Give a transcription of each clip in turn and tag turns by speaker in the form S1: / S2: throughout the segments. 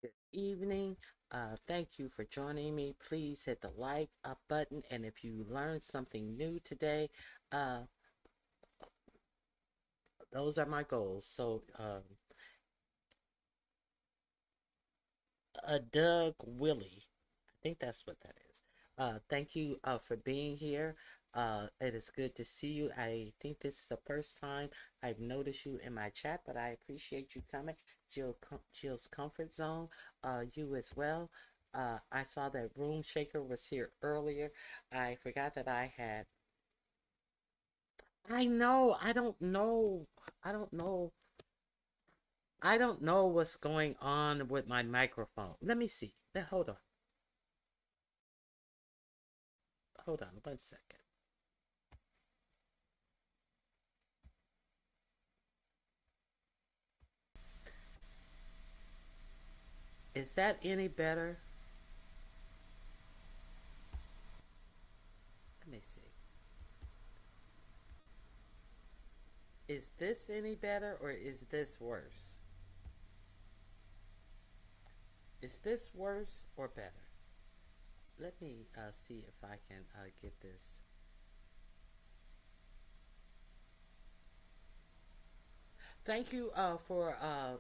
S1: Good evening. Thank you for joining me. Please hit the like up button, and if you learned something new today, uh, those are my goals. So, Doug Willie, I think that's what that is. Thank you for being here. It is good to see you. I think this is the first time I've noticed you in my chat, but I appreciate you coming. Jill's Comfort Zone, you as well. I saw that Room Shaker was here earlier. I forgot that I had. I know. I don't know. I don't know. I don't know what's going on with my microphone. Let me see. Hold on. Hold on 1 second. Is that any better? Let me see. Is this any better or is this worse? Is this worse or better? Let me see if I can get this. Thank you for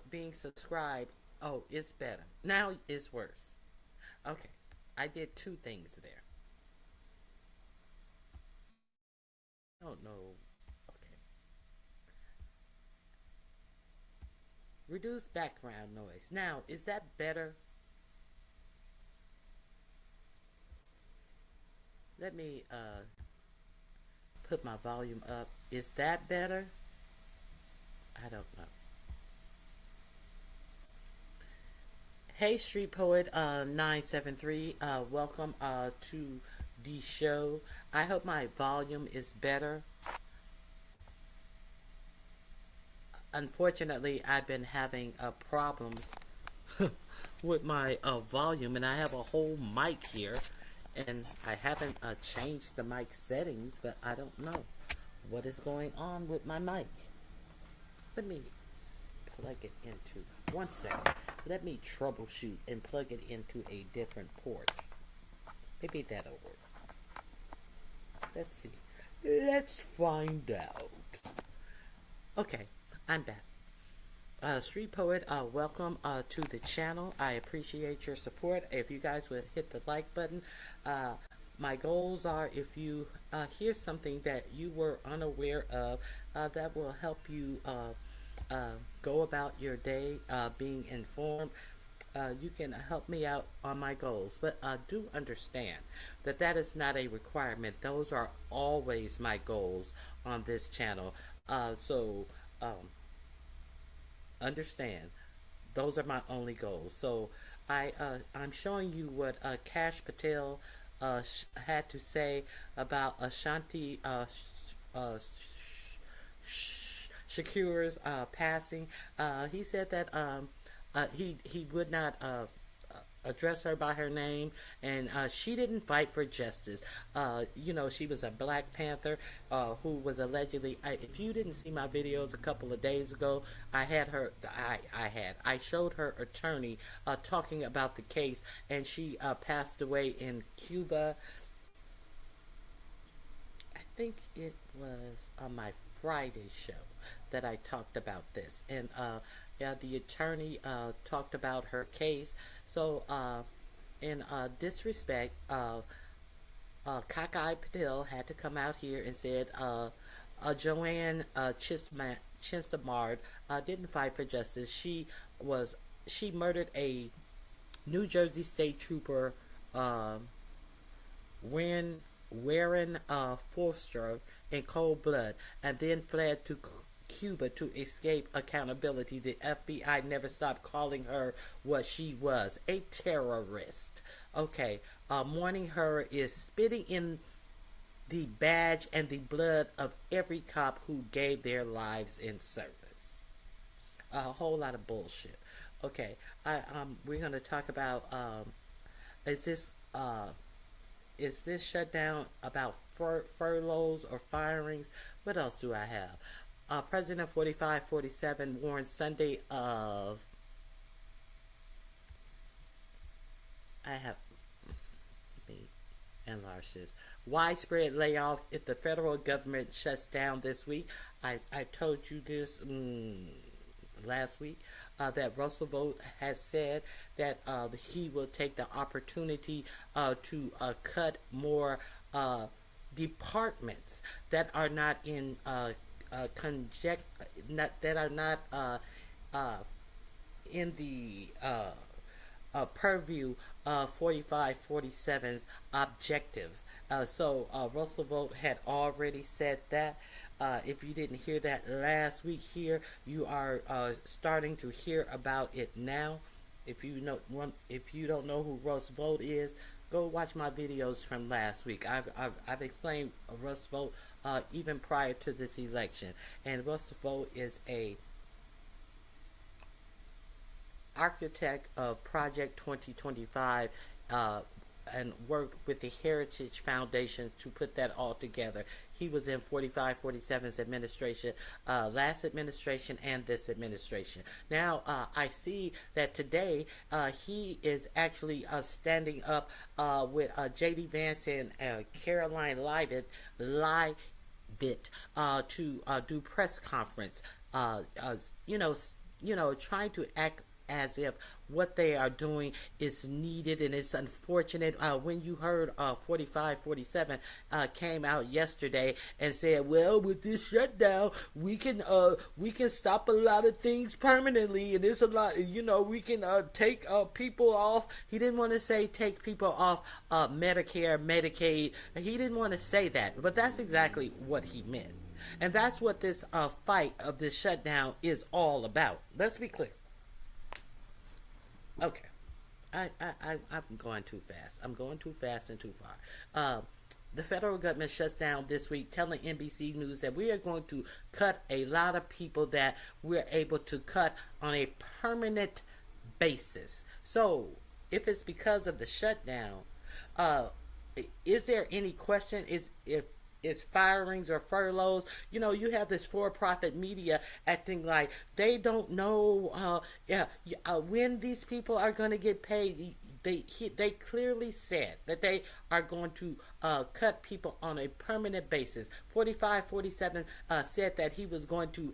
S1: being subscribed. Oh, it's better. Now it's worse. Okay. I did two things there. I don't know. Okay. Reduce background noise. Now, is that better? Let me put my volume up. Is that better? I don't know. Hey, Street Poet 973. Welcome to the show. I hope my volume is better. Unfortunately, I've been having problems with my volume, and I have a whole mic here, and I haven't changed the mic settings, but I don't know what is going on with my mic. Let me plug it into 1 second. Let me troubleshoot and plug it into a different port. Maybe that'll work. Let's see. Let's find out. Okay, I'm back. Street Poet, welcome to the channel. I appreciate your support. If you guys would hit the like button, my goals are if you hear something that you were unaware of, that will help you go about your day being informed. You can help me out on my goals, but do understand that that is not a requirement. Those are always my goals on this channel. So understand those are my only goals. So I'm showing you what Cash Patel had to say about Ashanti Shakur's passing. He said that he would not address her by her name, and she didn't fight for justice. She was a Black Panther who was allegedly. If you didn't see my videos a couple of days ago, I showed her attorney talking about the case, and she passed away in Cuba. I think it was on my Friday show that I talked about this, and yeah, the attorney talked about her case. So, in disrespect, Cockeye Patel had to come out here and said Joanne Chinsamard didn't fight for justice. She murdered a New Jersey State Trooper, uh, Warren Forster, in cold blood, and then fled to Cuba to escape accountability. The FBI never stopped calling her what she was, a terrorist. Okay, mourning her is spitting in the badge and the blood of every cop who gave their lives in service. A whole lot of bullshit. Okay, we're gonna talk about is this uh is this shutdown about furloughs or firings? What else do I have? President 4547 warned Sunday of. I have. Let me enlarge this. Widespread layoff if the federal government shuts down this week. I told you this last week. That Russell Vogt has said that he will take the opportunity to cut more departments that are not in that are not in the purview 4547's objective. So Russell Vogt had already said that. If you didn't hear that last week here, you are starting to hear about it now. If you don't know who Russ Vogt is, go watch my videos from last week. I've explained Russ Vogt even prior to this election, and Russ Vogt is a architect of Project 2025, and worked with the Heritage Foundation to put that all together. He was in 4547's administration, last administration, and this administration. Now, I see that today he is actually standing up with J.D. Vance and Caroline Leavitt to do press conference. Trying to act as if what they are doing is needed, and it's unfortunate when you heard 4547 came out yesterday and said, well, with this shutdown we can stop a lot of things permanently, and it's a lot, we can take people off. He didn't want to say take people off Medicare, Medicaid. He didn't want to say that, but that's exactly what he meant, and that's what this fight of this shutdown is all about. Let's be clear. Okay, I'm going too fast. I'm going too fast and too far. The federal government shuts down this week, telling NBC News that we are going to cut a lot of people that we're able to cut on a permanent basis. So, if it's because of the shutdown, is there any question? Is firings or furloughs? You have this for-profit media acting like they don't know when these people are going to get paid. They clearly said that they are going to cut people on a permanent basis. 4547 said that he was going to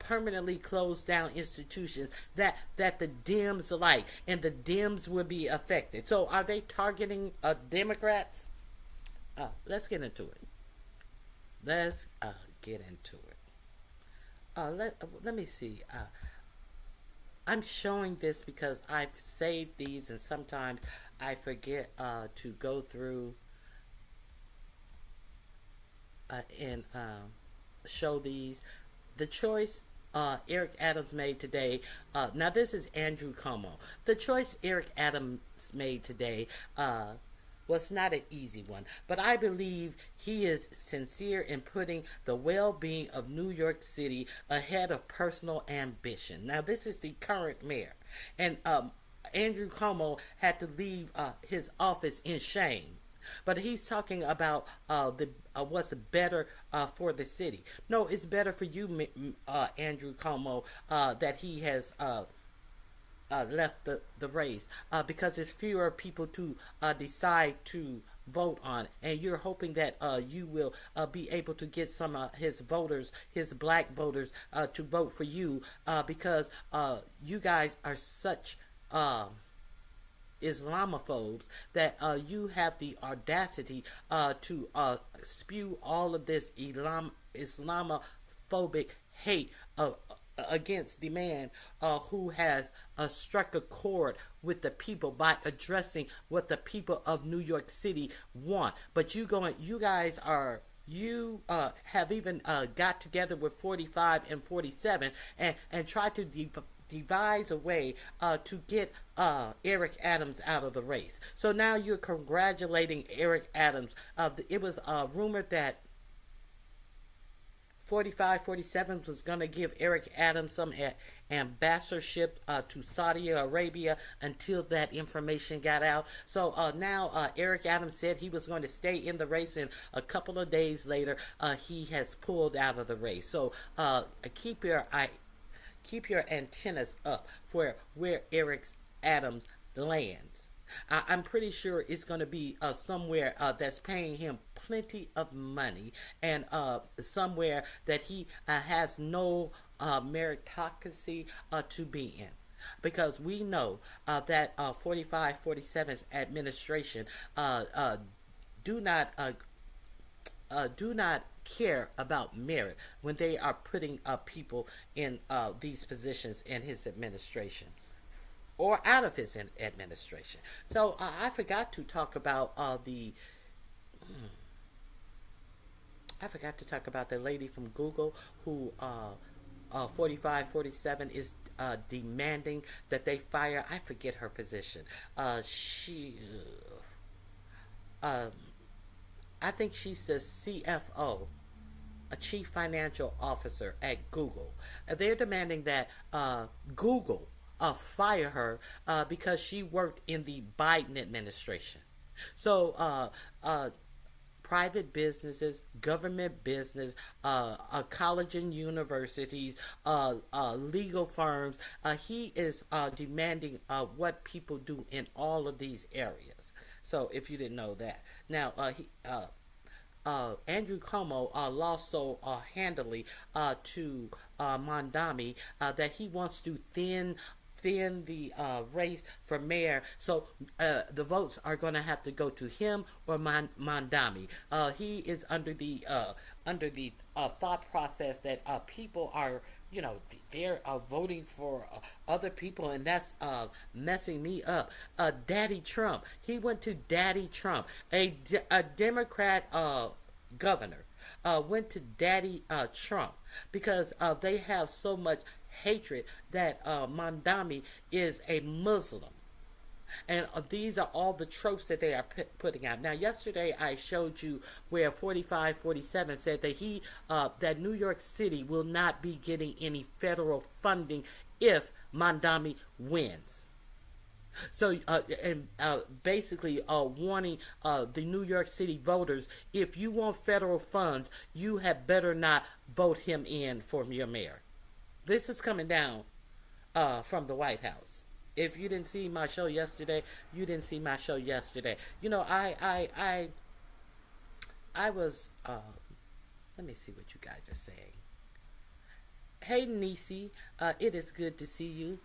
S1: permanently close down institutions that the Dems like, and the Dems will be affected. So are they targeting Democrats? Let's get into it. Let's get into it. Let me see. I'm showing this because I've saved these, and sometimes I forget to go through and show these. The choice Eric Adams made today. Now this is Andrew Cuomo. The choice Eric Adams made today was not an easy one, but I believe he is sincere in putting the well-being of New York City ahead of personal ambition. Now, this is the current mayor, and Andrew Cuomo had to leave his office in shame. But he's talking about what's better for the city. No, it's better for you, Andrew Cuomo, that he has left the race, because there's fewer people to decide to vote on, and you're hoping that you will be able to get some of his voters, his black voters, to vote for you, because you guys are such Islamophobes that you have the audacity to spew all of this Islamophobic hate against the man who has struck a chord with the people by addressing what the people of New York City want. But you guys are. You have even got together with 45 and 47 and tried to devise a way to get Eric Adams out of the race. So now you're congratulating Eric Adams. It was rumored that 45, 47 was going to give Eric Adams some ambassadorship to Saudi Arabia until that information got out. So now Eric Adams said he was going to stay in the race, and a couple of days later he has pulled out of the race. So keep your antennas up for where Eric Adams lands. I'm pretty sure it's going to be somewhere that's paying him plenty of money, and somewhere that he has no meritocracy to be in. Because we know that 45, 47's administration do not care about merit when they are putting people in these positions in his administration or out of his administration. So I forgot to talk about the lady from Google who 45, 47 is demanding that they fire. I forget her position. I think she's the CFO, a chief financial officer at Google. They're demanding that Google fire her because she worked in the Biden administration. So private businesses, government business, college and universities, legal firms. He is demanding what people do in all of these areas. So if you didn't know that. Now, Andrew Cuomo lost so handily to Mondami that he wants to thin the race for mayor, so the votes are going to have to go to him or Mondami. He is under the thought process that people are, they're voting for other people, and that's messing me up. Daddy Trump, he went to Daddy Trump, a Democrat governor, went to Daddy Trump because they have so much hatred that Mondami is a Muslim. And these are all the tropes that they are putting out. Now, yesterday I showed you where 45, 47 said that that New York City will not be getting any federal funding if Mondami wins. So, basically warning the New York City voters, if you want federal funds, you had beher not vote him in for your mayor. This is coming down from the White House. If you didn't see my show yesterday, you didn't see my show yesterday. I was, let me see what you guys are saying. Hey, Nisi, it is good to see you.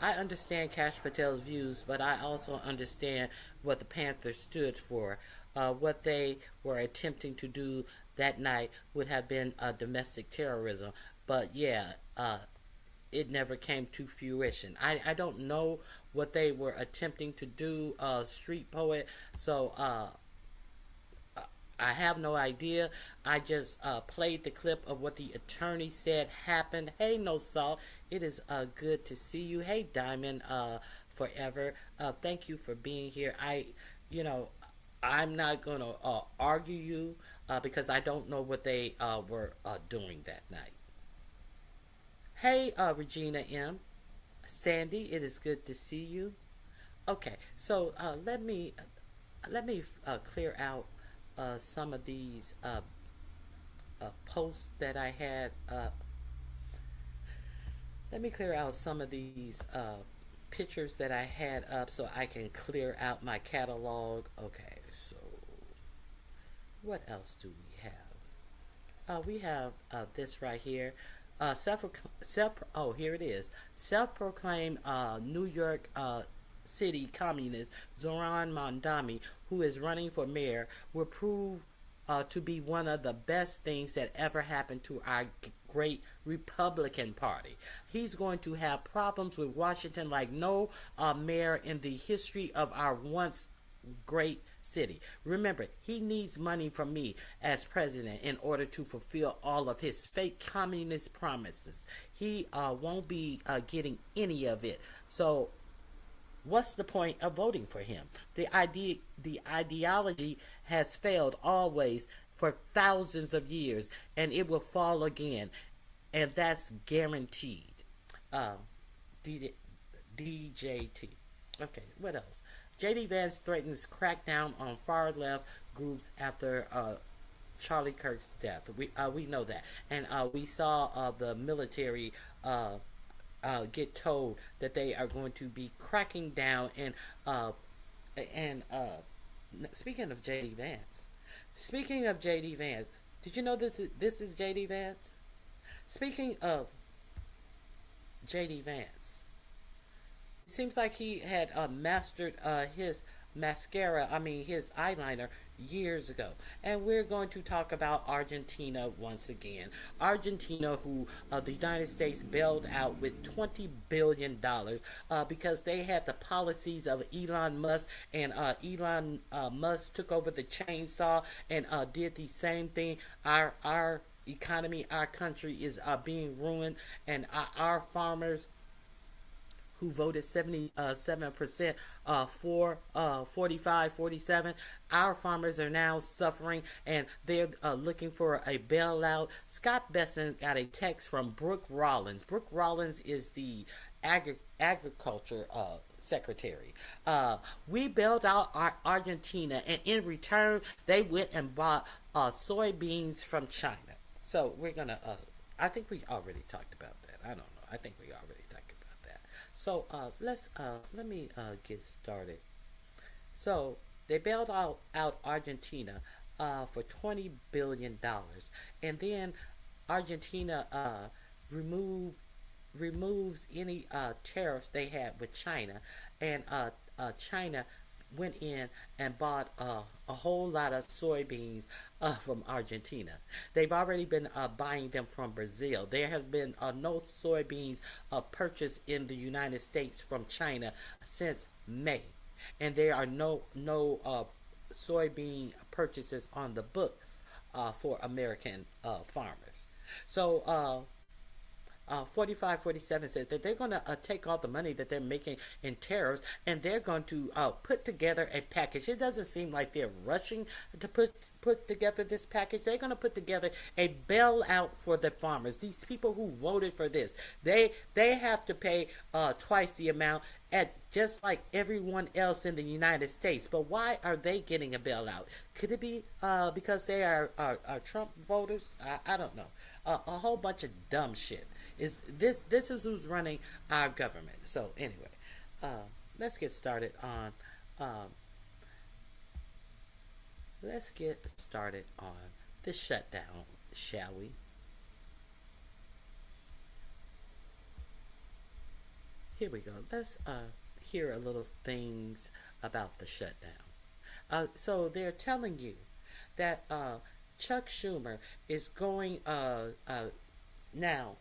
S1: I understand Kash Patel's views, but I also understand what the Panthers stood for. What they were attempting to do that night would have been domestic terrorism. But yeah, it never came to fruition. I don't know what they were attempting to do, Street Poet. So I have no idea. I just played the clip of what the attorney said happened. Hey, No Salt, it is good to see you. Hey, Diamond Forever, thank you for being here. I'm not going to argue you because I don't know what they were doing that night. Hey, Regina M. Sandy, it is good to see you. Okay, so let me clear out some of these posts that I had. Let me clear out some of these pictures that I had up so I can clear out my catalog. Okay, so what else do we have? We have this right here. Oh, here it is. Self-proclaimed New York City communist Zoran Mondami, who is running for mayor, will prove to be one of the best things that ever happened to our great Republican Party. He's going to have problems with Washington like no mayor in the history of our once great city. Remember, he needs money from me as president in order to fulfill all of his fake communist promises. He won't be getting any of it. So what's the point of voting for him? The ideology has failed always for thousands of years, and it will fall again, and that's guaranteed. DJT. Okay, what else? J.D. Vance threatens crackdown on far left groups after Charlie Kirk's death. We know that, and we saw the military get told that they are going to be cracking down. And speaking of J.D. Vance, did you know this is J.D. Vance? Speaking of J.D. Vance, it seems like he had mastered his his eyeliner years ago. And we're going to talk about Argentina once again. Argentina, who the United States bailed out with $20 billion because they had the policies of Elon Musk, and Elon Musk took over the chainsaw and did the same thing. Our economy, our country is being ruined, and our farmers who voted 77% for 47. Our farmers are now suffering, and they're looking for a bailout. Scott Bessent got a text from Brooke Rollins. Brooke Rollins is the agriculture secretary. We bailed out Argentina, and in return, they went and bought soybeans from China. So we're gonna. I think we already talked about that. I don't know. I think we already talked about that. So let me get started. So they bailed out Argentina for $20 billion, and then Argentina removes any tariffs they had with China, and China went in and bought a whole lot of soybeans from Argentina. They've already been buying them from Brazil. There has been no soybeans purchased in the United States from China since May, and there are no soybean purchases on the book for American farmers. So 4547 said that they're going to take all the money that they're making in tariffs, and they're going to put together a package. It doesn't seem like they're rushing to put together this package. They're going to put together a bailout for the farmers. These people who voted for this, they have to pay twice the amount, at just like everyone else in the United States. But why are they getting a bailout? Could it be because they are Trump voters? I don't know. A whole bunch of dumb shit. This is who's running our government. So anyway, let's get started on the shutdown, shall we? Here we go. Let's hear a little things about the shutdown. So they're telling you that Chuck Schumer is going now.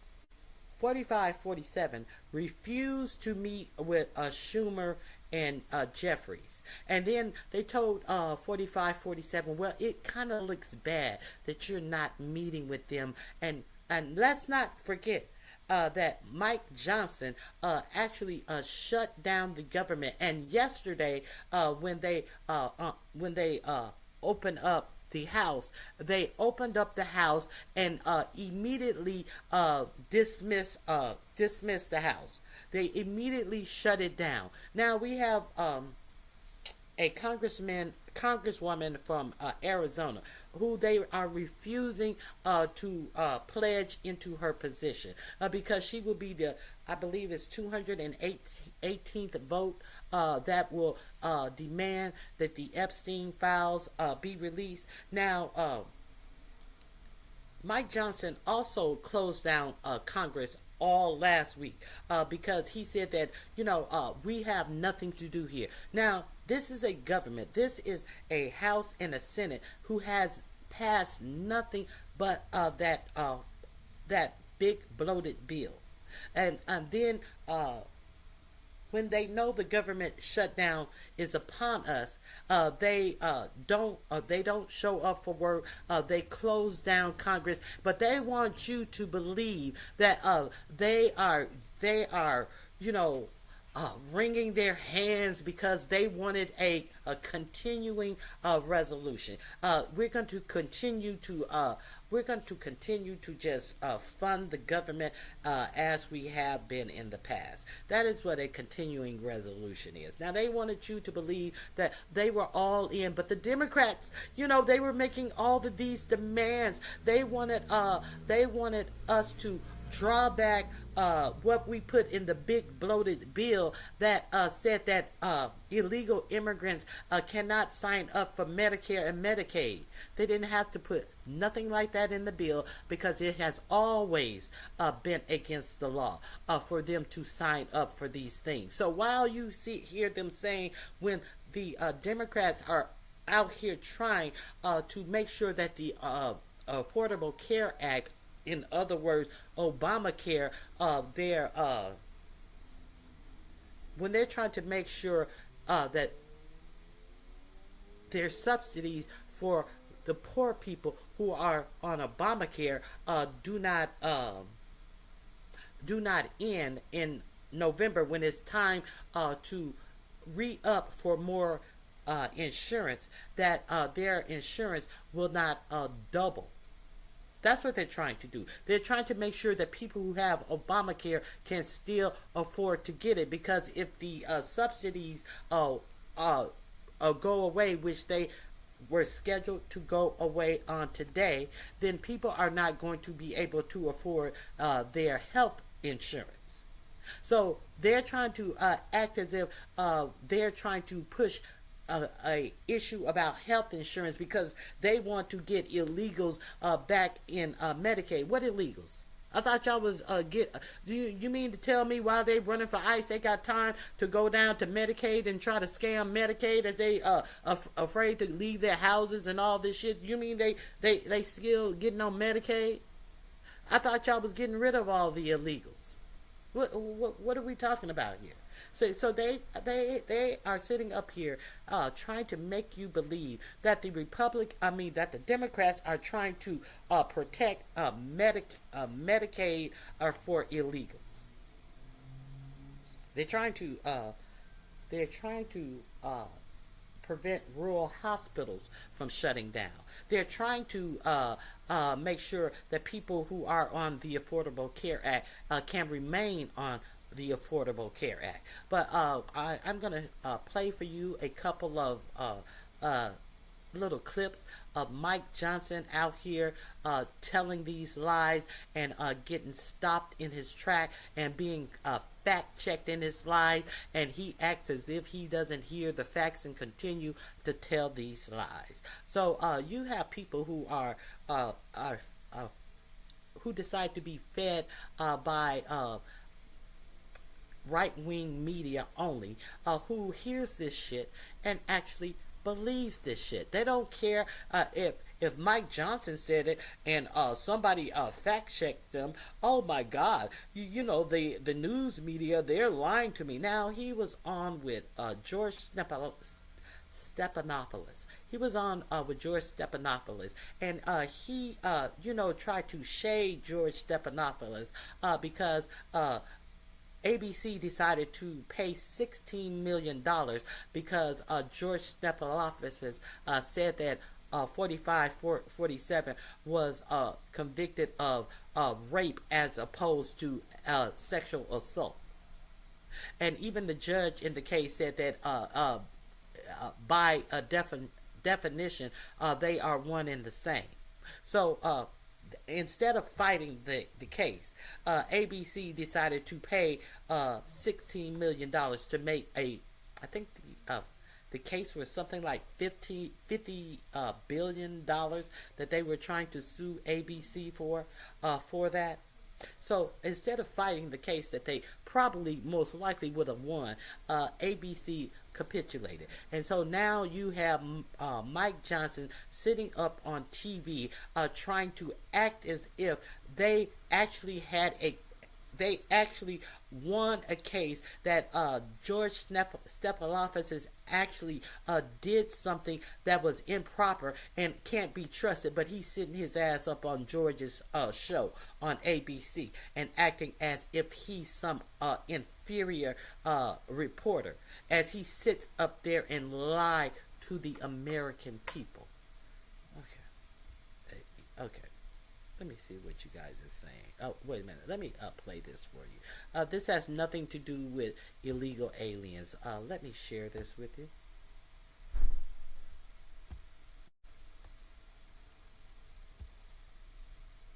S1: 4547 refused to meet with Schumer and Jeffries, and then they told 4547, well, it kind of looks bad that you're not meeting with them, and let's not forget that Mike Johnson actually shut down the government. And yesterday, when they opened up the House, they opened up the House and immediately dismissed the House. They immediately shut it down. Now we have a congresswoman from Arizona, who they are refusing to pledge into her position because she will be the, I believe it's 218th vote that will demand that the Epstein files be released. Now, Mike Johnson also closed down Congress all last week because he said that, we have nothing to do here. Now, this is a government. This is a House and a Senate who has passed nothing but that big bloated bill. And then when they know the government shutdown is upon us, they don't show up for work. They close down Congress, but they want you to believe that they are wringing their hands because they wanted a continuing resolution. We're going to continue to just fund the government as we have been in the past. That is what a continuing resolution is. Now, they wanted you to believe that they were all in, but the Democrats, they were making all of these demands. They wanted us to draw back what we put in the big bloated bill that said that illegal immigrants cannot sign up for Medicare and Medicaid. They didn't have to put nothing like that in the bill because it has always been against the law for them to sign up for these things. So while you hear them saying when the Democrats are out here trying to make sure that the Affordable Care Act, in other words, Obamacare, when they're trying to make sure that their subsidies for the poor people who are on Obamacare do not end in November when it's time to re-up for more insurance, that their insurance will not double. That's what they're trying to do. They're trying to make sure that people who have Obamacare can still afford to get it, because if the subsidies go away, which they were scheduled to go away on today, then people are not going to be able to afford their health insurance. So they're trying to act as if they're trying to push a issue about health insurance because they want to get illegals back in Medicaid. What illegals? I thought y'all was do you mean to tell me while they running for ICE they got time to go down to Medicaid and try to scam Medicaid as they afraid to leave their houses and all this shit? You mean they still getting on Medicaid? I thought y'all was getting rid of all the illegals. What are we talking about here? So they are sitting up here trying to make you believe that that the Democrats are trying to protect Medicaid for illegals. They're trying to prevent rural hospitals from shutting down. They're trying to make sure that people who are on the Affordable Care Act can remain on the Affordable Care Act. But I'm going to play for you a couple of little clips of Mike Johnson out here telling these lies and getting stopped in his track and being fact-checked in his lies, and he acts as if he doesn't hear the facts and continue to tell these lies. So you have people who are who decide to be fed by right-wing media only, who hears this shit and actually believes this shit. They don't care if Mike Johnson said it and somebody fact-checked them. Oh my God, the news media, they're lying to me. Now, he was on with George Stephanopoulos. He was on with George Stephanopoulos, and he tried to shade George Stephanopoulos because ABC decided to pay $16 million because George Stephanopoulos said that 47 was convicted of rape as opposed to sexual assault. And even the judge in the case said that by a definition, they are one and the same. So instead of fighting the case, ABC decided to pay $16 million to make The case was something like $50 billion that they were trying to sue ABC for that. So instead of fighting the case that they probably most likely would have won, ABC capitulated. And so now you have Mike Johnson sitting up on TV trying to act as if they actually won a case that George Stephanopoulos actually did something that was improper and can't be trusted, but he's sitting his ass up on George's show on ABC and acting as if he's some inferior reporter as he sits up there and lie to the American people. Okay. Let me see what you guys are saying. Oh, wait a minute. Let me play this for you. This has nothing to do with illegal aliens. Let me share this with you.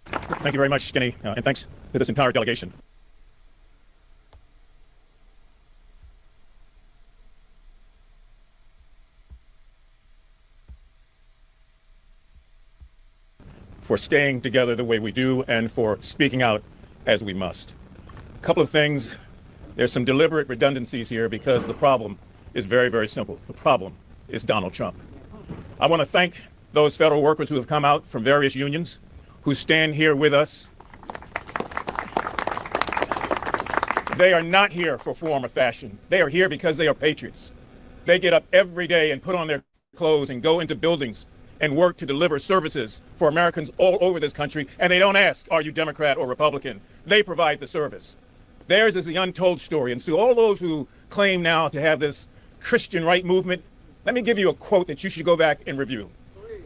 S2: Thank you very much, Skinny, and thanks to this entire delegation. For staying together the way we do and for speaking out as we must. A couple of things. There's some deliberate redundancies here because the problem is very, very simple. The problem is Donald Trump. I want to thank those federal workers who have come out from various unions, who stand here with us. They are not here for form or fashion. They are here because they are patriots. They get up every day and put on their clothes and go into buildings and work to deliver services for Americans all over this country, and they don't ask, are you Democrat or Republican? They provide the service. Theirs is the untold story. And to all those who claim now to have this Christian right movement, let me give you a quote that you should go back and review.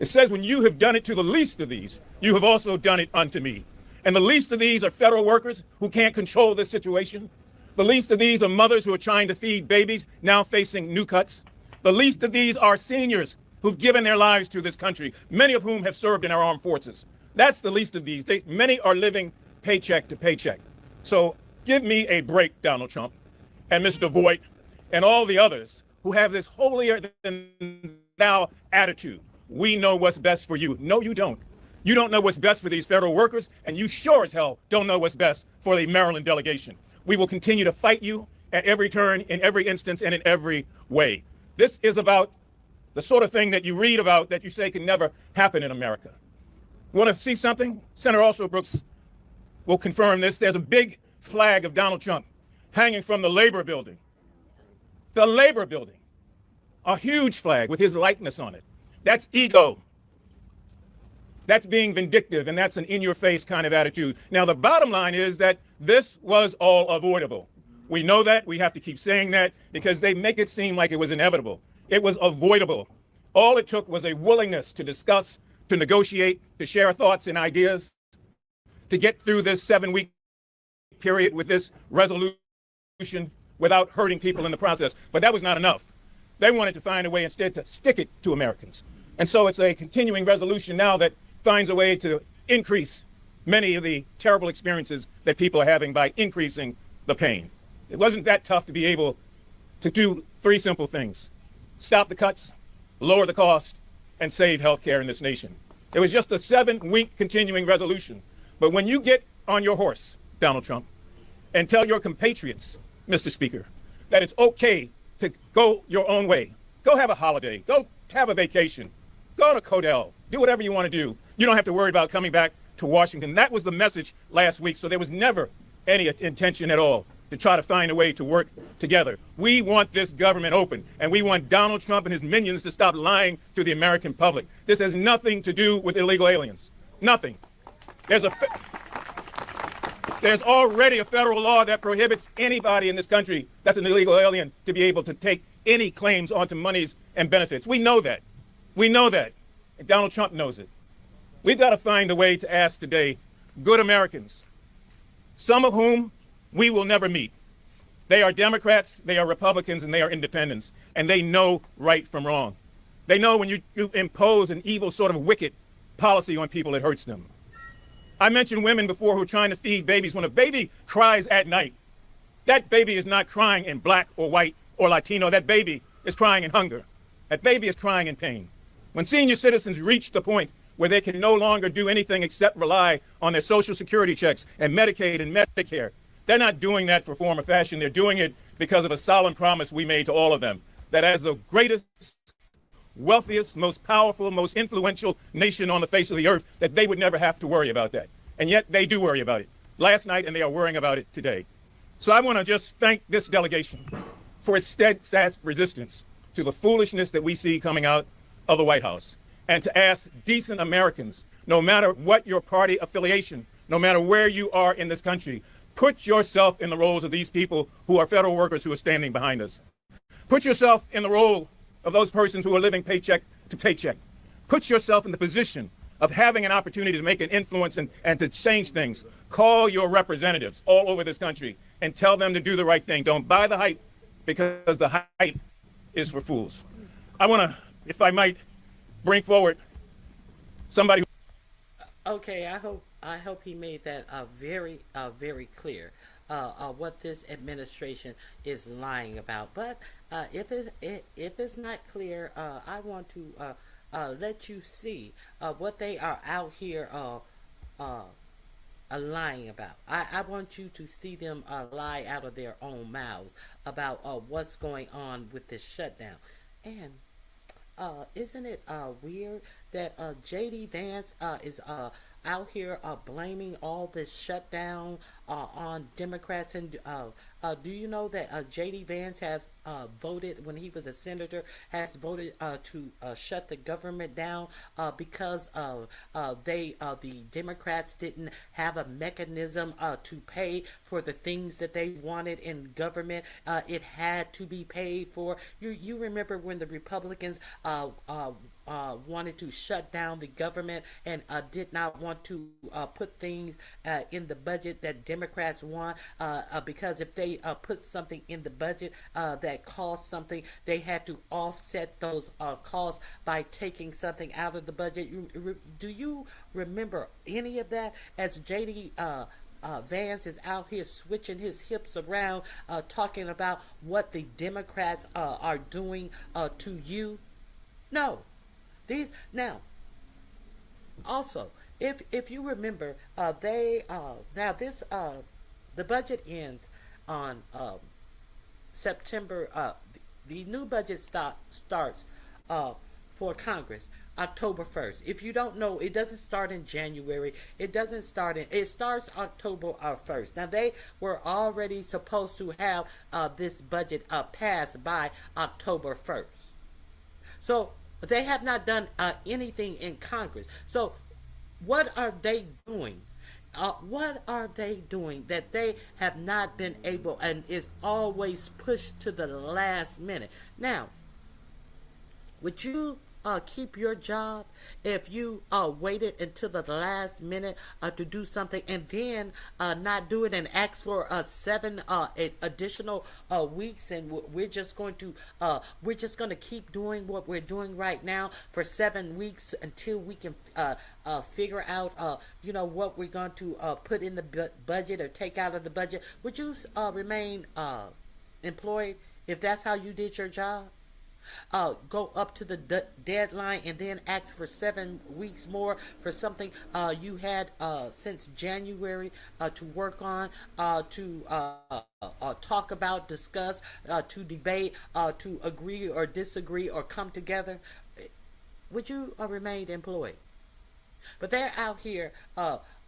S2: It says, when you have done it to the least of these, you have also done it unto me. And the least of these are federal workers who can't control this situation. The least of these are mothers who are trying to feed babies, now facing new cuts. The least of these are seniors who've given their lives to this country, many of whom have served in our armed forces. That's the least of these. Many are living paycheck to paycheck. So give me a break, Donald Trump, and Mr. Voigt, and all the others who have this holier than thou attitude. We know what's best for you. No, you don't. You don't know what's best for these federal workers, and you sure as hell don't know what's best for the Maryland delegation. We will continue to fight you at every turn, in every instance, and in every way. This is about the sort of thing that you read about that you say can never happen in America. You want to see something? Senator Alsobrooks will confirm this. There's a big flag of Donald Trump hanging from the Labor Building. The Labor Building. A huge flag with his likeness on it. That's ego. That's being vindictive, and that's an in-your-face kind of attitude. Now, the bottom line is that this was all avoidable. We know that. We have to keep saying that because they make it seem like it was inevitable. It was avoidable. All it took was a willingness to discuss, to negotiate, to share thoughts and ideas, to get through this 7-week period with this resolution without hurting people in the process. But that was not enough. They wanted to find a way instead to stick it to Americans. And so it's a continuing resolution now that finds a way to increase many of the terrible experiences that people are having by increasing the pain. It wasn't that tough to be able to do 3 simple things. Stop the cuts, lower the cost, and save health care in this nation. It was just a 7-week continuing resolution. But when you get on your horse, Donald Trump, and tell your compatriots, Mr. Speaker, that it's okay to go your own way, go have a holiday, go have a vacation, go to Codell, do whatever you want to do. You don't have to worry about coming back to Washington. That was the message last week, so there was never any intention at all to try to find a way to work together. We want this government open, and we want Donald Trump and his minions to stop lying to the American public. This has nothing to do with illegal aliens. Nothing. There's already a federal law that prohibits anybody in this country that's an illegal alien to be able to take any claims onto monies and benefits. We know that. We know that. And Donald Trump knows it. We've got to find a way to ask today good Americans, some of whom we will never meet. They are Democrats, they are Republicans, and they are independents. And they know right from wrong. They know when you impose an evil sort of wicked policy on people, it hurts them. I mentioned women before who are trying to feed babies. When a baby cries at night, that baby is not crying in black or white or Latino. That baby is crying in hunger. That baby is crying in pain. When senior citizens reach the point where they can no longer do anything except rely on their Social Security checks and Medicaid and Medicare, they're not doing that for form or fashion. They're doing it because of a solemn promise we made to all of them, that as the greatest, wealthiest, most powerful, most influential nation on the face of the earth, that they would never have to worry about that. And yet they do worry about it last night, and they are worrying about it today. So I want to just thank this delegation for its steadfast resistance to the foolishness that we see coming out of the White House, and to ask decent Americans, no matter what your party affiliation, no matter where you are in this country, put yourself in the roles of these people who are federal workers who are standing behind us. Put yourself in the role of those persons who are living paycheck to paycheck. Put yourself in the position of having an opportunity to make an influence and to change things. Call your representatives all over this country and tell them to do the right thing. Don't buy the hype, because the hype is for fools. I want to, if I might, bring forward somebody who...
S1: Okay, I hope he made that very clear. What this administration is lying about. But if it's not clear, I want to let you see what they are out here lying about. I want you to see them lie out of their own mouths about what's going on with this shutdown. And isn't it weird that J.D. Vance is out here blaming all this shutdown on Democrats? And do you know that J.D. Vance has voted, when he was a senator, has voted to shut the government down because the Democrats didn't have a mechanism to pay for the things that they wanted in government. It had to be paid for. You remember when the Republicans wanted to shut down the government and did not want to put things in the budget that Democrats want, because if they put something in the budget that cost something, they had to offset those costs by taking something out of the budget. Do you remember any of that? As J.D. Vance is out here switching his hips around, talking about what the Democrats are doing to you? No. These now. Also, if you remember, the budget ends on September. The new budget starts for Congress October 1st. If you don't know, it doesn't start in January. It starts October 1st. Now, they were already supposed to have this budget passed by October 1st. So they have not done anything in Congress. So what are they doing? What are they doing that they have not been able, and is always pushed to the last minute? Now, would you keep your job if you waited until the last minute to do something, and then not do it, and ask for 7 additional weeks, and we're just going to keep doing what we're doing right now for 7 weeks until we can figure out what we're going to put in the budget or take out of the budget? Would you remain employed if that's how you did your job? Go up to the deadline and then ask for 7 weeks more for something you had since January to work on, to talk about, discuss, to debate, to agree or disagree or come together? Would you remain employed? But they're out here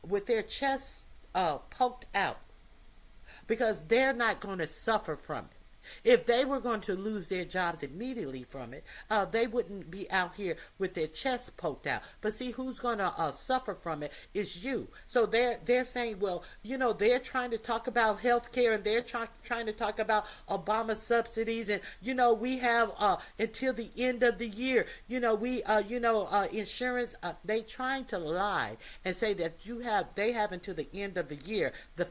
S1: with their chests poked out because they're not going to suffer from it. If they were going to lose their jobs immediately from it, they wouldn't be out here with their chests poked out. But see, who's going to suffer from it is you. So they're saying, well, they're trying to talk about health care, and they're trying to talk about Obama subsidies, and we have until the end of the year. Insurance. They trying to lie and say that they have until the end of the year, the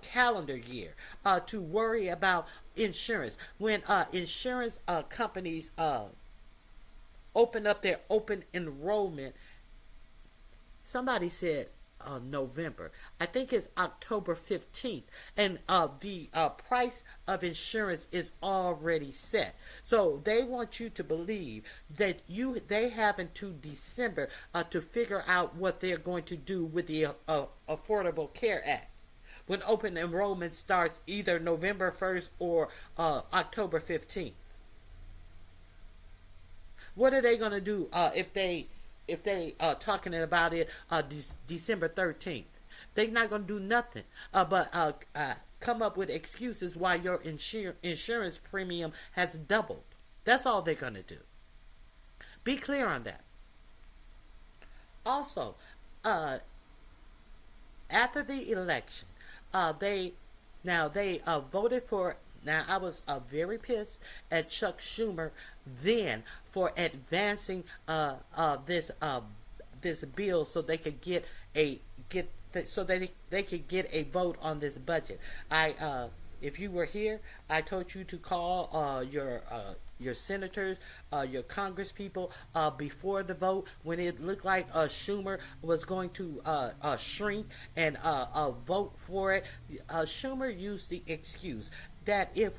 S1: calendar year, to worry about insurance. When insurance companies open up their open enrollment, somebody said November. I think it's October 15th, and the price of insurance is already set. So they want you to believe that they have until December to figure out what they're going to do with the Affordable Care Act, when open enrollment starts either November 1st or October 15th. What are they going to do if they talking about it December 13th? They're not going to do nothing but come up with excuses why your insurance premium has doubled. That's all they're going to do. Be clear on that. Also, after the election, they voted for. Now, I was very pissed at Chuck Schumer then for advancing this bill so they could so that they could get a vote on this budget. If you were here, I told you to call your senators, your congresspeople before the vote when it looked like Schumer was going to shrink and vote for it. Schumer used the excuse that if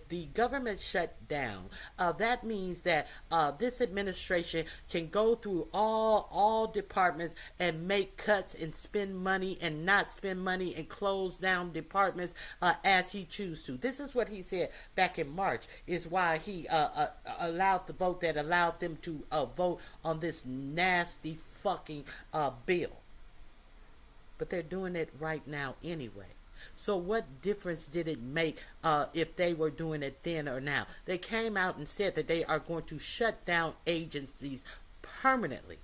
S1: the government shut down, that means that this administration can go through all departments and make cuts and spend money and not spend money and close down departments as he chooses to. This is what he said back in March, is why he allowed the vote that allowed them to vote on this nasty fucking bill. But they're doing it right now anyway. So what difference did it make if they were doing it then or now? They came out and said that they are going to shut down agencies permanently,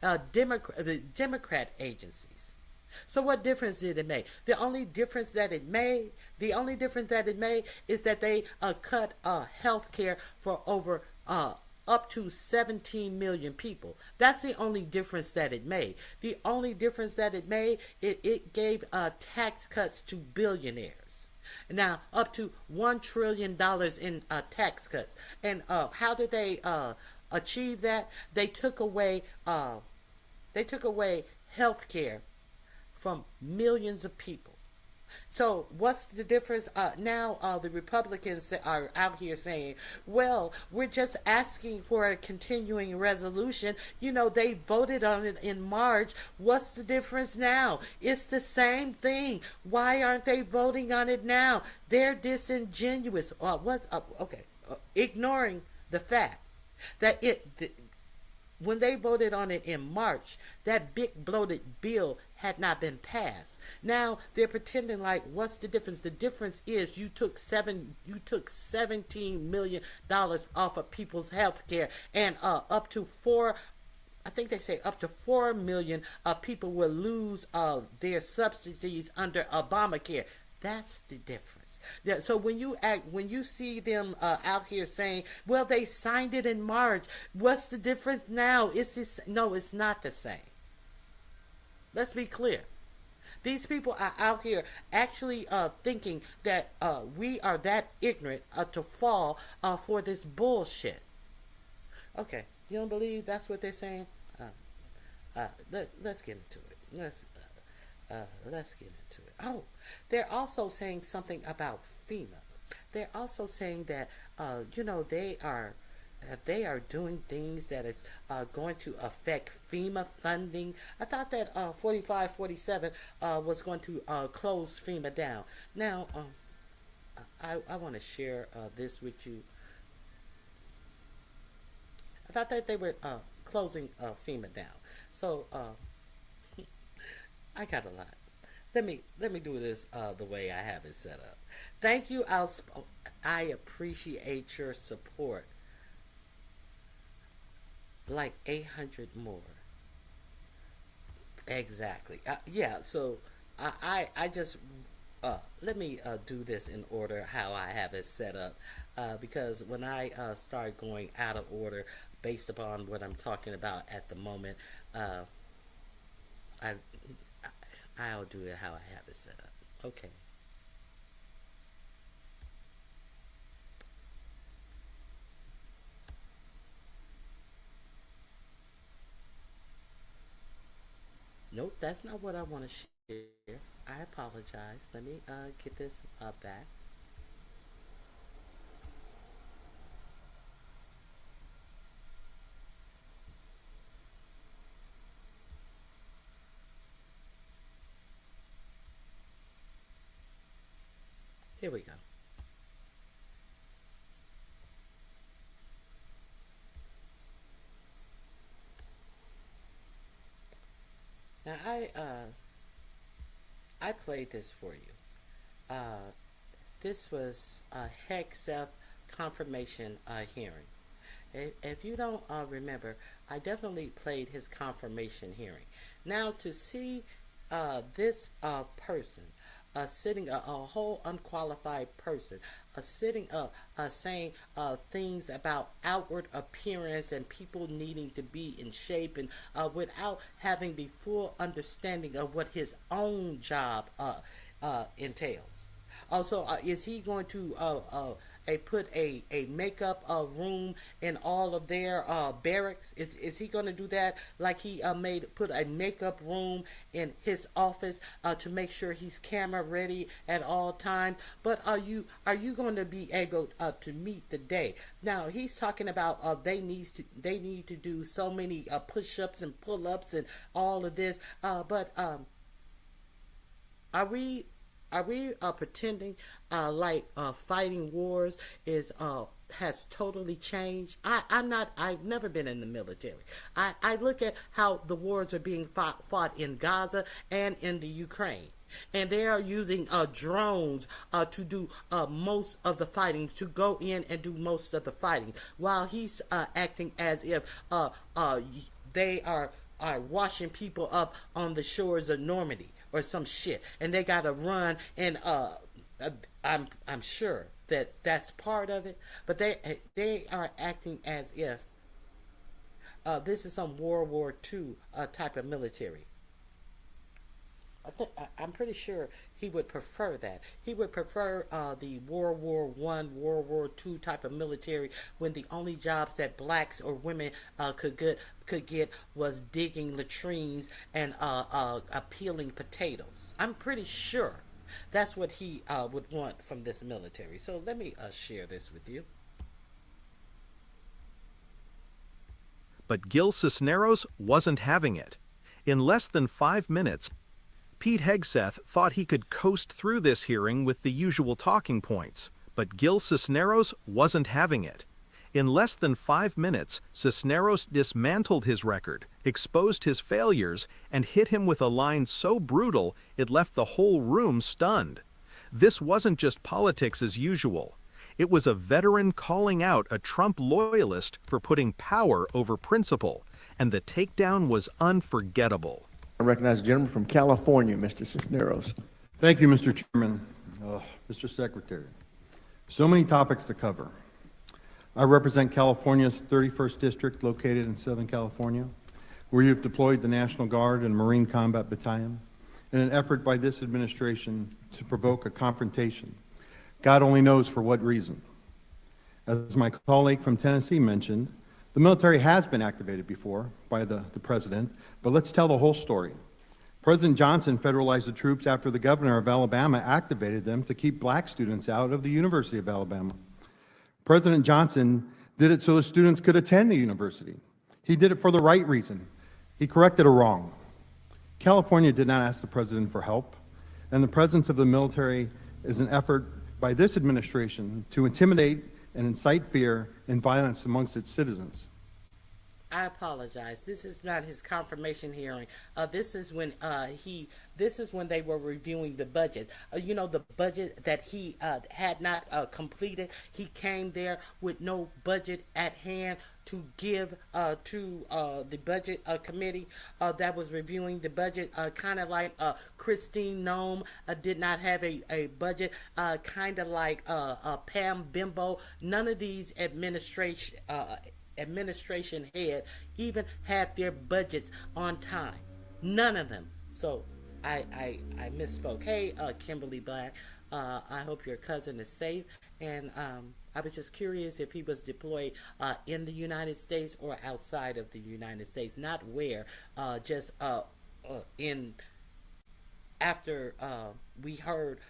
S1: the Democrat agencies. So what difference did it make? The only difference that it made is that they cut health care for over up to 17 million people. That's the only difference that it made. The only difference that it made, it gave tax cuts to billionaires. Now, up to $1 trillion in tax cuts. And how did they achieve that? They took away health care from millions of people. So what's the difference? Now the Republicans are out here saying, well, we're just asking for a continuing resolution. You know, they voted on it in March. What's the difference now? It's the same thing. Why aren't they voting on it now? They're disingenuous. Ignoring the fact that when they voted on it in March, that big bloated bill had not been passed. Now they're pretending like, what's the difference? The difference is you took $17 million off of people's health care, and up to 4 million people will lose their subsidies under Obamacare. That's the difference. Yeah, so when you see them out here saying, well, they signed it in March, what's the difference now? No, it's not the same. Let's be clear. These people are out here actually thinking that we are that ignorant to fall for this bullshit. Okay, you don't believe that's what they're saying? Let's get into it. Let's get into it. Oh, they're also saying something about FEMA. They're also saying that they are doing things that is going to affect FEMA funding. I thought that 4547 was going to close FEMA down. Now, I want to share this with you. I thought that they were closing FEMA down. So I got a lot. Let me do this the way I have it set up. Thank you. I appreciate your support. Like 800 more. Exactly. Yeah. So I just let me do this in order how I have it set up, because when I start going out of order based upon what I'm talking about at the moment, I'll do it how I have it set up. Okay. Nope, that's not what I want to share. I apologize. Let me get this back. Here we go. Now I played this for you. This was a HECSEF confirmation hearing. If you don't remember, I definitely played his confirmation hearing. Now to see this person sitting, a whole unqualified person, sitting up saying things about outward appearance and people needing to be in shape, and without having the full understanding of what his own job entails. Also, is he going to put a makeup room in all of their barracks? Is he going to do that? Like he put a makeup room in his office to make sure he's camera ready at all times? But are you going to be able to meet the day? Now he's talking about they need to do so many push-ups and pull-ups and all of this. But are we pretending like fighting wars is has totally changed? I've never been in the military. I look at how the wars are being fought in Gaza and in the Ukraine. And they are using drones to do most of the fighting, to go in and do most of the fighting, while he's acting as if they are washing people up on the shores of Normandy or some shit, and they gotta run. And I'm sure that that's part of it, but they are acting as if this is some World War II type of military. I'm pretty sure he would prefer that. He would prefer the World War One, World War II type of military, when the only jobs that blacks or women could get was digging latrines and peeling potatoes. I'm pretty sure that's what he would want from this military. So let me share this with you.
S3: But Gil Cisneros wasn't having it. In less than 5 minutes, Pete Hegseth thought he could coast through this hearing with the usual talking points, but Gil Cisneros wasn't having it. In less than 5 minutes, Cisneros dismantled his record, exposed his failures, and hit him with a line so brutal it left the whole room stunned. This wasn't just politics as usual. It was a veteran calling out a Trump loyalist for putting power over principle, and the takedown was unforgettable.
S4: I recognize the gentleman from California, Mr. Cisneros.
S5: Thank you, Mr. Chairman. Mr. Secretary, so many topics to cover. I represent California's 31st District, located in Southern California, where you've deployed the National Guard and Marine Combat Battalion in an effort by this administration to provoke a confrontation. God only knows for what reason. As my colleague from Tennessee mentioned, the military has been activated before by the president, but let's tell the whole story. President Johnson federalized the troops after the governor of Alabama activated them to keep black students out of the University of Alabama. President Johnson did it so the students could attend the university. He did it for the right reason. He corrected a wrong. California did not ask the president for help, and the presence of the military is an effort by this administration to intimidate and incite fear and violence amongst its citizens.
S1: I apologize. This is not his confirmation hearing. This is when they were reviewing the budget. The budget that he had not completed. He came there with no budget at hand to give to the budget committee that was reviewing the budget. Kind of like Christine Nome did not have a budget. Kind of like Pam Bimbo. None of these administration head even had their budgets on time. None of them. So I misspoke. Hey, Kimberly Black, I hope your cousin is safe. And I was just curious if he was deployed in the United States or outside of the United States. Not where, just in after we heard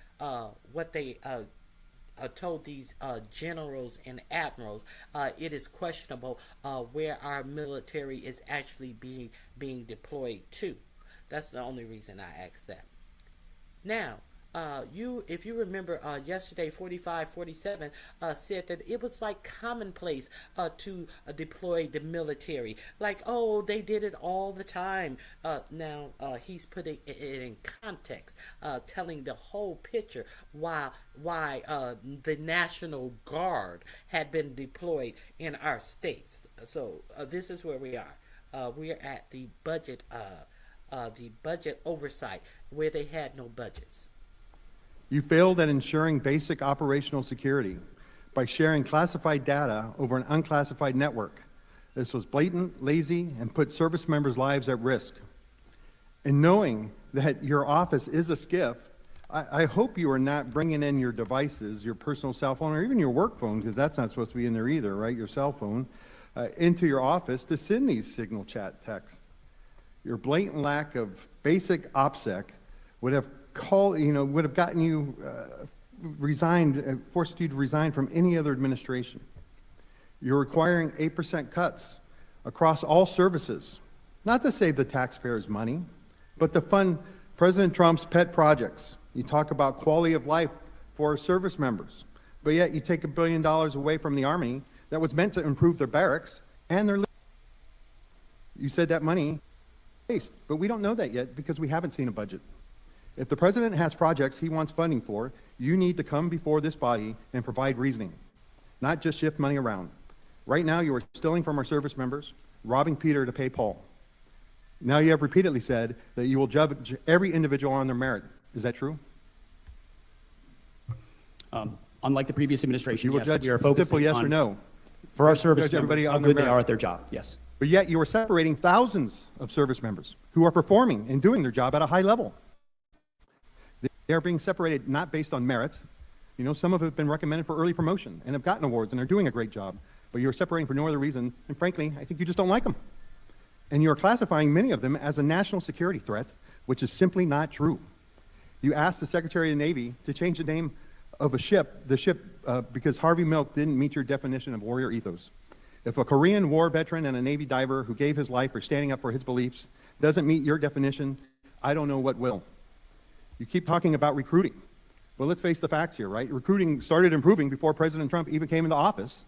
S1: what they told these generals and admirals, it is questionable where our military is actually being deployed to. That's the only reason I asked that. Now, if you remember, yesterday, 4547 said that it was like commonplace to deploy the military. Like, oh, they did it all the time. Now, he's putting it in context, telling the whole picture why the National Guard had been deployed in our states. So this is where we are. We are at the budget oversight, where they had no budgets.
S5: You failed at ensuring basic operational security by sharing classified data over an unclassified network. This was blatant, lazy, and put service members' lives at risk. And knowing that your office is a SCIF, I hope you are not bringing in your devices, your personal cell phone, or even your work phone, because that's not supposed to be in there either, right? Your cell phone, into your office to send these signal chat texts. Your blatant lack of basic OPSEC would have gotten you resigned, forced you to resign from any other administration. You're requiring 8% cuts across all services, not to save the taxpayers money, but to fund President Trump's pet projects. You talk about quality of life for service members, but yet you take $1 billion away from the Army that was meant to improve their barracks and their. You said that money, but we don't know that yet because we haven't seen a budget. If the president has projects he wants funding for, you need to come before this body and provide reasoning, not just shift money around. Right now, you are stealing from our service members, robbing Peter to pay Paul. Now you have repeatedly said that you will judge every individual on their merit. Is that true?
S6: Unlike the previous administration,
S5: You will
S6: yes,
S5: judge
S6: we are focusing
S5: simple yes
S6: on,
S5: or no.
S6: for our service
S5: Judge
S6: members,
S5: everybody
S6: how
S5: on their
S6: good they
S5: merit.
S6: are at their job, yes.
S5: But yet you are separating thousands of service members who are performing and doing their job at a high level. They are being separated not based on merit. You know, some of them have been recommended for early promotion and have gotten awards and are doing a great job. But you're separating for no other reason, and frankly, I think you just don't like them. And you're classifying many of them as a national security threat, which is simply not true. You asked the Secretary of the Navy to change the name of the ship, because Harvey Milk didn't meet your definition of warrior ethos. If a Korean War veteran and a Navy diver who gave his life for standing up for his beliefs doesn't meet your definition, I don't know what will. You keep talking about recruiting. Well, let's face the facts here, right? Recruiting started improving before President Trump even came into office.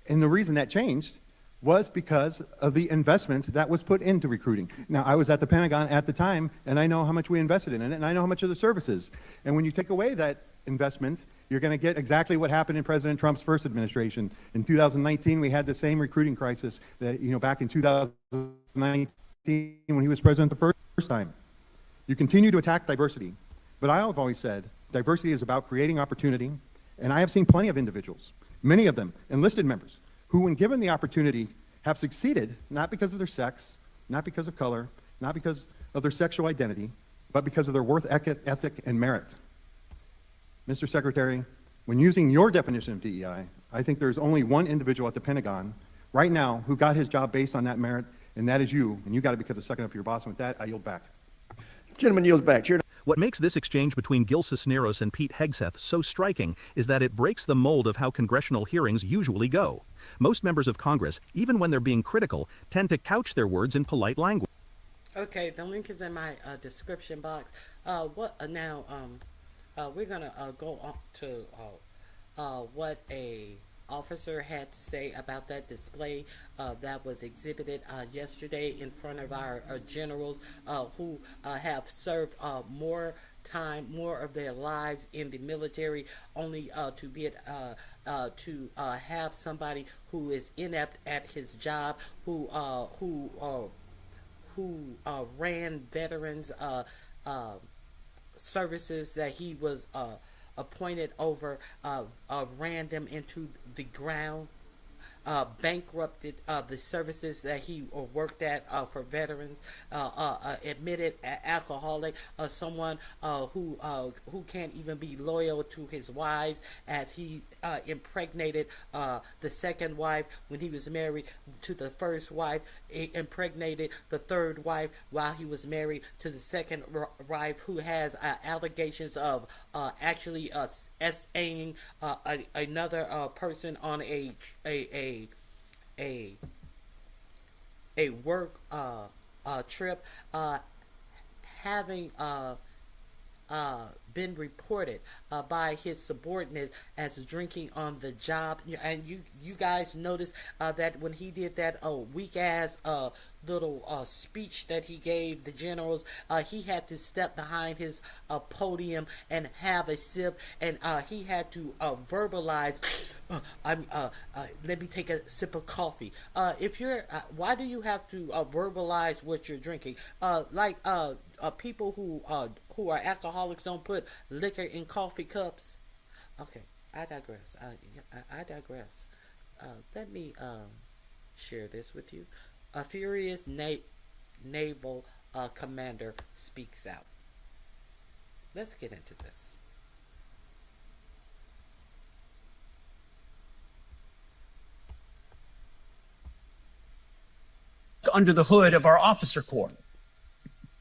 S5: And the reason that changed was because of the investment that was put into recruiting. Now, I was at the Pentagon at the time, and I know how much we invested in it, and I know how much of the services. And when you take away that investment, you're going to get exactly what happened in President Trump's first administration. In 2019, we had the same recruiting crisis that, back in 2019 when he was president the first time. You continue to attack diversity, but I have always said diversity is about creating opportunity, and I have seen plenty of individuals, many of them enlisted members, who, when given the opportunity, have succeeded not because of their sex, not because of color, not because of their sexual identity, but because of their worth ethic and merit. Mr. Secretary, when using your definition of DEI, I think there's only one individual at the Pentagon right now who got his job based on that merit, and that is you, and you got it because of sucking up your boss. And with that, I yield back.
S4: Gentleman yields back. Chair.
S3: What makes this exchange between Gil Cisneros and Pete Hegseth so striking is that it breaks the mold of how congressional hearings usually go. Most members of Congress, even when they're being critical, tend to couch their words in polite language.
S1: Okay, the link is in my description box. We're gonna go on to what a officer had to say about that display that was exhibited yesterday in front of our generals who have served more of their lives in the military, only to be to have somebody who is inept at his job, who ran veterans services that he was appointed over, ran them into the ground. bankrupted the services that he worked at for veterans, admitted alcoholic, someone who can't even be loyal to his wives, as he impregnated the second wife when he was married to the first wife, impregnated the third wife while he was married to the second wife, who has allegations of actually S-ing another person on a work trip, having been reported by his subordinates as drinking on the job. And you guys noticed that when he did that weak ass little speech that he gave the generals, he had to step behind his podium and have a sip, and he had to verbalize, let me take a sip of coffee. If you're, why do you have to verbalize what you're drinking? People who are alcoholics don't put liquor in coffee cups. Okay, I digress. I digress. Let me share this with you. A furious naval commander speaks out. Let's get into this.
S6: Under the hood of our officer corps,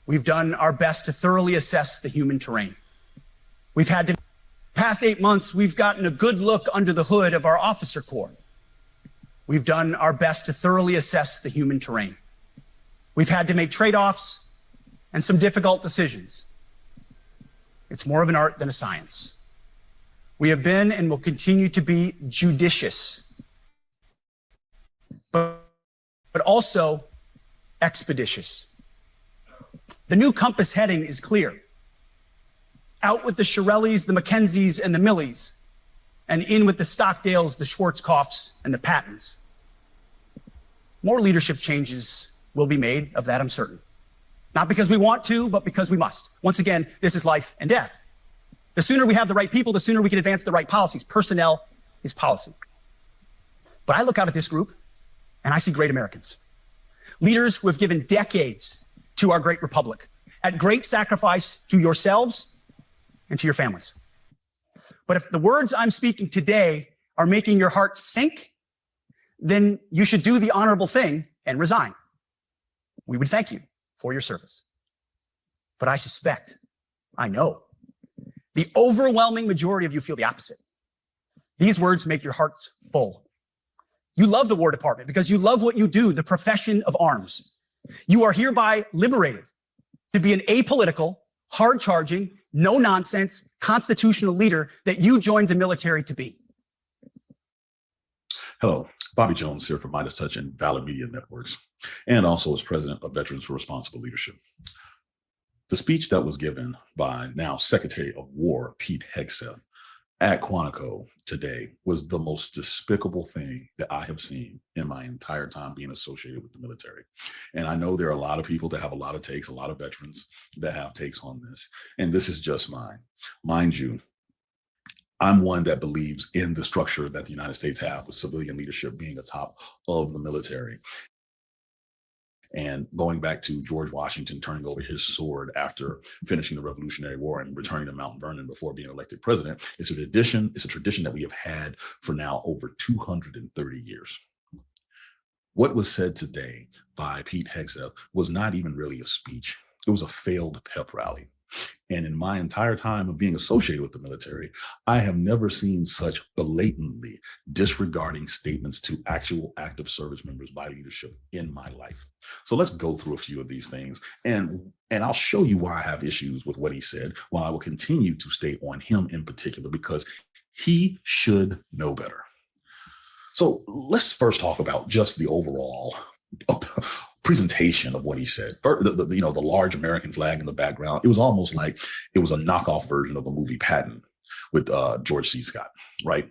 S6: we've done our best to thoroughly assess the human terrain. We've had to, past 8 months, we've gotten a good look under the hood of our officer corps. We've done our best to thoroughly assess the human terrain. We've had to make trade-offs and some difficult decisions. It's more of an art than a science. We have been and will continue to be judicious, but also expeditious. The new compass heading is clear. Out with the Shirellis, the Mackenzies, and the Millies, and in with the Stockdales, the Schwarzkopfs, and the Pattons. More leadership changes will be made, of that I'm certain. Not because we want to, but because we must. Once again, this is life and death. The sooner we have the right people, the sooner we can advance the right policies. Personnel is policy. But I look out at this group, and I see great Americans. Leaders who have given decades to our great republic, at great sacrifice to yourselves and to your families. But if the words I'm speaking today are making your heart sink, then you should do the honorable thing and resign. We would thank you for your service. But I suspect, I know, the overwhelming majority of you feel the opposite. These words make your hearts full. You love the War Department because you love what you do, the profession of arms. You are hereby liberated to be an apolitical, hard-charging, no-nonsense constitutional leader that you joined the military to be.
S7: Hello, Bobby Jones here from Midas Touch and Valor Media Networks, and also as president of Veterans for Responsible Leadership. The speech that was given by now Secretary of War Pete Hegseth at Quantico today was the most despicable thing that I have seen in my entire time being associated with the military. And I know there are a lot of people that have a lot of takes, a lot of veterans that have takes on this. And this is just mine. Mind you, I'm one that believes in the structure that the United States have with civilian leadership being atop of the military. And going back to George Washington turning over his sword after finishing the Revolutionary War and returning to Mount Vernon before being elected president, it's a tradition that we have had for now over 230 years. What was said today by Pete Hegseth was not even really a speech. It was a failed pep rally. And in my entire time of being associated with the military, I have never seen such blatantly disregarding statements to actual active service members by leadership in my life. So let's go through a few of these things, and I'll show you why I have issues with what he said, while I will continue to stay on him in particular, because he should know better. So let's first talk about just the overall presentation of what he said. The large American flag in the background, it was almost like it was a knockoff version of the movie Patton with George C. Scott, right?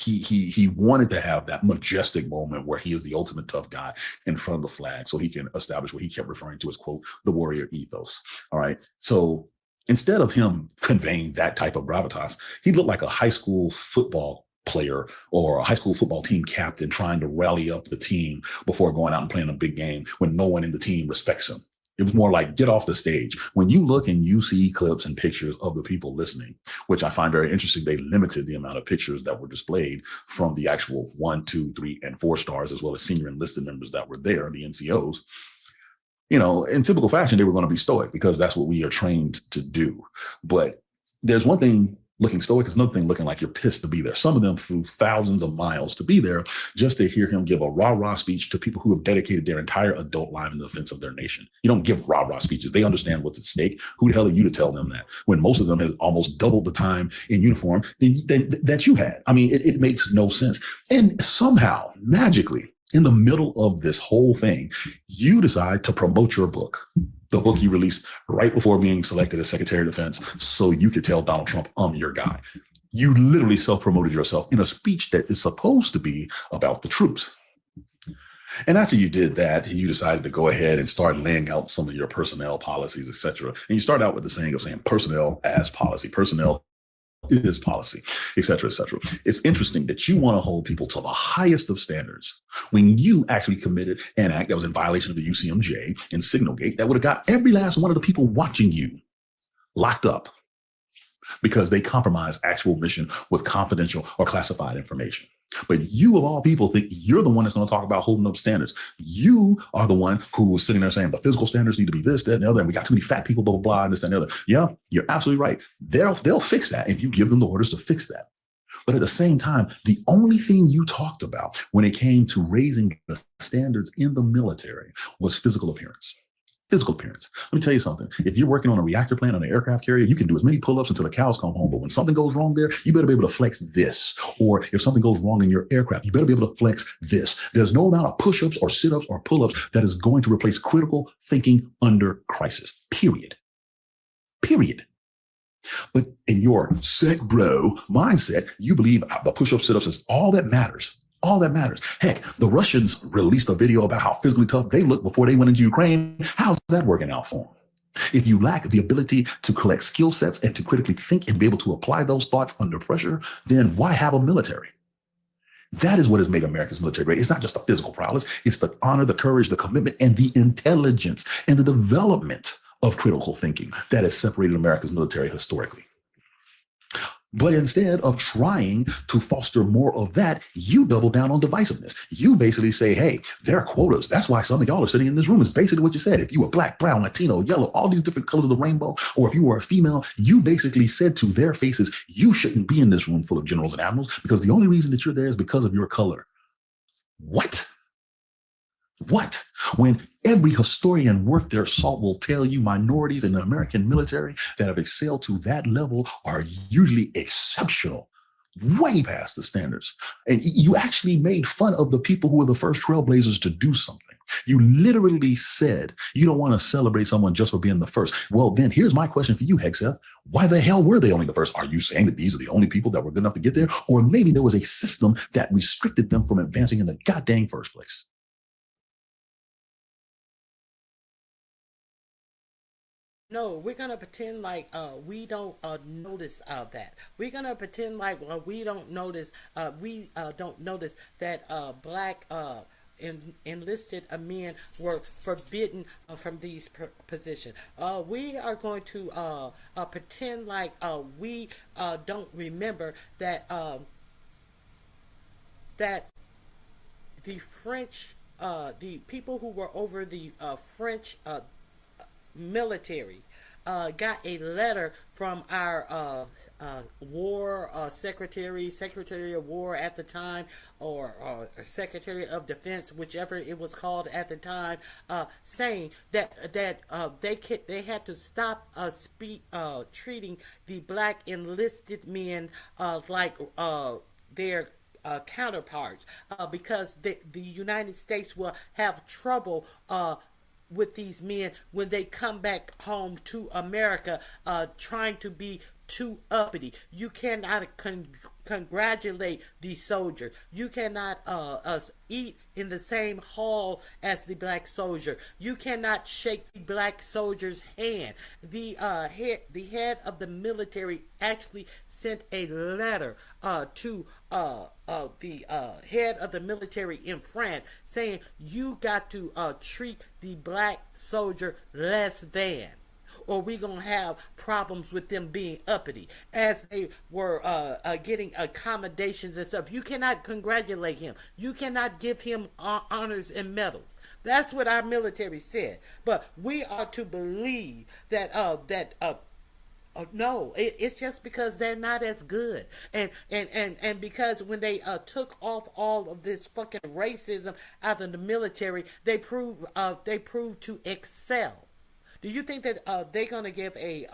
S7: He wanted to have that majestic moment where he is the ultimate tough guy in front of the flag so he can establish what he kept referring to as, quote, the warrior ethos, all right? So instead of him conveying that type of gravitas, he looked like a high school football player or a high school football team captain trying to rally up the team before going out and playing a big game when no one in the team respects him. It was more like, get off the stage. When you look and you see clips and pictures of the people listening, which I find very interesting, they limited the amount of pictures that were displayed from the actual 1, 2, 3, and 4 stars, as well as senior enlisted members that were there, the NCOs. You know, in typical fashion, they were going to be stoic because that's what we are trained to do. But there's one thing looking stoic, is another thing looking like you're pissed to be there. Some of them flew thousands of miles to be there just to hear him give a rah-rah speech to people who have dedicated their entire adult life in the defense of their nation. You don't give rah-rah speeches. They understand what's at stake. Who the hell are you to tell them that? When most of them has almost doubled the time in uniform that you had. I mean, it makes no sense. And somehow, magically, in the middle of this whole thing, you decide to promote your book. The book you released right before being selected as Secretary of Defense so you could tell Donald Trump, I'm your guy. You literally self-promoted yourself in a speech that is supposed to be about the troops. And after you did that, you decided to go ahead and start laying out some of your personnel policies, et cetera. And you start out with the saying of saying personnel as policy, personnel is policy, et cetera, et cetera. It's interesting that you want to hold people to the highest of standards when you actually committed an act that was in violation of the UCMJ and Signalgate that would have got every last one of the people watching you locked up because they compromised actual mission with confidential or classified information. But you, of all people, think you're the one that's going to talk about holding up standards. You are the one who is sitting there saying the physical standards need to be this, that, and the other, and we got too many fat people, blah, blah, blah, and this, that, and the other. Yeah, you're absolutely right. They'll fix that if you give them the orders to fix that. But at the same time, the only thing you talked about when it came to raising the standards in the military was physical appearance. Physical appearance. Let me tell you something. If you're working on a reactor plant on an aircraft carrier, you can do as many pull-ups until the cows come home. But when something goes wrong there, you better be able to flex this. Or if something goes wrong in your aircraft, you better be able to flex this. There's no amount of push-ups or sit-ups or pull-ups that is going to replace critical thinking under crisis. Period. Period. But in your sec bro mindset, you believe the push-ups, sit-ups is all that matters. All that matters. Heck, the Russians released a video about how physically tough they look before they went into Ukraine. How's that working out for them? If you lack the ability to collect skill sets and to critically think and be able to apply those thoughts under pressure, then why have a military? That is what has made America's military great. It's not just the physical prowess. It's the honor, the courage, the commitment, and the intelligence and the development of critical thinking that has separated America's military historically. But instead of trying to foster more of that, you double down on divisiveness. You basically say, hey, there are quotas. That's why some of y'all are sitting in this room is basically what you said. If you were black, brown, Latino, yellow, all these different colors of the rainbow, or if you were a female, you basically said to their faces, you shouldn't be in this room full of generals and admirals because the only reason that you're there is because of your color. What? What? When every historian worth their salt will tell you minorities in the American military that have excelled to that level are usually exceptional, way past the standards. And you actually made fun of the people who were the first trailblazers to do something. You literally said you don't want to celebrate someone just for being the first. Well, then here's my question for you, Hegseth. Why the hell were they only the first? Are you saying that these are the only people that were good enough to get there? Or maybe there was a system that restricted them from advancing in the goddamn first place?
S1: No, we're gonna pretend like we don't notice that. We're gonna pretend like we don't notice. We don't notice that black enlisted men were forbidden from these positions. We are going to pretend like we don't remember that that the French, the people who were over the French military got a letter from our war secretary of war at the time, or Secretary of Defense, whichever it was called at the time, saying that they had to stop treating the black enlisted men like their counterparts, because the United States will have trouble with these men when they come back home to America, trying to be too uppity. You cannot congratulate the soldier. You cannot eat in the same hall as the black soldier. You cannot shake the black soldier's hand. The head of the military actually sent a letter to the head of the military in France saying you got to treat the black soldier less than, or we're going to have problems with them being uppity as they were getting accommodations and stuff. You cannot congratulate him. You cannot give him honors and medals. That's what our military said. But we are to believe that no, it's just because they're not as good, and because when they took off all of this fucking racism out of the military, they proved to excel. Do you think that they're gonna give a?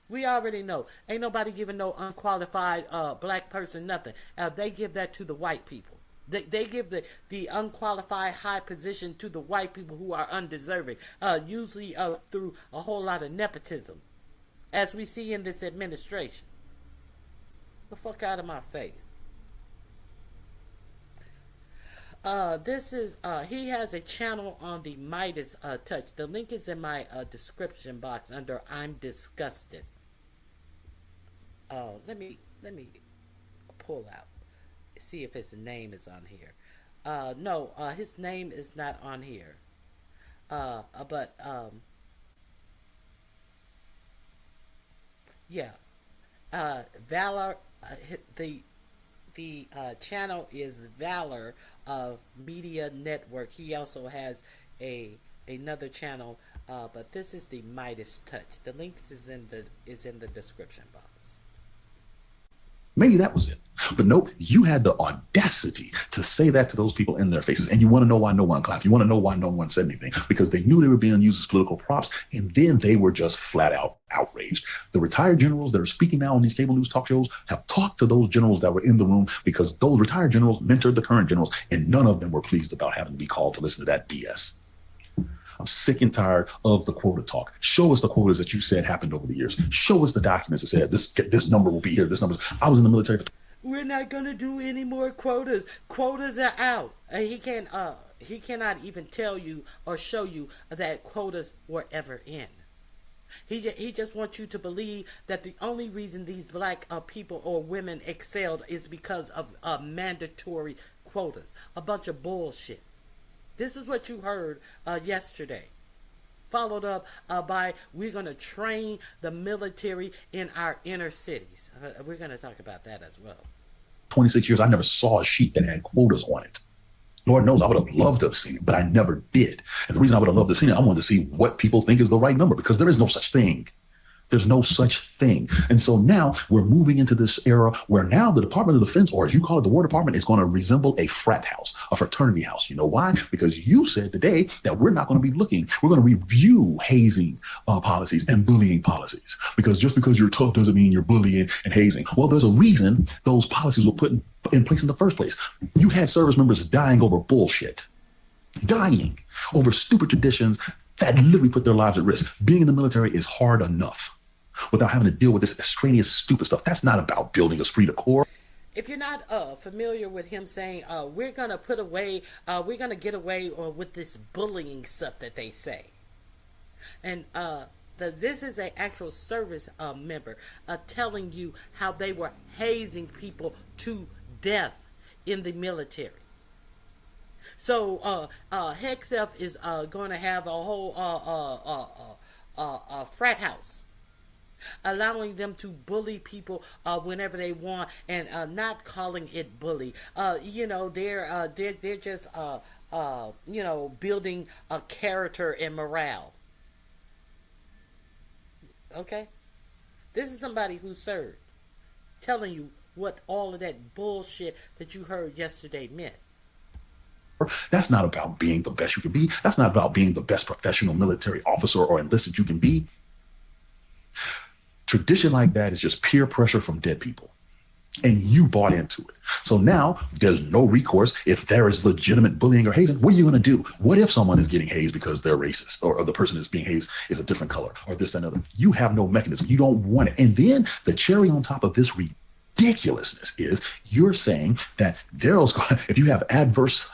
S1: We already know ain't nobody giving no unqualified black person nothing. They give that to the white people. They give the unqualified high position to the white people who are undeserving. Usually through a whole lot of nepotism, as we see in this administration. The fuck out of my face. This is, he has a channel on the Midas Touch. The link is in my description box under I'm Disgusted. Let me pull out, see if his name is on here. No, his name is not on here. Yeah. Valor, the channel is Valor Media Network. He also has another channel, but this is the Midas Touch. The links is in the description box.
S7: Maybe that was it. But nope, you had the audacity to say that to those people in their faces. And you want to know why no one clapped. You want to know why no one said anything. Because they knew they were being used as political props. And then they were just flat out outraged. The retired generals that are speaking now on these cable news talk shows have talked to those generals that were in the room, because those retired generals mentored the current generals. And none of them were pleased about having to be called to listen to that BS. I'm sick and tired of the quota talk. Show us the quotas that you said happened over the years. Show us the documents that said this number will be here. This number. I was in the military for
S1: We're not gonna do any more quotas. Quotas are out. He cannot even tell you or show you that quotas were ever in. He just wants you to believe that the only reason these black people or women excelled is because of mandatory quotas. A bunch of bullshit. This is what you heard yesterday. Followed up by, we're going to train the military in our inner cities. We're going to talk about that as well.
S7: 26 years, I never saw a sheet that had quotas on it. Lord knows I would have loved to have seen it, but I never did. And the reason I would have loved to have seen it, I wanted to see what people think is the right number, because there is no such thing. There's no such thing. And so now we're moving into this era where now the Department of Defense, or as you call it, the War Department, is going to resemble a frat house, a fraternity house. You know why? Because you said today that we're not going to be looking, we're going to review hazing policies and bullying policies. Because just because you're tough doesn't mean you're bullying and hazing. Well, there's a reason those policies were put in place in the first place. You had service members dying over bullshit, dying over stupid traditions that literally put their lives at risk. Being in the military is hard enough without having to deal with this extraneous stupid stuff. That's not about building esprit de corps.
S1: If you're not familiar with him saying, we're going to get away with this bullying stuff that they say. And this is an actual service member telling you how they were hazing people to death in the military. So Hexef is going to have a whole frat house, allowing them to bully people whenever they want, and not calling it bully. They're just building a character and morale. Okay, this is somebody who served, telling you what all of that bullshit that you heard yesterday meant.
S7: That's not about being the best you can be. That's not about being the best professional military officer or enlisted you can be. Tradition like that is just peer pressure from dead people. And you bought into it. So now there's no recourse. If there is legitimate bullying or hazing, what are you going to do? What if someone is getting hazed because they're racist, or the person is being hazed is a different color, or this and other? You have no mechanism. You don't want it. And then the cherry on top of this ridiculousness is you're saying that there's, if you have adverse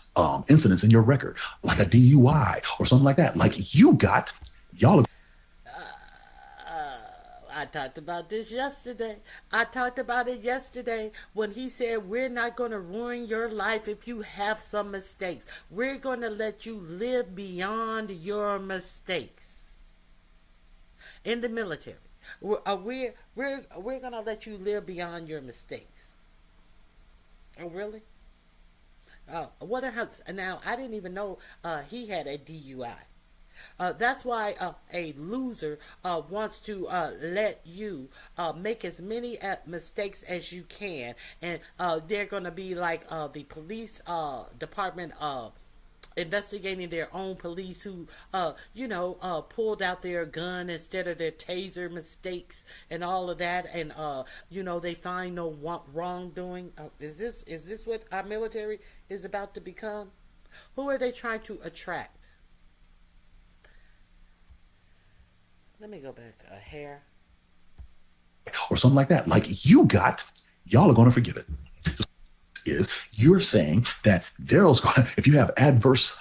S7: incidents in your record, like a DUI or something like that, like you got, y'all.
S1: I talked about this yesterday. I talked about it yesterday when he said, we're not going to ruin your life if you have some mistakes. We're going to let you live beyond your mistakes. In the military, we're going to let you live beyond your mistakes. Oh, really? What else? Now, I didn't even know he had a DUI. That's why a loser wants to let you make as many mistakes as you can, and they're going to be like the police department investigating their own police who, pulled out their gun instead of their taser mistakes and all of that, and they find no wrongdoing. Is this what our military is about to become? Who are they trying to attract? Let me go back a hair.
S7: Or something like that. Like you got, y'all are going to forgive it. Is you're saying that there's, if you have adverse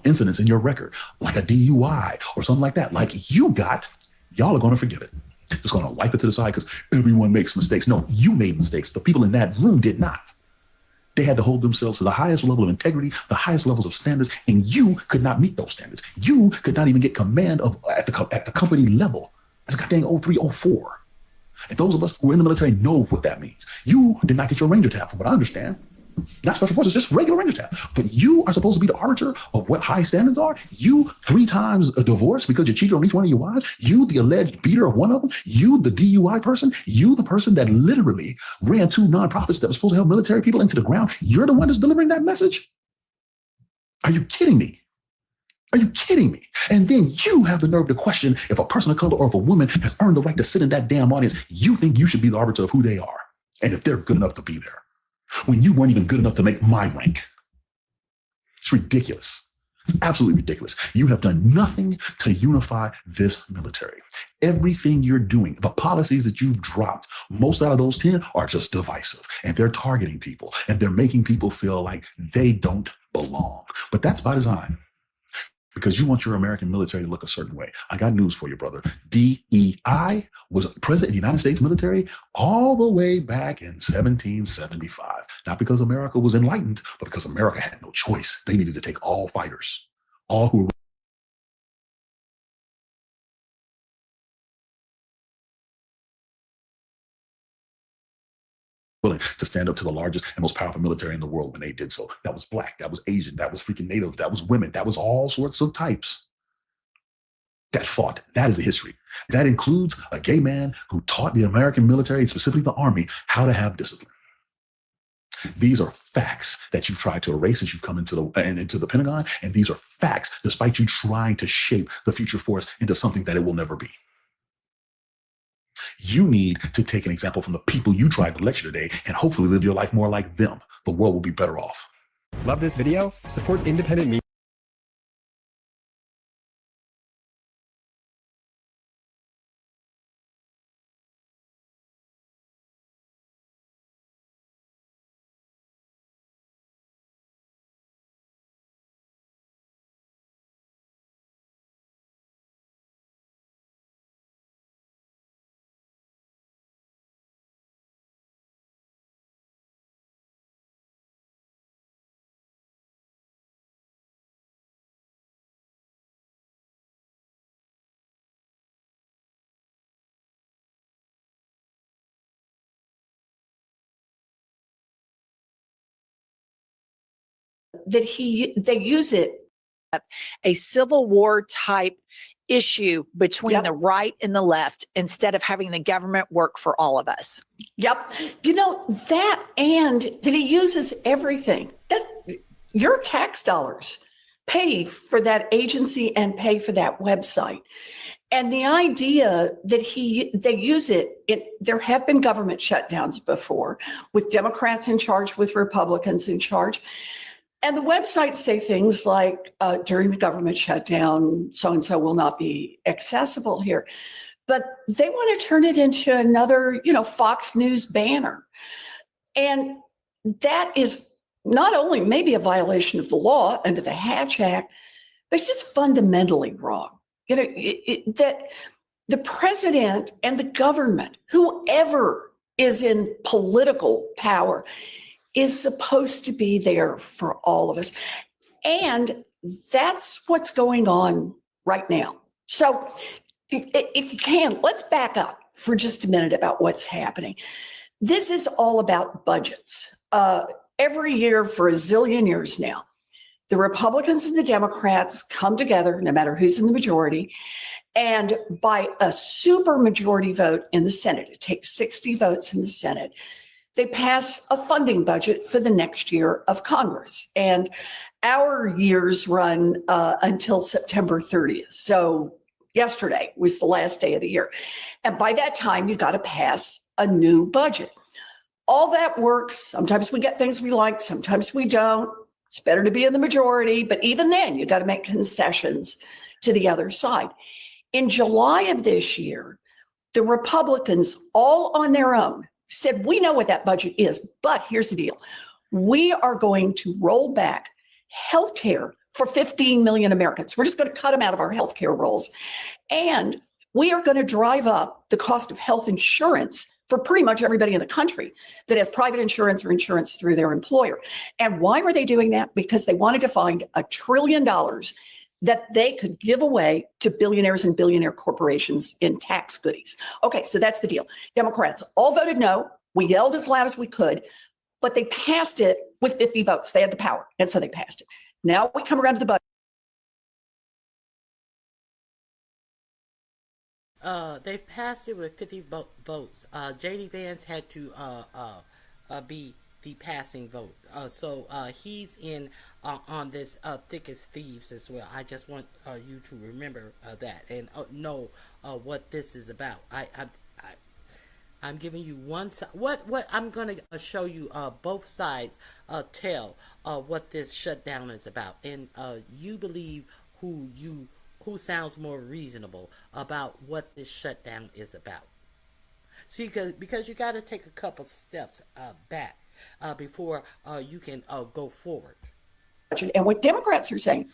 S7: incidents in your record, like a DUI or something like that, like you got, y'all are going to forgive it. Just going to wipe it to the side because everyone makes mistakes. No, you made mistakes. The people in that room did not. They had to hold themselves to the highest level of integrity, the highest levels of standards, and you could not meet those standards. You could not even get command of at the company level. That's goddamn 0304. And those of us who are in the military know what that means. You did not get your Ranger tab, from what I understand. Not special forces, just regular Ranger tab. But you are supposed to be the arbiter of what high standards are. You 3 times a divorce because you cheated on each one of your wives. You, the alleged beater of one of them. You, the DUI person. You, the person that literally ran 2 nonprofits that were supposed to help military people into the ground. You're the one that's delivering that message. Are you kidding me? Are you kidding me? And then you have the nerve to question if a person of color or if a woman has earned the right to sit in that damn audience. You think you should be the arbiter of who they are and if they're good enough to be there, when you weren't even good enough to make my rank. It's ridiculous. It's absolutely ridiculous. You have done nothing to unify this military. Everything you're doing, the policies that you've dropped, most out of those 10 are just divisive, and they're targeting people and they're making people feel like they don't belong. But that's by design, because you want your American military to look a certain way. I got news for you, brother. DEI was president of the United States military all the way back in 1775. Not because America was enlightened, but because America had no choice. They needed to take all fighters, all who were willing to stand up to the largest and most powerful military in the world when they did so. That was black, that was Asian, that was freaking Native, that was women, that was all sorts of types that fought. That is the history. That includes a gay man who taught the American military, specifically the Army, how to have discipline. These are facts that you've tried to erase as you've come into the Pentagon, and these are facts despite you trying to shape the future force into something that it will never be. You need to take an example from the people you tried to lecture today and hopefully live your life more like them. The world will be better off.
S8: Love this video? Support independent media.
S9: They use it, a Civil War type issue between the right and the left instead of having the government work for all of us.
S10: Yep. You know, that, and that he uses everything that your tax dollars pay for that agency and pay for that website. And the idea that they use it, there have been government shutdowns before with Democrats in charge, with Republicans in charge. And the websites say things like, during the government shutdown, so-and-so will not be accessible here. but they want to turn it into another, Fox News banner. And that is not only maybe a violation of the law under the Hatch Act, but it's just fundamentally wrong. That the president and the government, whoever is in political power, is supposed to be there for all of us. And that's what's going on right now. So if you can, let's back up for just a minute about what's happening. This is all about budgets. Every year for a zillion years now, the Republicans and the Democrats come together, no matter who's in the majority, and by a super majority vote in the Senate, it takes 60 votes in the Senate, they pass a funding budget for the next year of Congress. And our years run until September 30th. So yesterday was the last day of the year. And by that time, you've got to pass a new budget. All that works. Sometimes we get things we like, sometimes we don't. It's better to be in the majority, but even then, you got to make concessions to the other side. In July of this year, the Republicans, all on their own, said, we know what that budget is, but here's the deal. We are going to roll back health care for 15 million Americans. We're just going to cut them out of our health care rolls. And we are going to drive up the cost of health insurance for pretty much everybody in the country that has private insurance or insurance through their employer. And why were they doing that? Because they wanted to find $1 trillion that they could give away to billionaires and billionaire corporations in tax goodies. Okay, so that's the deal. Democrats all voted no. We yelled as loud as we could, but they passed it with 50 votes. They had the power, and so they passed it. Now we come around to the budget.
S1: They've passed it with 50 votes. J.D. Vance had to be the passing vote. So he's in on this thick as thieves as well. I just want you to remember that and know what this is about. I'm giving you one side. What I'm going to show you both sides tell what this shutdown is about, and you believe who sounds more reasonable about what this shutdown is about. See, because you got to take a couple steps back before you can go forward.
S10: And what Democrats are saying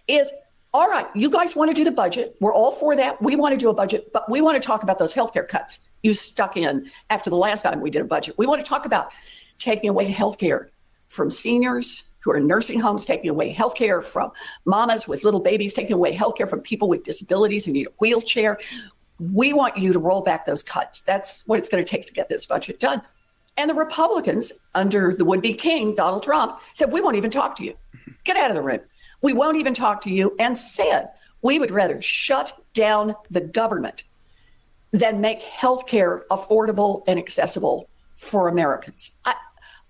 S10: is, all right, you guys want to do the budget. We're all for that. We want to do a budget, but we want to talk about those healthcare cuts you stuck in after the last time we did a budget. We want to talk about taking away healthcare from seniors who are in nursing homes, taking away healthcare from mamas with little babies, taking away healthcare from people with disabilities who need a wheelchair. We want you to roll back those cuts. That's what it's going to take to get this budget done. And the Republicans, under the would-be king, Donald Trump, said, we won't even talk to you. Get out of the room. We won't even talk to you, and said we would rather shut down the government than make healthcare affordable and accessible for Americans.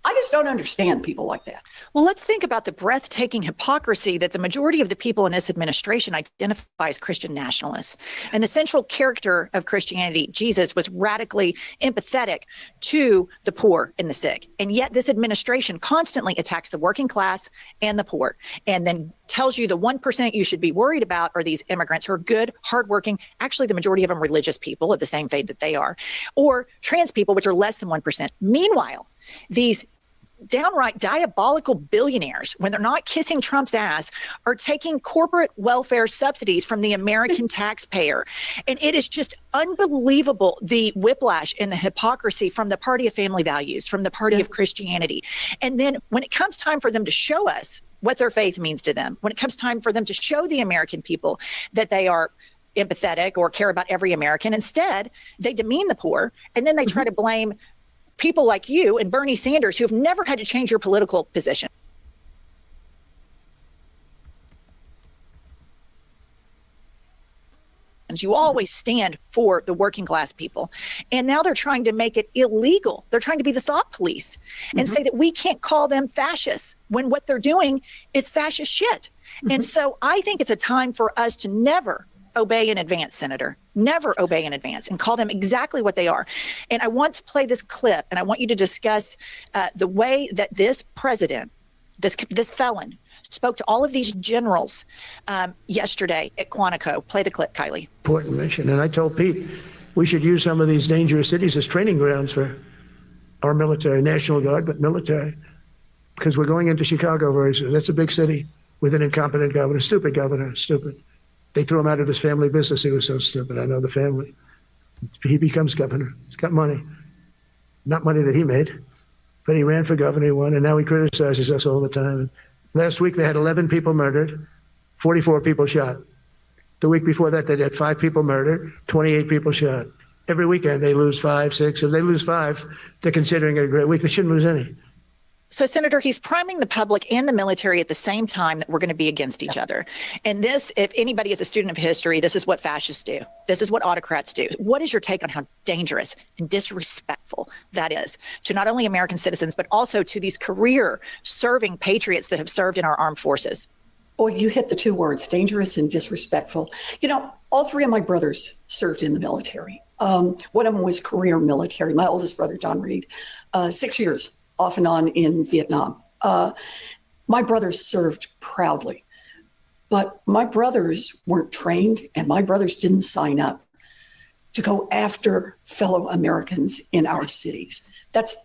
S10: I just don't understand people like that.
S9: Well, let's think about the breathtaking hypocrisy that the majority of the people in this administration identify as Christian nationalists. And the central character of Christianity, Jesus, was radically empathetic to the poor and the sick. And yet this administration constantly attacks the working class and the poor, and then tells you the 1% you should be worried about are these immigrants who are good, hardworking, actually the majority of them religious people of the same faith that they are, or trans people, which are less than 1%. Meanwhile, these downright diabolical billionaires, when they're not kissing Trump's ass, are taking corporate welfare subsidies from the American taxpayer. And it is just unbelievable, the whiplash and the hypocrisy from the party of family values, from the party of Christianity. And then when it comes time for them to show us what their faith means to them, when it comes time for them to show the American people that they are empathetic or care about every American, instead, they demean the poor, and then they try to blame people like you and Bernie Sanders, who have never had to change your political position. You always stand for the working class people. And now they're trying to make it illegal. They're trying to be the thought police and say that we can't call them fascists when what they're doing is fascist shit. And so I think it's a time for us to never obey in advance, Senator. Never obey in advance and call them exactly what they are. And I want to play this clip, and I want you to discuss the way that this president, this felon, spoke to all of these generals yesterday at Quantico. Play the clip, Kylie.
S11: Important mission. And I told Pete, we should use some of these dangerous cities as training grounds for our military, National Guard, but military, because we're going into Chicago very soon. That's a big city with an incompetent governor, stupid governor, stupid. They threw him out of his family business. He was so stupid. I know the family. He becomes governor. He's got money. Not money that he made, but he ran for governor, he won, and now he criticizes us all the time. And last week they had 11 people murdered, 44 people shot. The week before that they had 5 people murdered, 28 people shot. Every weekend they lose 5, 6. If they lose 5, they're considering it a great week. They shouldn't lose any.
S9: So, Senator, he's priming the public and the military at the same time that we're going to be against each other. And this, if anybody is a student of history, this is what fascists do. This is what autocrats do. What is your take on how dangerous and disrespectful that is to not only American citizens, but also to these career-serving patriots that have served in our armed forces?
S10: Boy, you hit the 2 words, dangerous and disrespectful. You know, all 3 of my brothers served in the military. One of them was career military. My oldest brother, John Reed, 6 years off and on in Vietnam. My brothers served proudly, but my brothers weren't trained and my brothers didn't sign up to go after fellow Americans in our cities. That's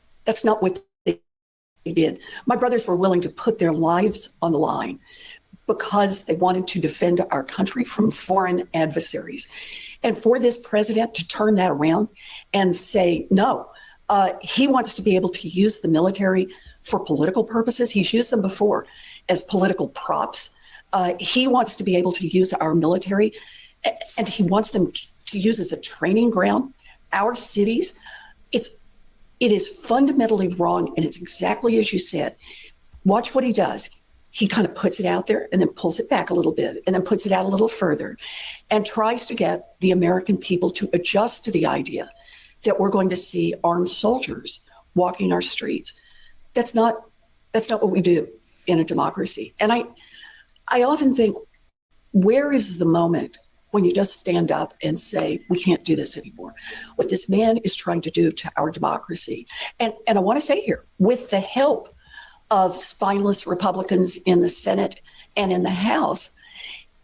S10: not what they did. My brothers were willing to put their lives on the line because they wanted to defend our country from foreign adversaries. And for this president to turn that around and say, no, he wants to be able to use the military for political purposes. He's used them before as political props. He wants to be able to use our military, and he wants them to use as a training ground our cities. It is fundamentally wrong, and it's exactly as you said. Watch what he does. He kind of puts it out there and then pulls it back a little bit and then puts it out a little further and tries to get the American people to adjust to the idea that we're going to see armed soldiers walking our streets. That's not what we do in a democracy. And I often think, where is the moment when you just stand up and say, we can't do this anymore? What this man is trying to do to our democracy. And I want to say here, with the help of spineless Republicans in the Senate and in the House,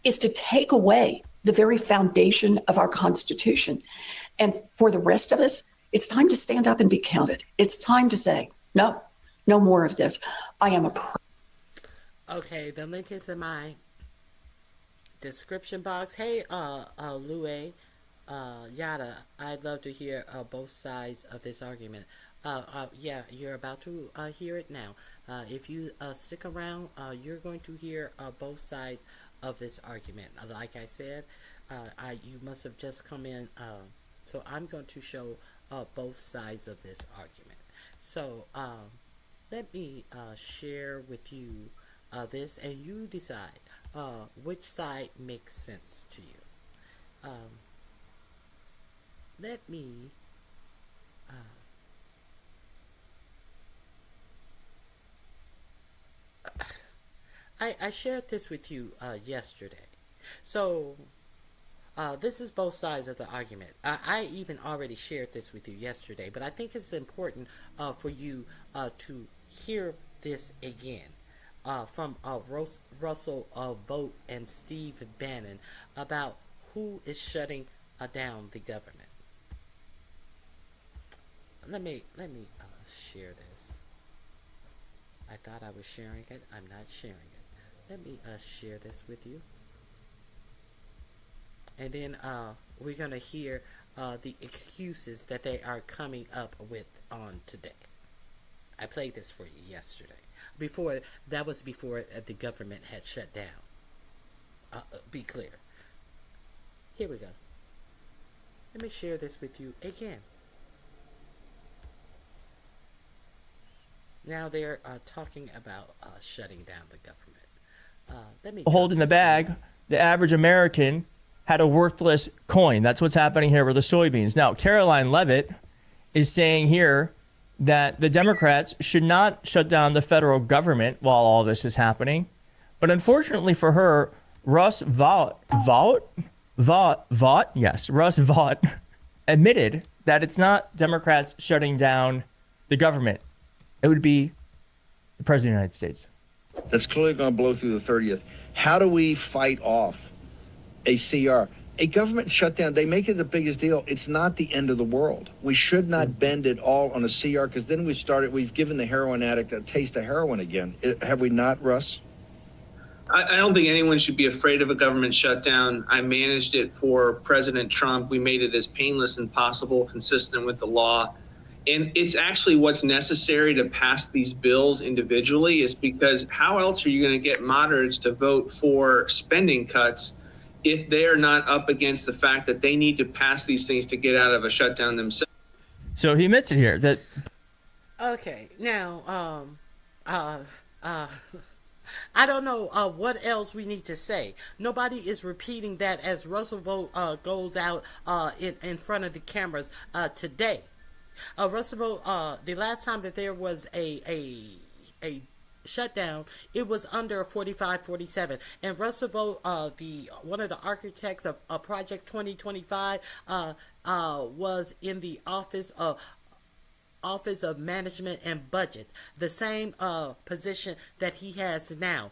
S10: is to take away the very foundation of our Constitution. And for the rest of us, it's time to stand up and be counted. It's time to say, no more of this. I am
S1: Okay, the link is in my description box. Hey, Lue, Yada, I'd love to hear both sides of this argument. Yeah, you're about to hear it now. If you stick around, you're going to hear both sides of this argument. Like I said, you must have just come in. So I'm going to show both sides of this argument. So let me share with you this, and you decide which side makes sense to you. Let me I shared this with you yesterday. So this is both sides of the argument. I even already shared this with you yesterday, but I think it's important for you to hear this again from Russell Vogt and Steve Bannon about who is shutting down the government. Let me share this. I thought I was sharing it. I'm not sharing it. Let me share this with you. And then we're going to hear the excuses that they are coming up with on today. I played this for you yesterday. That was before the government had shut down. Be clear. Here we go. Let me share this with you again. Now they're talking about shutting down the government. Let me
S12: holding the bag. The average American had a worthless coin. That's what's happening here with the soybeans. Now, Caroline Leavitt is saying here that the Democrats should not shut down the federal government while all this is happening. But unfortunately for her, Russ Vought admitted that it's not Democrats shutting down the government. It would be the President of the United States.
S13: That's clearly going to blow through the 30th. How do we fight off a CR? a government shutdown, they make it the biggest deal. It's not the end of the world. We should not bend it all on a CR, because then we've given the heroin addict a taste of heroin again. Have we not, Russ?
S14: I don't think anyone should be afraid of a government shutdown. I managed it for President Trump. We made it as painless as possible, consistent with the law. And it's actually what's necessary to pass these bills individually, is because how else are you going to get moderates to vote for spending cuts if they are not up against the fact that they need to pass these things to get out of a shutdown themselves?
S12: So he admits it here that.
S1: Okay, now, I don't know what else we need to say. Nobody is repeating that as Russell Vogt goes out in front of the cameras today. Russell Vogt, the last time that there was a shutdown, it was under 45-47, and Russell Vogt, one of the architects of Project 2025, was in the Office of Management and Budget, the same position that he has now,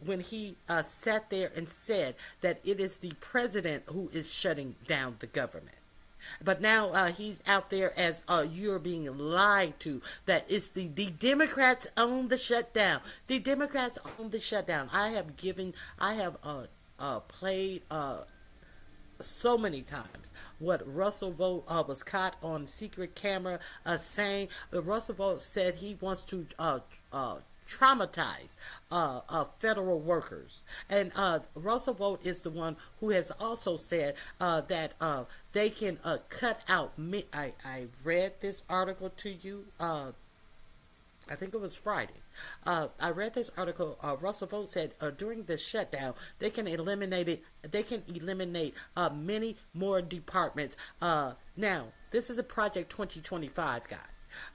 S1: when he sat there and said that it is the president who is shutting down the government. But now he's out there as you're being lied to, that it's the Democrats own the shutdown. The Democrats own the shutdown. I have played so many times what Russell Vogt was caught on secret camera saying. Russell Vogt said he wants to traumatize federal workers, and Russell Vogt is the one who has also said that they can cut out. I read this article to you. I think it was Friday. I read this article. Russell Vogt said during this shutdown, they can eliminate many more departments. Now, this is a Project 2025 guy.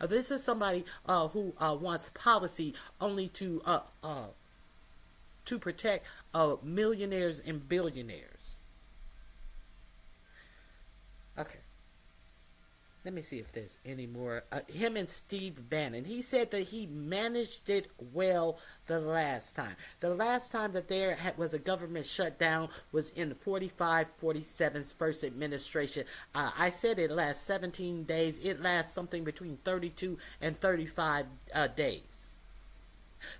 S1: This is somebody who wants policy only to protect millionaires and billionaires. Okay. Let me see if there's any more. Him and Steve Bannon. He said that he managed it well the last time. The last time that there was a government shutdown was in 45-47's first administration. I said it lasts 17 days. It lasts something between 32 and 35 days.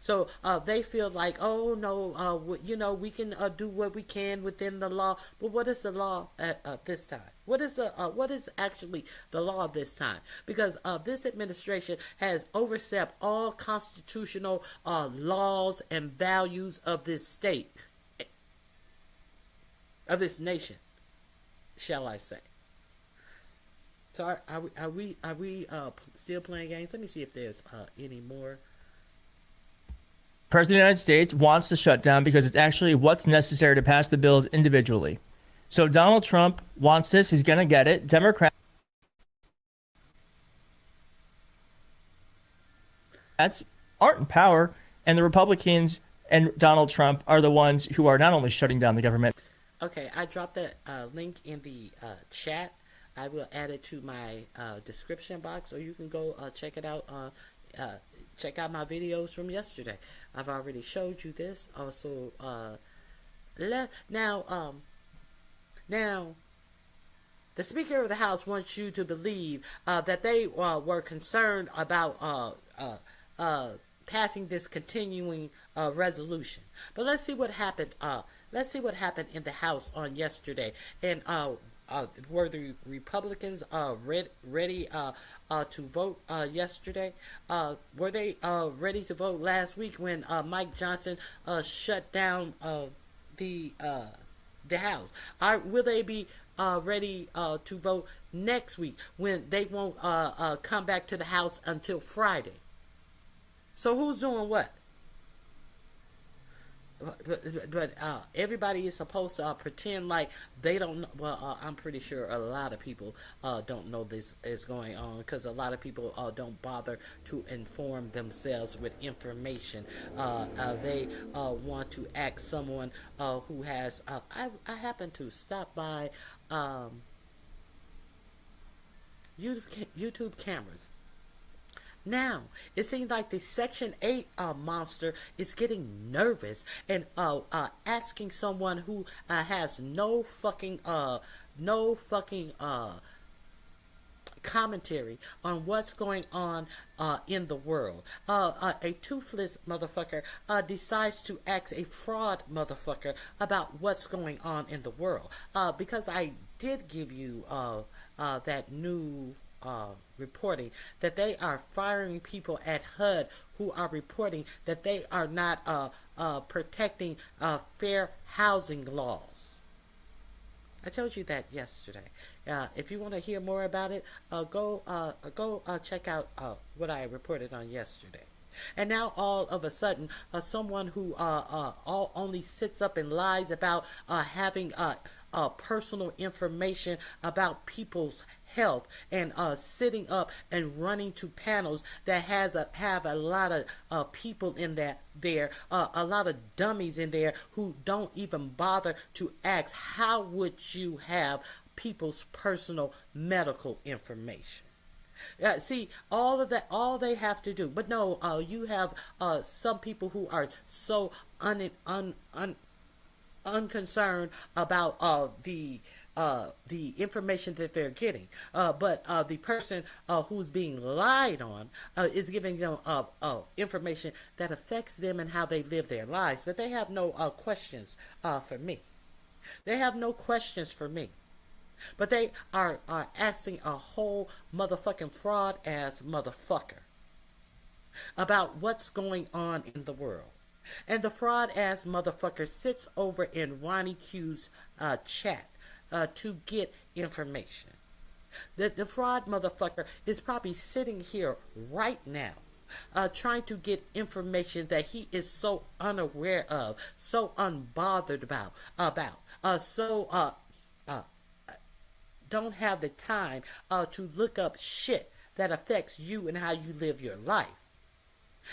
S1: So they feel like, oh no, we can do what we can within the law. But what is the law at this time? What is actually the law this time? Because this administration has overstepped all constitutional laws and values of this state, of this nation, shall I say? So are we still playing games? Let me see if there's any more.
S12: President of the United States wants to shut down because it's actually what's necessary to pass the bills individually. So Donald Trump wants this. He's going to get it. Democrats aren't in power, and the Republicans and Donald Trump are the ones who are not only shutting down the government.
S1: Okay, I dropped that link in the chat. I will add it to my description box, or you can go check it out. Check out my videos from yesterday. I've already showed you this. Also, now, the Speaker of the House wants you to believe that they were concerned about passing this continuing resolution. But let's see what happened. Let's see what happened in the House on yesterday. And were the Republicans ready to vote yesterday? Were they ready to vote last week when Mike Johnson shut down the House? Will they be ready to vote next week when they won't come back to the House until Friday? So who's doing what? But everybody is supposed to pretend like they don't know. Well, I'm pretty sure a lot of people don't know this is going on, because a lot of people don't bother to inform themselves with information. They want to ask someone who has. I happen to stop by YouTube cameras. Now, it seems like the Section 8 monster is getting nervous and asking someone who has no fucking commentary on what's going on in the world. A toothless motherfucker decides to ask a fraud motherfucker about what's going on in the world. Because I did give you that new reporting that they are firing people at HUD who are reporting that they are not protecting fair housing laws. I told you that yesterday. If you want to hear more about it, go check out what I reported on yesterday. And now all of a sudden, someone who only sits up and lies about having personal information about people's health and sitting up and running to panels that have a lot of people in there, a lot of dummies in there who don't even bother to ask how would you have people's personal medical information. See, all of that, all they have to do, but no, you have some people who are so unconcerned about the information that they're getting, but the person who's being lied on is giving them information that affects them and how they live their lives, but they have no questions for me. They have no questions for me. But they are asking a whole motherfucking fraud ass motherfucker about what's going on in the world. And the fraud ass motherfucker sits over in Ronnie Q's chat to get information. The fraud motherfucker is probably sitting here right now trying to get information that he is so unaware of, so unbothered about, don't have the time to look up shit that affects you and how you live your life.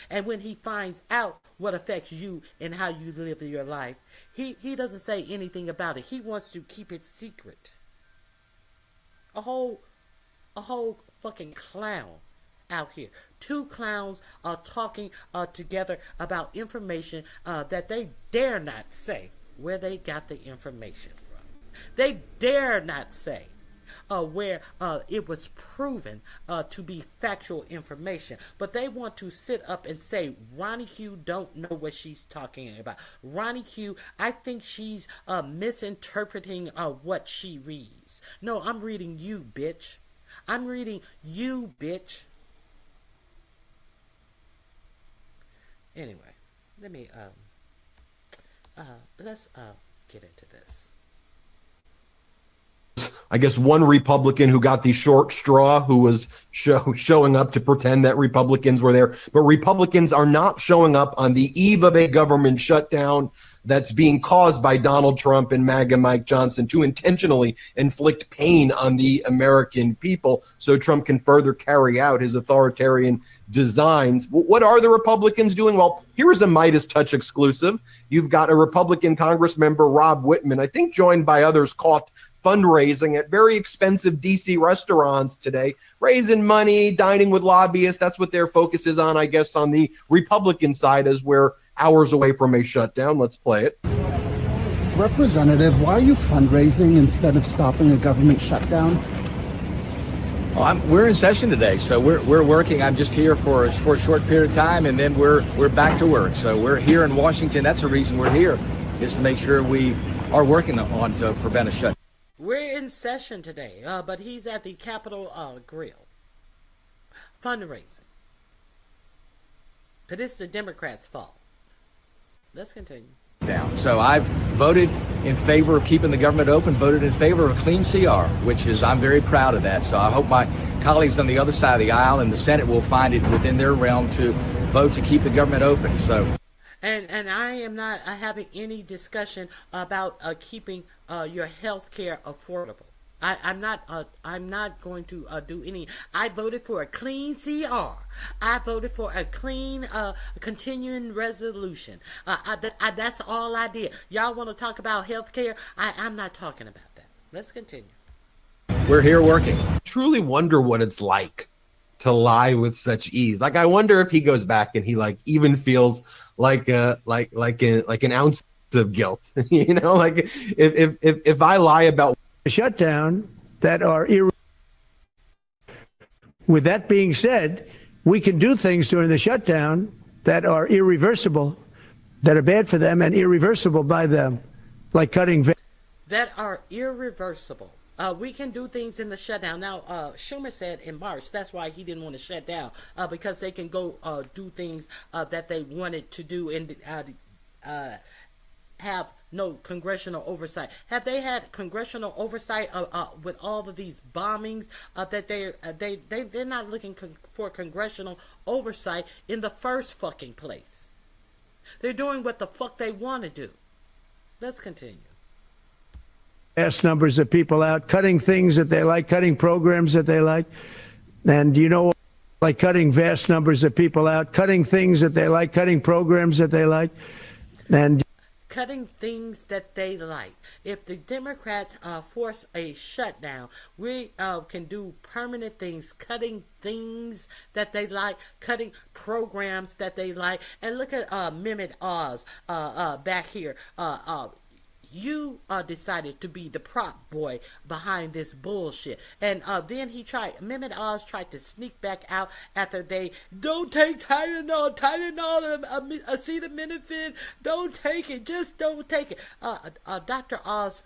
S1: And when he finds out what affects you and how you live your life, he doesn't say anything about it. He wants to keep it secret. A whole fucking clown out here. Two clowns are talking together about information that they dare not say where they got the information from. They dare not say where it was proven to be factual information. But they want to sit up and say, Ronnie Q don't know what she's talking about. Ronnie Q, I think she's misinterpreting what she reads. No, I'm reading you, bitch. I'm reading you, bitch. Anyway, let me, let's get into this.
S15: I guess one Republican who got the short straw, who was showing up to pretend that Republicans were there. But Republicans are not showing up on the eve of a government shutdown that's being caused by Donald Trump and MAGA Mike Johnson to intentionally inflict pain on the American people so Trump can further carry out his authoritarian designs. What are the Republicans doing? Well, here is a Midas Touch exclusive. You've got a Republican Congress member, Rob Whitman, I think joined by others, caught fundraising at very expensive DC restaurants today, raising money, dining with lobbyists. That's what their focus is on, I guess, on the Republican side, as we're hours away from a shutdown. Let's play it.
S16: Representative, why are you fundraising instead of stopping a government shutdown?
S17: Well, we're in session today, so we're working. I'm just here for a short period of time, and then we're back to work. So we're here in Washington. That's the reason we're here, is to make sure we are working on to prevent a shutdown.
S1: We're in session today, but he's at the Capitol Grill. Fundraising. But it's the Democrats' fault. Let's continue.
S17: Down. So I've voted in favor of keeping the government open, voted in favor of a clean CR, which is, I'm very proud of that. So I hope my colleagues on the other side of the aisle in the Senate will find it within their realm to vote to keep the government open. So.
S1: And I am not having any discussion about keeping your health care affordable. I'm not going to do any. I voted for a clean CR. I voted for a clean continuing resolution. That's all I did. Y'all want to talk about health care? I'm not talking about that. Let's continue.
S17: We're here working.
S15: Truly wonder what it's like to lie with such ease. Like, I wonder if he goes back and he like even feels like an ounce of guilt. You know, like if I lie about
S11: the shutdown that are with that being said, we can do things during the shutdown that are irreversible, that are bad for them and irreversible by them, like cutting
S1: that are irreversible. We can do things in the shutdown. Now, Schumer said in March, that's why he didn't want to shut down, because they can go do things that they wanted to do and have no congressional oversight. Have they had congressional oversight with all of these bombings that they're not looking for congressional oversight in the first fucking place. They're doing what the fuck they want to do. Let's continue.
S11: Vast numbers of people out, cutting things that they like, cutting programs that they like. And you know, like cutting vast numbers of people out, cutting things that they like, cutting programs that they like. And
S1: cutting things that they like. If the Democrats force a shutdown, we can do permanent things, cutting things that they like, cutting programs that they like. And look at Mehmet Oz back here. You decided to be the prop boy behind this bullshit. And then Mehmet Oz tried to sneak back out after they, don't take Tylenol, acetaminophen, don't take it, just don't take it. Dr. Oz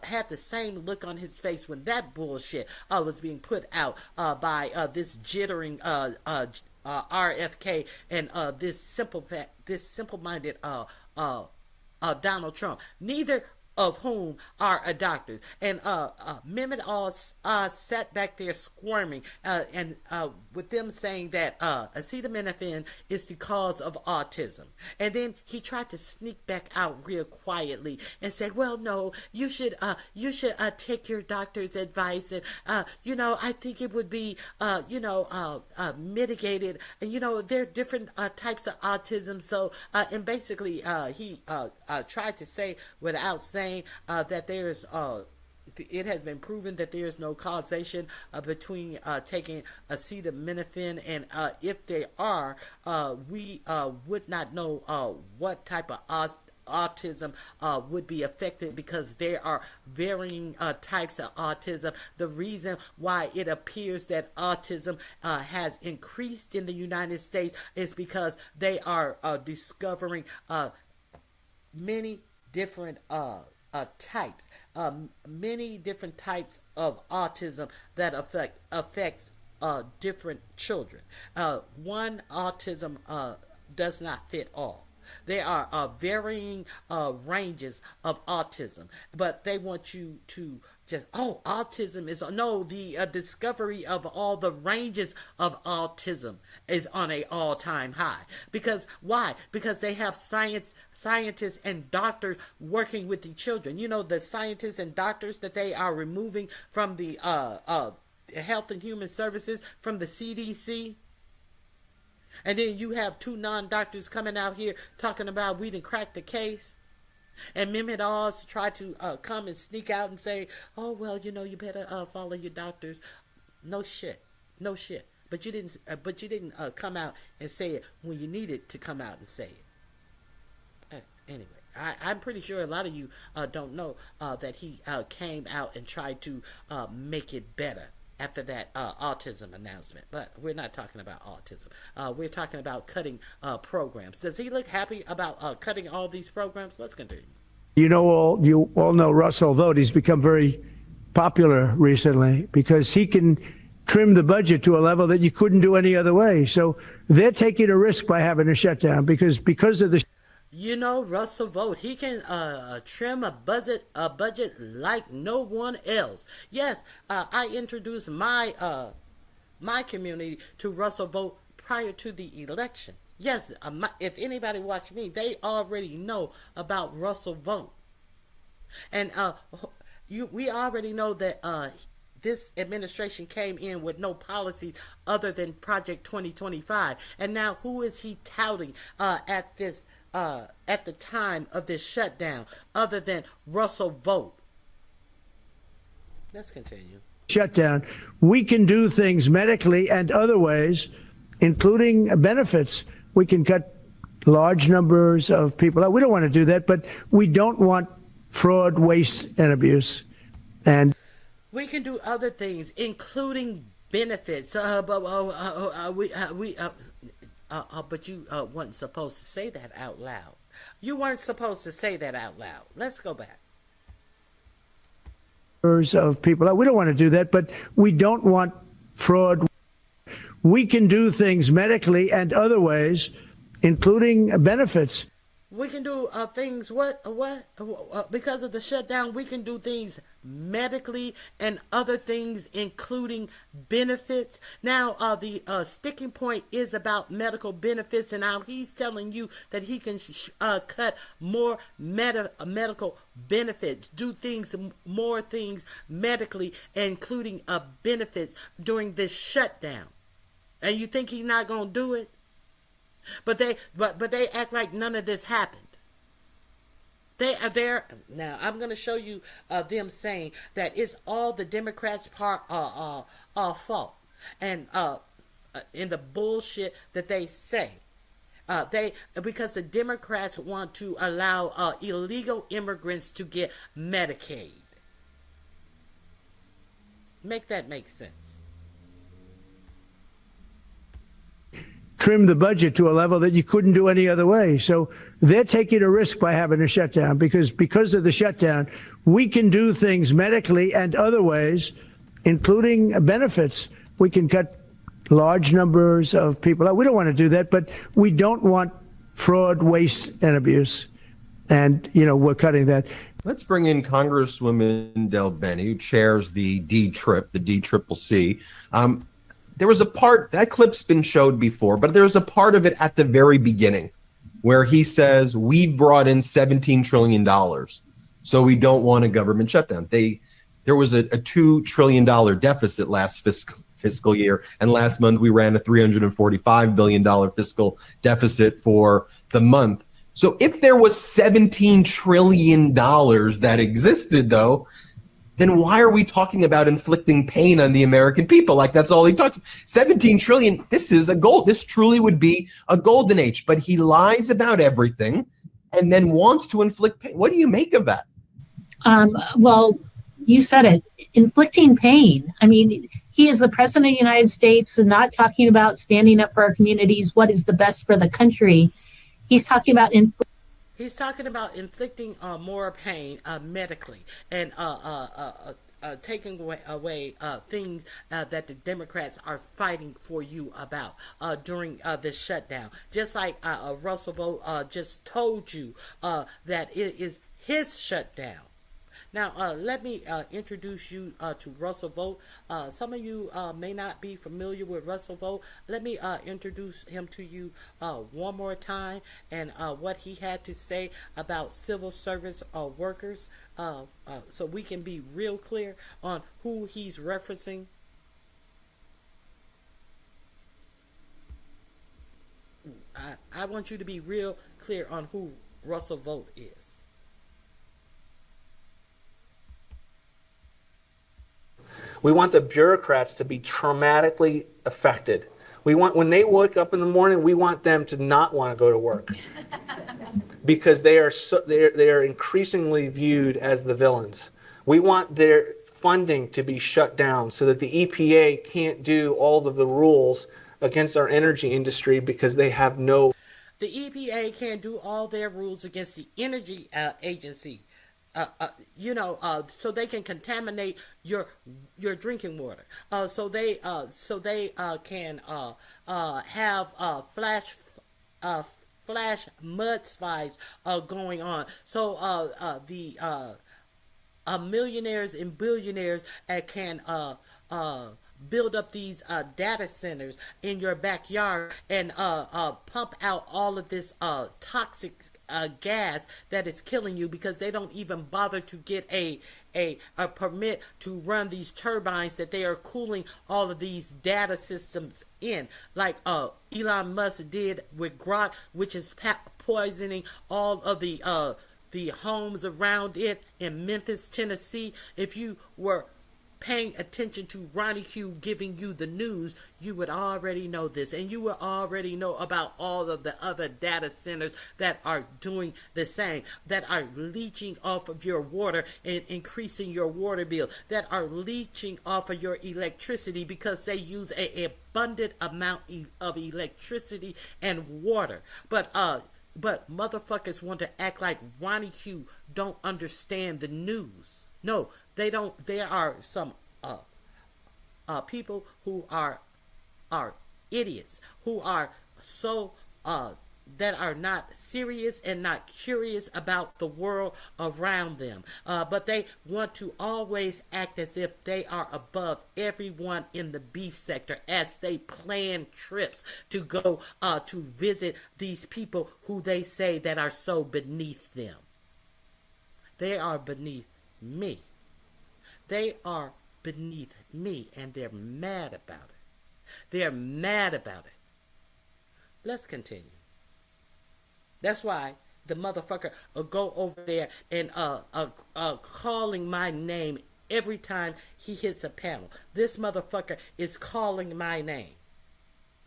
S1: had the same look on his face when that bullshit was being put out by this jittering RFK and this simple-minded Donald Trump, neither of whom are doctors. And Mehmet Oz sat back there squirming and with them saying that acetaminophen is the cause of autism. And then he tried to sneak back out real quietly and said, well, no, you should take your doctor's advice. And, I think it would be, mitigated. And, there are different types of autism. So, and basically, he tried to say without saying that there's it has been proven that there is no causation between taking acetaminophen, and if there are, we would not know what type of autism would be affected, because there are varying types of autism. The reason why it appears that autism has increased in the United States is because they are discovering many different types, many different types of autism that affects different children. One autism does not fit all. There are varying ranges of autism, but they want you to just, autism is, no, the discovery of all the ranges of autism is on a all-time high. Because why? Because they have scientists and doctors working with the children. The scientists and doctors that they are removing from the Health and Human Services, from the CDC. And then you have two non-doctors coming out here talking about we done cracked the case. And Mehmet Oz tried to come and sneak out and say, oh, well, you better follow your doctors. No shit. But you didn't come out and say it when you needed to come out and say it. Anyway, I'm pretty sure a lot of you don't know that he came out and tried to make it better after that autism announcement. But we're not talking about autism. We're talking about cutting programs. Does he look happy about cutting all these programs? Let's continue.
S11: You all know Russell Vought. He's become very popular recently because he can trim the budget to a level that you couldn't do any other way. So they're taking a risk by having a shutdown because of the.
S1: Russell Vought, he can trim a budget like no one else. Yes, I introduced my community to Russell Vought prior to the election. Yes, if anybody watched me, they already know about Russell Vought. And we already know that this administration came in with no policies other than Project 2025. And now who is he touting at the time of this shutdown other than Russell Vought? Let's continue.
S11: shutdown, we can do things medically and other ways, including benefits. We can cut large numbers of people out. We don't want to do that, but we don't want fraud, waste, and abuse. And
S1: we can do other things, including benefits. But you weren't supposed to say that out loud. You weren't supposed to say that out loud. Let's go back.
S11: Of people. We don't want to do that, but we don't want fraud. We can do things medically and other ways, including benefits.
S1: We can do things, because of the shutdown, we can do things medically and other things, including benefits. Now, the sticking point is about medical benefits, and now he's telling you that he can cut more medical benefits, do things, more things medically, including benefits during this shutdown. And you think he's not going to do it? But they act like none of this happened. They are there now. I'm going to show you them saying that it's all the Democrats' fault, and in the bullshit that they say. Because the Democrats want to allow illegal immigrants to get Medicaid. Make that make sense.
S11: Trim the budget to a level that you couldn't do any other way. So they're taking a risk by having a shutdown because of the shutdown, we can do things medically and other ways, including benefits. We can cut large numbers of people out. We don't want to do that, but we don't want fraud, waste, and abuse. And, we're cutting that.
S15: Let's bring in Congresswoman Del Bene, who chairs the DCCC. There was a part, that clip's been showed before, but there's a part of it at the very beginning where he says, we've brought in $17 trillion, so we don't want a government shutdown. There was a $2 trillion deficit last fiscal year, and last month we ran a $345 billion fiscal deficit for the month. So if there was $17 trillion that existed, though, then why are we talking about inflicting pain on the American people? Like, that's all he talks about. 17 trillion, this is a gold. This truly would be a golden age. But he lies about everything and then wants to inflict pain. What do you make of that?
S18: Well, you said it, inflicting pain. I mean, he is the president of the United States and not talking about standing up for our communities, what is the best for the country. He's talking about
S1: He's talking about inflicting more pain medically and taking away things that the Democrats are fighting for you about during this shutdown. Just like Russell Vogt just told you that it is his shutdown. Now, let me introduce you to Russell Vogt. Some of you may not be familiar with Russell Vogt. Let me introduce him to you one more time and what he had to say about civil service workers so we can be real clear on who he's referencing. I want you to be real clear on who Russell Vogt is.
S19: We want the bureaucrats to be traumatically affected. We want, when they wake up in the morning, we want them to not want to go to work because they are increasingly viewed as the villains. We want their funding to be shut down so that the EPA can't do all of the rules against our energy industry because they have no.
S1: The EPA can't do all their rules against the energy agency. So they can contaminate your drinking water. So they can have flash mudslides going on. So the millionaires and billionaires can build up these data centers in your backyard and pump out all of this toxic gas that is killing you because they don't even bother to get a permit to run these turbines that they are cooling all of these data systems in, like Elon Musk did with Grok, which is poisoning all of the homes around it in Memphis, Tennessee. If you were paying attention to Ronnie Q giving you the news, you would already know this. And you would already know about all of the other data centers that are doing the same, that are leeching off of your water and increasing your water bill, that are leeching off of your electricity because they use a abundant amount of electricity and water. But motherfuckers want to act like Ronnie Q don't understand the news. No, they don't. There are some people who are idiots, who are so that are not serious and not curious about the world around them. But they want to always act as if they are above everyone in the beef sector as they plan trips to go to visit these people who they say that are so beneath them. They are beneath me. They are beneath me, and they're mad about it. They're mad about it. Let's continue. That's why the motherfucker will go over there and calling my name every time he hits a panel. This motherfucker is calling my name.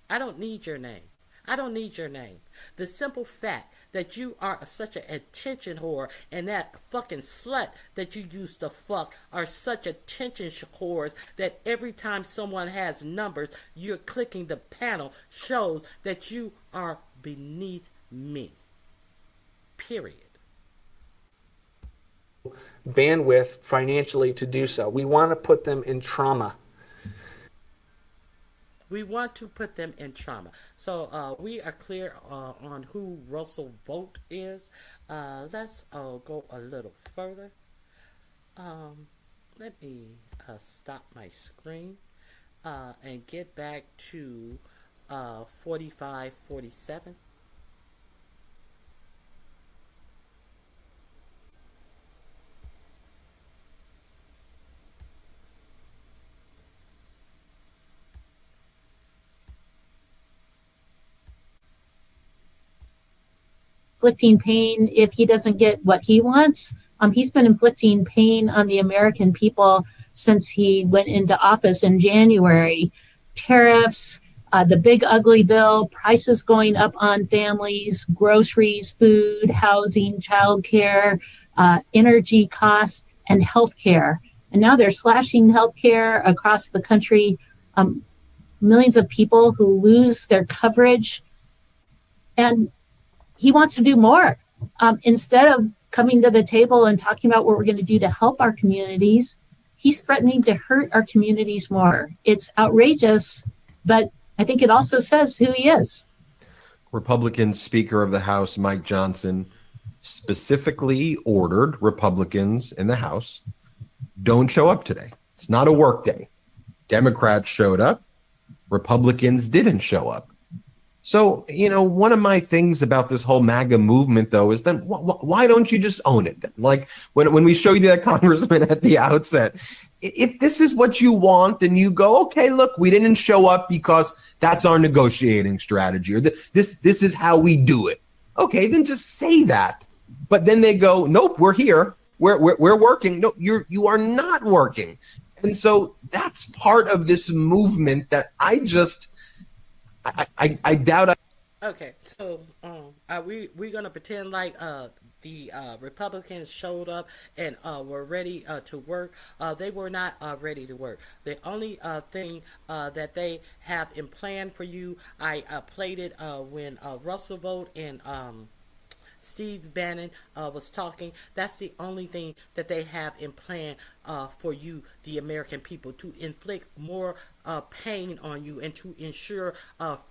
S1: I don't need your name. I don't need your name. The simple fact that you are such an attention whore and that fucking slut that you used to fuck are such attention whores that every time someone has numbers, you're clicking the panel shows that you are beneath me. Period.
S19: Bandwidth financially to do so. We want to put them in trauma.
S1: We want to put them in trauma. So we are clear on who Russell Vogt is. Let's go a little further. Let me stop my screen and get back to 4547.
S18: Inflicting pain if he doesn't get what he wants. He's been inflicting pain on the American people since he went into office in January. Tariffs, the big ugly bill, prices going up on families, groceries, food, housing, childcare, energy costs, and healthcare. And now they're slashing healthcare across the country. Millions of people who lose their coverage. And he wants to do more. Instead of coming to the table and talking about what we're going to do to help our communities, he's threatening to hurt our communities more. It's outrageous, but I think it also says who he is.
S15: Republican Speaker of the House Mike Johnson specifically ordered Republicans in the House, don't show up today. It's not a work day. Democrats showed up. Republicans didn't show up. So, you know, one of my things about this whole MAGA movement, though, is then why don't you just own it? Then? Like when we showed you that congressman at the outset, if this is what you want and you go, okay, look, we didn't show up because that's our negotiating strategy or this is how we do it. Okay, then just say that. But then they go, nope, we're here. We're working. No, you are not working. And so that's part of this movement that I doubt.
S1: Okay, so we're gonna pretend like the Republicans showed up and were ready to work. They were not ready to work. The only thing that they have in plan for you, I played it when Russell Vogt and Steve Bannon was talking. That's the only thing that they have in plan for you, the American people, to inflict more pain on you and to ensure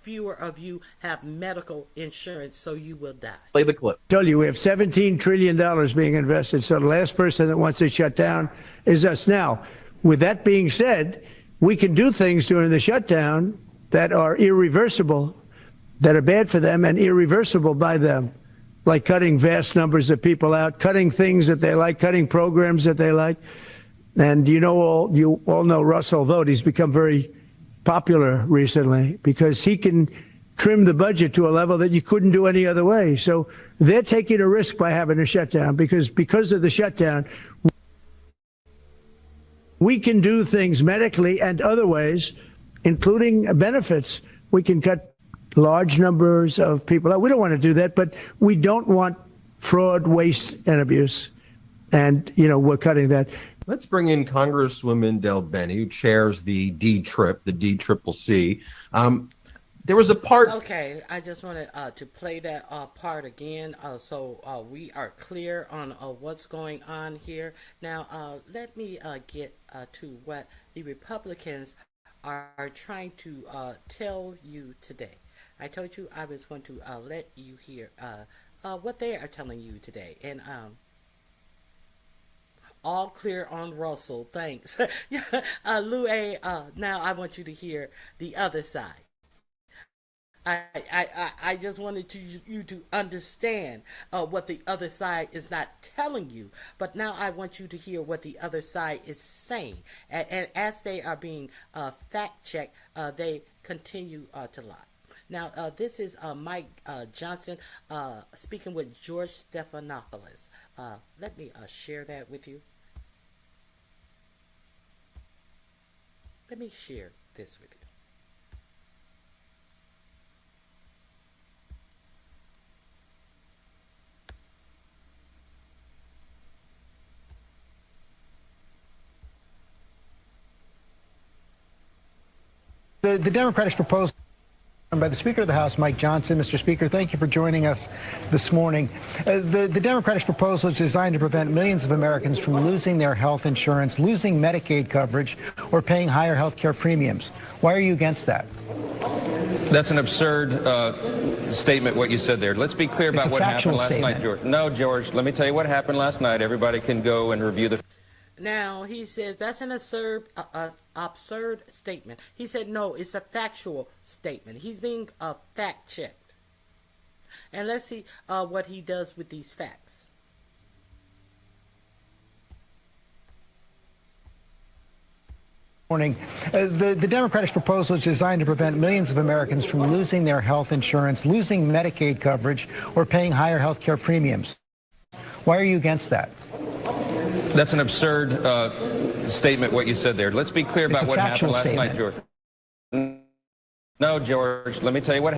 S1: fewer of you have medical insurance so you will die.
S15: Play the clip.
S11: I told you we have $17 trillion being invested, so the last person that wants it shut down is us. Now, with that being said, we can do things during the shutdown that are irreversible, that are bad for them and irreversible by them. Like cutting vast numbers of people out, cutting things that they like, cutting programs that they like. And you all know Russell Vogt. He's become very popular recently because he can trim the budget to a level that you couldn't do any other way. So they're taking a risk by having a shutdown because of the shutdown. We can do things medically and other ways, including benefits. We can cut large numbers of people out. We don't want to do that, but we don't want fraud, waste, and abuse. And, we're cutting that.
S15: Let's bring in Congresswoman Del Bene, who chairs the D-TRIP, the DCCC. There was a part.
S1: Okay, I just wanted to play that part again, so we are clear on what's going on here. Now, let me get to what the Republicans are trying to tell you today. I told you I was going to let you hear what they are telling you today, and all clear on Russell. Thanks, Lou A. Now I want you to hear the other side. I just wanted you to understand what the other side is not telling you, but now I want you to hear what the other side is saying. And as they are being fact-checked, they continue to lie. Now, this is Mike Johnson speaking with George Stephanopoulos. Let me share that with you. Let me share this with you.
S20: The Democratic proposal by the Speaker of the House, Mike Johnson. Mr. Speaker, thank you for joining us this morning. The Democratic proposal is designed to prevent millions of Americans from losing their health insurance, losing Medicaid coverage, or paying higher health care premiums. Why are you against that?
S21: That's an absurd statement, what you said there. Let's be clear about what happened last night, George. No, George, let me tell you what happened last night. Everybody can go and review the...
S1: Now, he says that's an absurd statement. He said, no, it's a factual statement. He's being fact-checked. And let's see what he does with these facts.
S20: Morning. The Democratic proposal is designed to prevent millions of Americans from losing their health insurance, losing Medicaid coverage, or paying higher health care premiums. Why are you against that?
S21: That's an absurd statement, what you said there. Let's be clear about what happened last night, George. No, George, let me tell you what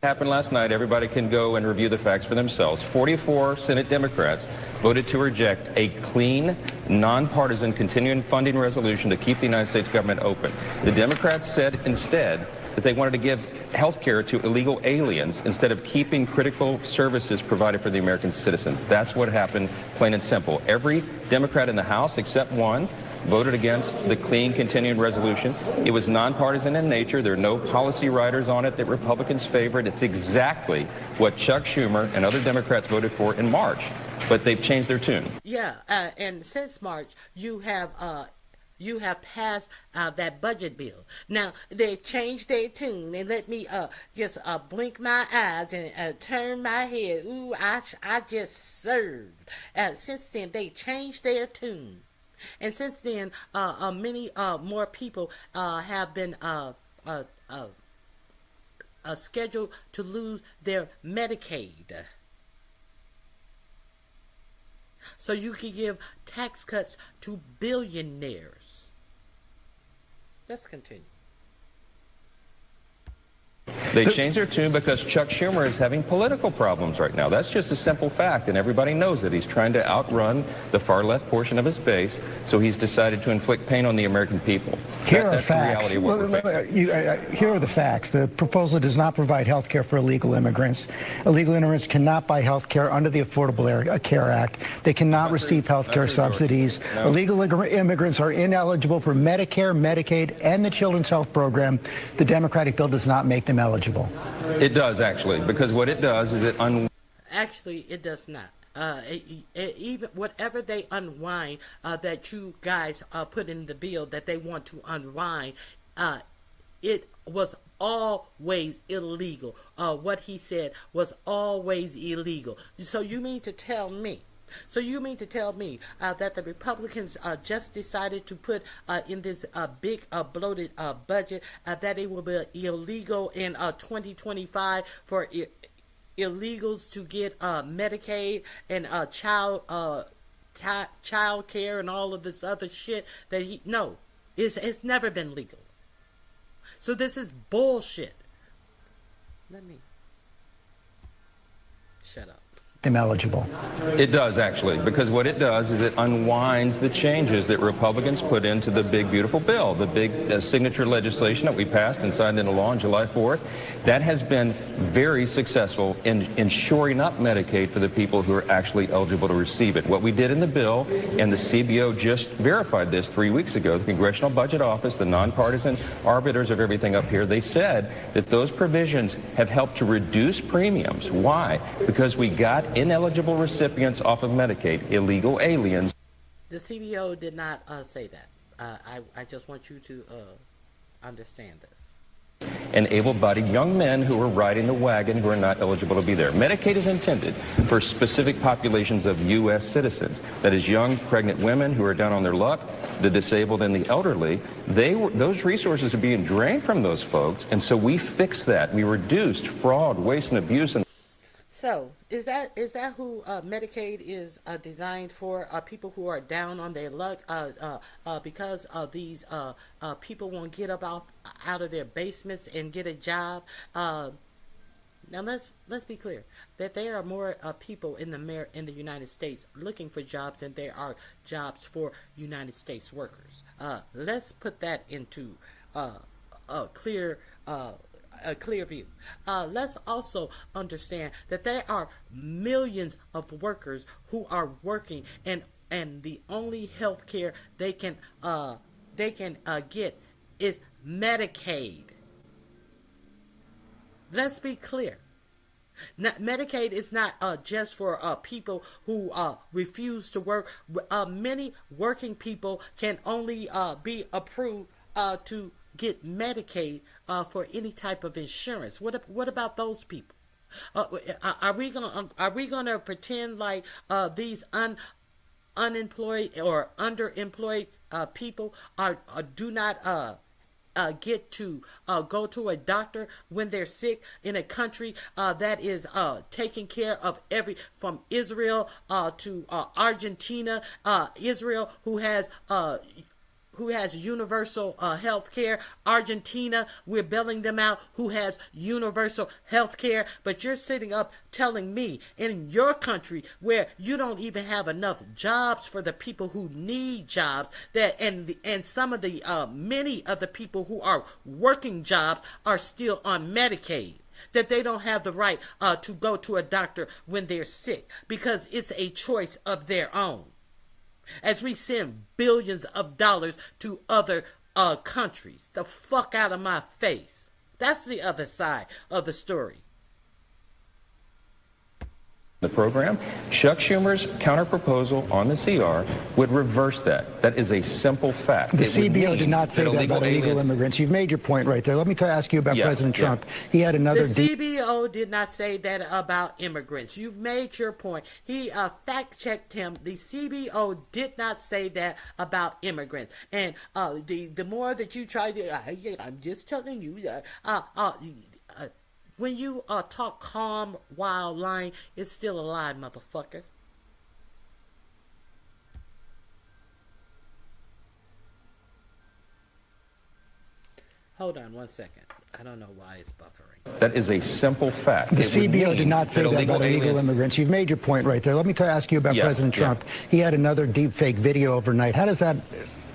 S21: happened last night. Everybody can go and review the facts for themselves. 44 Senate Democrats voted to reject a clean, nonpartisan continuing funding resolution to keep the United States government open. The Democrats said instead that they wanted to give health care to illegal aliens instead of keeping critical services provided for the American citizens. That's what happened, plain and simple. Every Democrat in the House, except one, voted against the clean continuing resolution. It was nonpartisan in nature. There are no policy writers on it that Republicans favored. It's exactly what Chuck Schumer and other Democrats voted for in March, but they've changed their tune.
S1: Yeah, and since March, you have passed that budget bill. Now, they changed their tune, and let me just blink my eyes and turn my head. Ooh, I just served. Since then, they changed their tune. And since then, many more people have been scheduled to lose their Medicaid. So you can give tax cuts to billionaires. Let's continue.
S21: They changed their tune because Chuck Schumer is having political problems right now. That's just a simple fact, and everybody knows it. He's trying to outrun the far left portion of his base, so he's decided to inflict pain on the American people.
S20: Here are
S21: That's
S20: facts.
S21: the reality of what we're facing.
S20: Here are the facts. The proposal does not provide health care for illegal immigrants. Illegal immigrants cannot buy health care under the Affordable Care Act. They cannot receive health care subsidies.
S21: No.
S20: Illegal immigrants are ineligible for Medicare, Medicaid, and the Children's Health Program. The Democratic bill does not make them eligible.
S21: It does, actually, because what it does is it
S1: Actually, it does not. Even whatever they unwind that you guys put in the bill that they want to unwind, it was always illegal. What he said was always illegal. So you mean to tell me that the Republicans just decided to put in this big bloated budget that it will be illegal in 2025 for illegals to get Medicaid and child child care and all of this other shit that it's never been legal. So this is bullshit. Let me shut up.
S16: Eligible.
S21: It does, actually, because what it does is it unwinds the changes that Republicans put into the big, beautiful bill, the big signature legislation that we passed and signed into law on July 4th. That has been very successful in shoring up Medicaid for the people who are actually eligible to receive it. What we did in the bill, and the CBO just verified this 3 weeks ago, the Congressional Budget Office, the nonpartisan arbiters of everything up here, they said that those provisions have helped to reduce premiums. Why? Because we got ineligible recipients off of Medicaid, illegal aliens.
S1: The CBO did not say that. I just want you to understand this.
S21: And able-bodied young men who are riding the wagon who are not eligible to be there. Medicaid is intended for specific populations of U.S. citizens. That is young, pregnant women who are down on their luck, the disabled and the elderly. Those resources are being drained from those folks, and so we fixed that. We reduced fraud, waste, and abuse.
S1: So, is that who Medicaid is designed for? People who are down on their luck because these people won't get up out of their basements and get a job. Now let's be clear that there are more people in the United States looking for jobs than there are jobs for United States workers. Let's put that into a clear view. Let's also understand that there are millions of workers who are working, and the only health care they can get is Medicaid. Let's be clear. Medicaid is not just for people who refuse to work. Many working people can only be approved to get Medicaid for any type of insurance. What about those people? Are we gonna pretend like these unemployed or underemployed people do not get to go to a doctor when they're sick in a country that is taking care of from Israel to Argentina, Israel who has universal health care. Argentina, we're bailing them out, who has universal health care. But you're sitting up telling me in your country where you don't even have enough jobs for the people who need jobs, and some of the many of the people who are working jobs are still on Medicaid, that they don't have the right to go to a doctor when they're sick because it's a choice of their own. As we send billions of dollars to other countries. The fuck out of my face. That's the other side of the story.
S21: The program, Chuck Schumer's counterproposal on the CR would reverse that. That is a simple fact.
S16: The CBO did not say that about illegal immigrants. You've made your point right there. Let me ask you about President Trump. He had another...
S1: The CBO did not say that about immigrants. You've made your point. He fact-checked him. The CBO did not say that about immigrants. And the more that you try to... I'm just telling you... when you talk calm while lying, it's still a lie, motherfucker. Hold on 1 second. I don't know why it's buffering.
S21: That is a simple fact.
S16: The CBO did not say that about illegal immigrants. You've made your point right there. Let me ask you about President Trump. He had another deepfake video overnight. How does that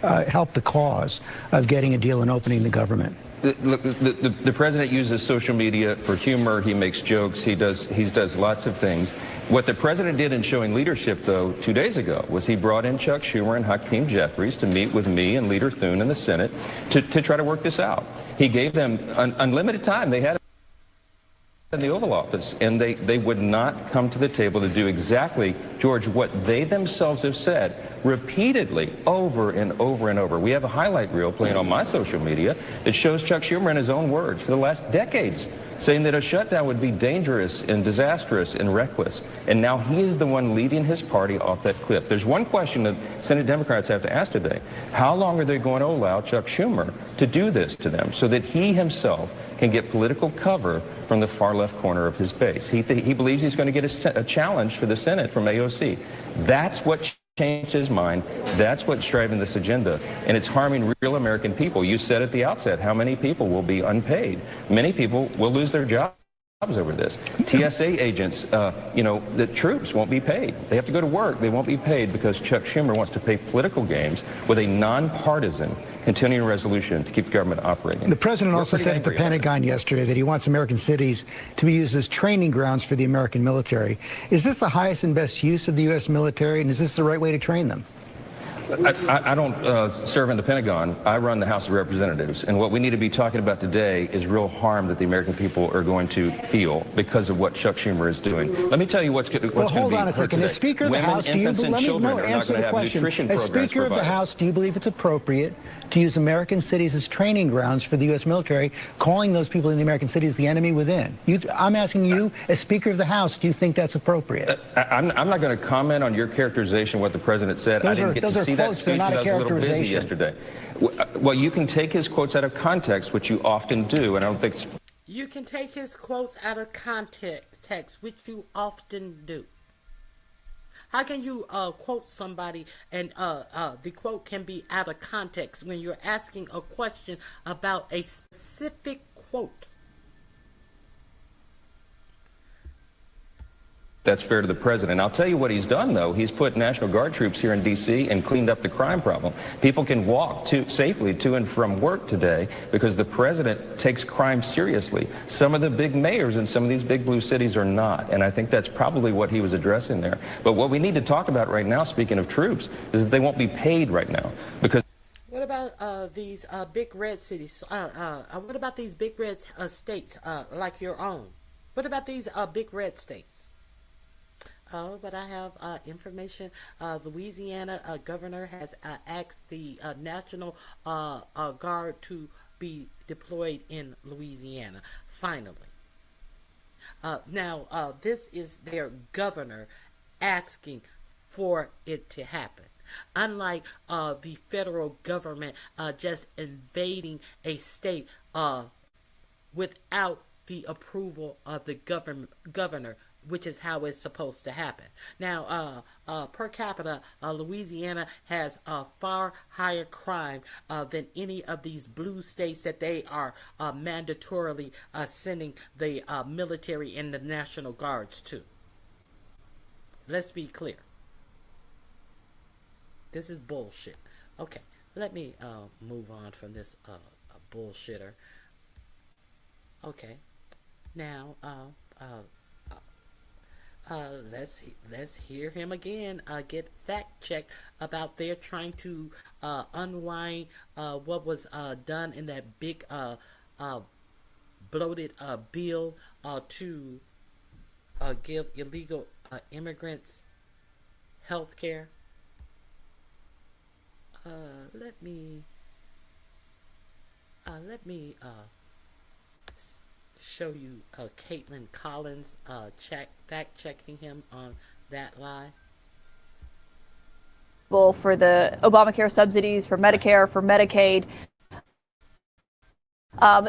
S16: help the cause of getting a deal and opening the government?
S21: Look, the president uses social media for humor. He makes jokes. He does lots of things. What the president did in showing leadership, though, 2 days ago, was he brought in Chuck Schumer and Hakeem Jeffries to meet with me and Leader Thune in the Senate to try to work this out. He gave them unlimited time. They had in the Oval Office, and they would not come to the table to do exactly, George, what they themselves have said repeatedly over and over and over. We have a highlight reel playing on my social media that shows Chuck Schumer in his own words for the last decades saying that a shutdown would be dangerous and disastrous and reckless. And now he is the one leading his party off that cliff. There's one question that Senate Democrats have to ask today. How long are they going to allow Chuck Schumer to do this to them so that he himself can get political cover from the far left corner of his base? He believes he's going to get a challenge for the Senate from AOC. That's what changed his mind. That's what's driving this agenda, and it's harming real American people. You said at the outset how many people will be unpaid. Many people will lose their jobs over this. TSA agents, the troops won't be paid. They have to go to work. They won't be paid because Chuck Schumer wants to play political games with a nonpartisan continuing resolution to keep the government operating.
S16: The president also said at the Pentagon yesterday that he wants American cities to be used as training grounds for the American military. Is this the highest and best use of the U.S. military, and is this the right way to train them?
S21: I don't serve in the Pentagon. I run the House of Representatives. And what we need to be talking about today is real harm that the American people are going to feel because of what Chuck Schumer is doing. Let me tell you what's going to be
S16: hold on a second. As Speaker of the House, do you answer the question? As Speaker of the House, do you believe it's appropriate to use American cities as training grounds for the U.S. military, calling those people in the American cities the enemy within? I'm asking you, as Speaker of the House, do you think that's appropriate?
S21: I'm not going to comment on your characterization of what the president said. I didn't get to see that speech because I was a little busy yesterday. Well, you can take his quotes out of context, which you often do, and I don't think it's...
S1: You can take his quotes out of context, which you often do. How can you quote somebody and the quote can be out of context when you're asking a question about a specific quote?
S21: That's fair to the president. I'll tell you what he's done, though. He's put National Guard troops here in D.C. and cleaned up the crime problem. People can walk safely to and from work today because the president takes crime seriously. Some of the big mayors in some of these big blue cities are not, and I think that's probably what he was addressing there. But what we need to talk about right now, speaking of troops, is that they won't be paid right now because...
S1: What about these big red cities? What about these big red states like your own? What about these big red states? Oh, but I have information. Louisiana governor has asked the National Guard to be deployed in Louisiana, finally. Now, this is their governor asking for it to happen. Unlike the federal government just invading a state without the approval of the governor, which is how it's supposed to happen. Now, per capita, Louisiana has a far higher crime than any of these blue states that they are mandatorily sending the military and the National Guards to. Let's be clear. This is bullshit. Okay, let me move on from this bullshitter. Okay, now let's hear him again get fact checked about they're trying to unwind what was done in that big bloated bill to give illegal immigrants health care. Let me show you Caitlin Collins fact checking him on that lie.
S2: For the Obamacare subsidies, for Medicare, for Medicaid.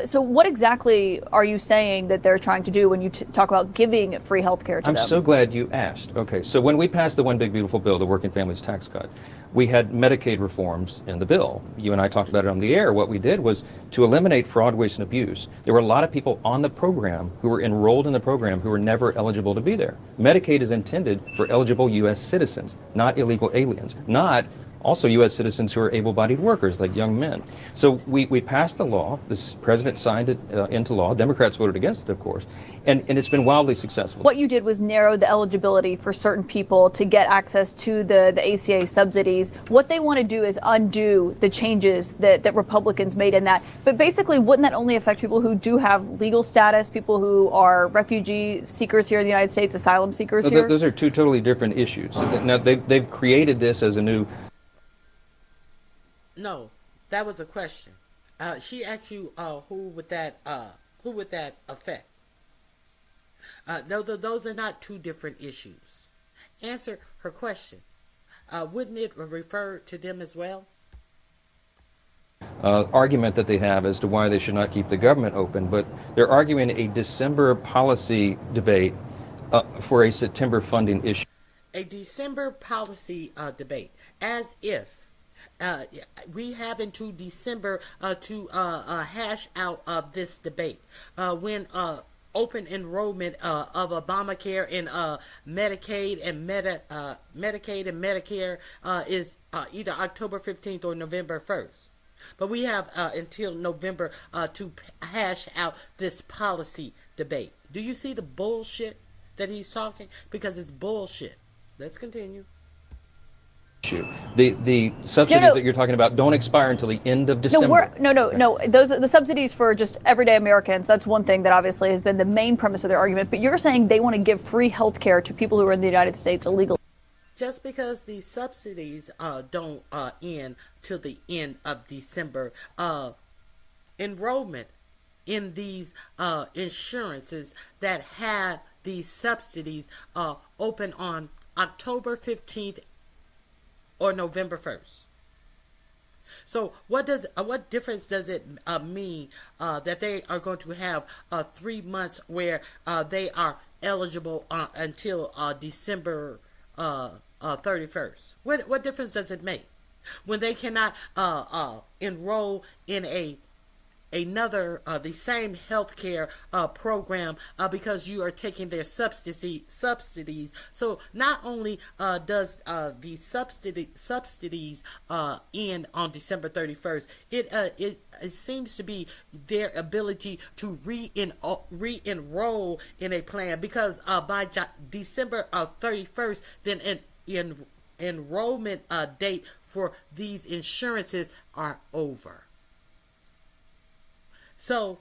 S2: So what exactly are you saying that they're trying to do when you talk about giving free health care to them?
S21: I'm so glad you asked. Okay, so when we passed the One Big Beautiful Bill, the Working Families Tax Cut, we had Medicaid reforms in the bill. You and I talked about it on the air. What we did was to eliminate fraud, waste, and abuse. There were a lot of people on the program who were enrolled in the program who were never eligible to be there. Medicaid is intended for eligible U.S. citizens, not illegal aliens, not also U.S. citizens who are able-bodied workers, like young men. So we passed the law. The president signed it into law. Democrats voted against it, of course. And it's been wildly successful.
S2: What you did was narrow the eligibility for certain people to get access to the ACA subsidies. What they want to do is undo the changes that Republicans made in that. But basically, wouldn't that only affect people who do have legal status, people who are refugee seekers here in the United States, asylum seekers here?
S21: Those are two totally different issues. Now, they've created this as a new...
S1: No, that was a question. She asked you, who would that affect? No, those are not two different issues. Answer her question. Wouldn't it refer to them as well?
S21: Argument that they have as to why they should not keep the government open, but they're arguing a December policy debate for a September funding issue.
S1: a December policy debate, as if we have into December to hash out this debate when open enrollment of Obamacare and Medicaid and Medicaid and Medicare is either October 15th or November 1st. But we have until November to hash out this policy debate. Do you see the bullshit that he's talking? Because it's bullshit. Let's continue.
S21: The subsidies that you're talking about don't expire until the end of December.
S2: No. Those are the subsidies for just everyday Americans. That's one thing that obviously has been the main premise of their argument. But you're saying they want to give free health care to people who are in the United States illegally.
S1: Just because the subsidies don't end till the end of December, enrollment in these insurances that have these subsidies open on October 15th or November 1st. So what difference does it mean that they are going to have 3 months where they are eligible until December 31st? What difference does it make when they cannot enroll in another the same healthcare program because you are taking their subsidies? So not only does the subsidies end on December 31st, it seems to be their ability to re-enroll in a plan, because by December 31st, then enrollment date for these insurances are over. So,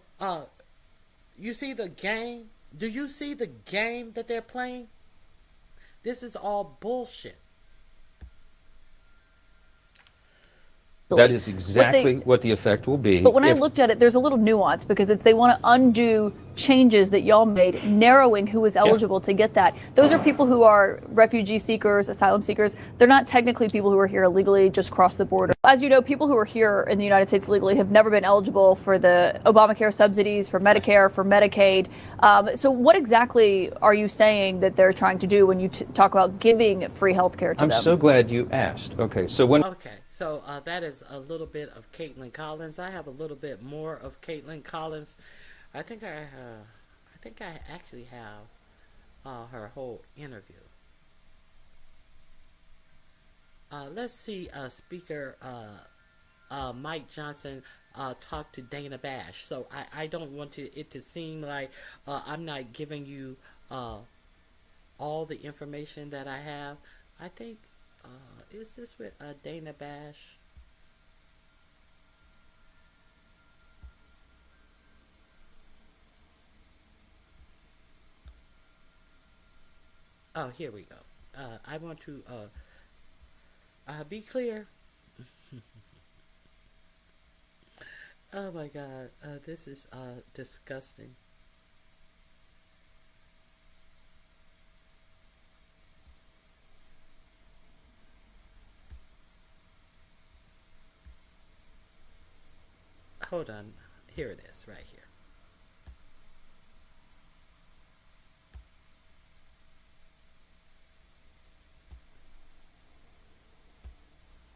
S1: you see the game? Do you see the game that they're playing? This is all bullshit.
S21: That is exactly what the effect will be.
S2: But when I looked at it, there's a little nuance, because they want to undo changes that y'all made, narrowing who is eligible to get that. Those are people who are refugee seekers, asylum seekers. They're not technically people who are here illegally, just cross the border. As you know, people who are here in the United States illegally have never been eligible for the Obamacare subsidies, for Medicare, for Medicaid. So what exactly are you saying that they're trying to do when you talk about giving free health care to them?
S21: I'm so glad you asked. Okay, so when...
S1: So that is a little bit of Caitlin Collins. I have a little bit more of Caitlin Collins. I think I actually have her whole interview. Let's see Speaker Mike Johnson talk to Dana Bash. So I don't want it to seem like I'm not giving you all the information that I have. I think is this with Dana Bash? Oh, here we go. I want to be clear. Oh my God, this is disgusting. Hold on. Here it is, right here.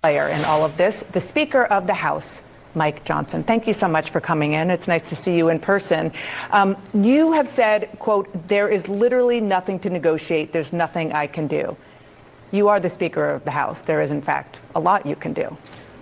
S5: Player in all of this, the Speaker of the House, Mike Johnson. Thank you so much for coming in. It's nice to see you in person. You have said, quote, there is literally nothing to negotiate. There's nothing I can do. You are the Speaker of the House. There is, in fact, a lot you can do.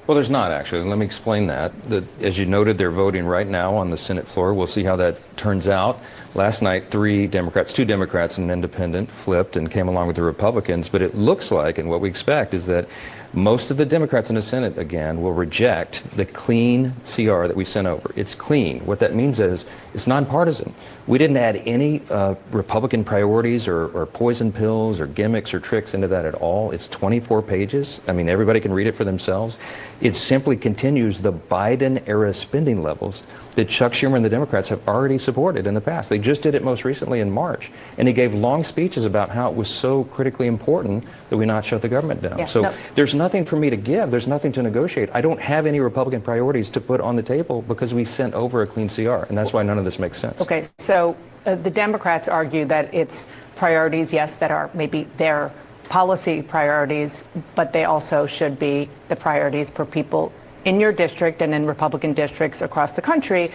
S21: Well, there's not, actually. Let me explain that. As you noted, they're voting right now on the Senate floor. We'll see how that turns out. Last night, two Democrats and an independent flipped and came along with the Republicans. But it looks like, and what we expect, is that most of the Democrats in the Senate, again, will reject the clean CR that we sent over. It's clean. What that means is it's nonpartisan. We didn't add any Republican priorities or poison pills or gimmicks or tricks into that at all. It's 24 pages. I mean, everybody can read it for themselves. It simply continues the Biden-era spending levels that Chuck Schumer and the Democrats have already supported in the past. They just did it most recently in March. And he gave long speeches about how it was so critically important that we not shut the government down. There's nothing for me to give. There's nothing to negotiate. I don't have any Republican priorities to put on the table because we sent over a clean CR. And that's why none of this makes sense.
S5: Okay, so the Democrats argue that it's priorities, yes, that are maybe their policy priorities, but they also should be the priorities for people in your district and in Republican districts across the country.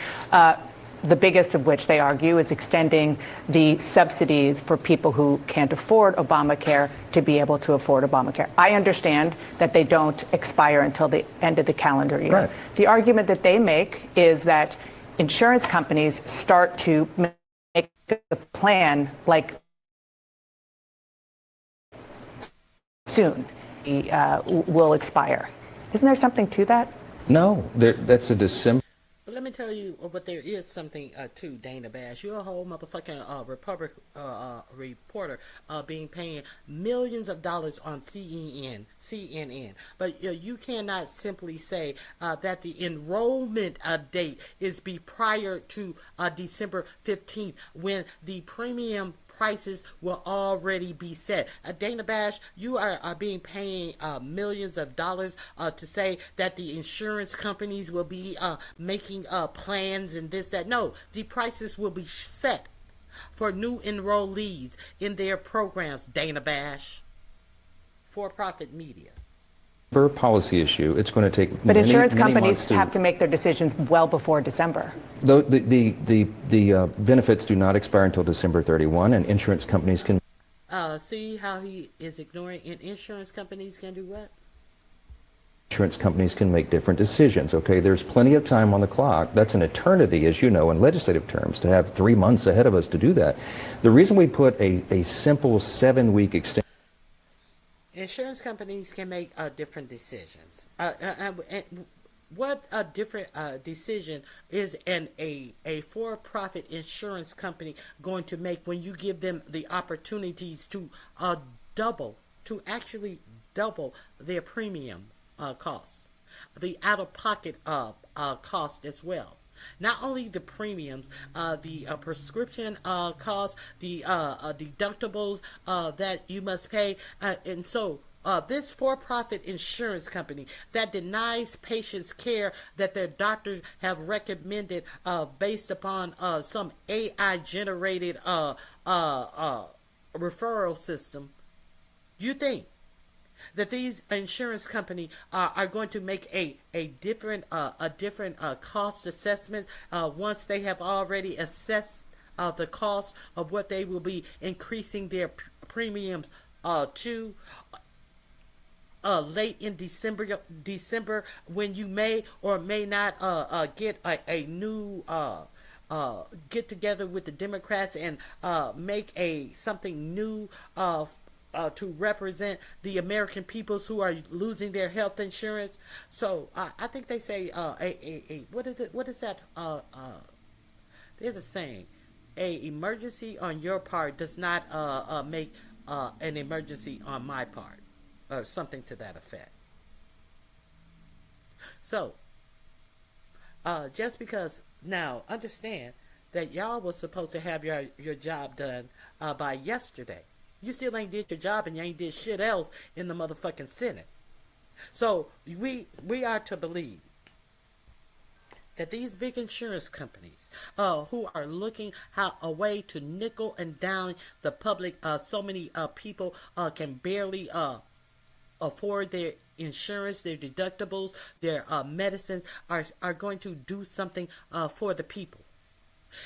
S5: The biggest of which, they argue, is extending the subsidies for people who can't afford Obamacare to be able to afford Obamacare. I understand that they don't expire until the end of the calendar year.
S15: Right.
S5: The argument that they make is that insurance companies start to make a plan like soon will expire. Isn't there something to that?
S21: No, that's a December.
S1: But let me tell you what there is something to Dana Bash. You're a whole motherfucking reporter being paid millions of dollars on CNN. But you cannot simply say that the enrollment date is be prior to December 15th when the premium prices will already be set. Dana Bash, you are being paid millions of dollars to say that the insurance companies will be making plans and this, that. No, the prices will be set for new enrollees in their programs, Dana Bash. For-profit media.
S21: Policy issue. It's going to take
S5: But
S21: many,
S5: insurance
S21: many
S5: companies
S21: months
S5: have to make their decisions well before December.
S21: The benefits do not expire until December 31, and insurance companies can.
S1: See how he is ignoring, and insurance companies can do what?
S21: Insurance companies can make different decisions. Okay, there's plenty of time on the clock. That's an eternity, as you know, in legislative terms, to have 3 months ahead of us to do that. The reason we put a simple 7-week extension.
S1: Insurance companies can make different decisions. What a different decision is a for-profit insurance company going to make when you give them the opportunities to actually double their premiums costs, the out-of-pocket cost as well. Not only the premiums, the prescription costs, the deductibles that you must pay, and so this for-profit insurance company that denies patients care that their doctors have recommended based upon some AI-generated referral system. Do you think that these insurance companies are going to make a different cost assessments once they have already assessed the cost of what they will be increasing their premiums to late in December when you may or may not get a new get together with the Democrats and make something new to represent the American peoples who are losing their health insurance. So I think they say what is that? There's a saying: a emergency on your part does not make an emergency on my part, or something to that effect. So just because, now understand that y'all was supposed to have your job done by yesterday. You still ain't did your job, and you ain't did shit else in the motherfucking Senate. So we are to believe that these big insurance companies who are looking a way to nickel and dime the public, so many people can barely afford their insurance, their deductibles, their medicines, are going to do something for the people.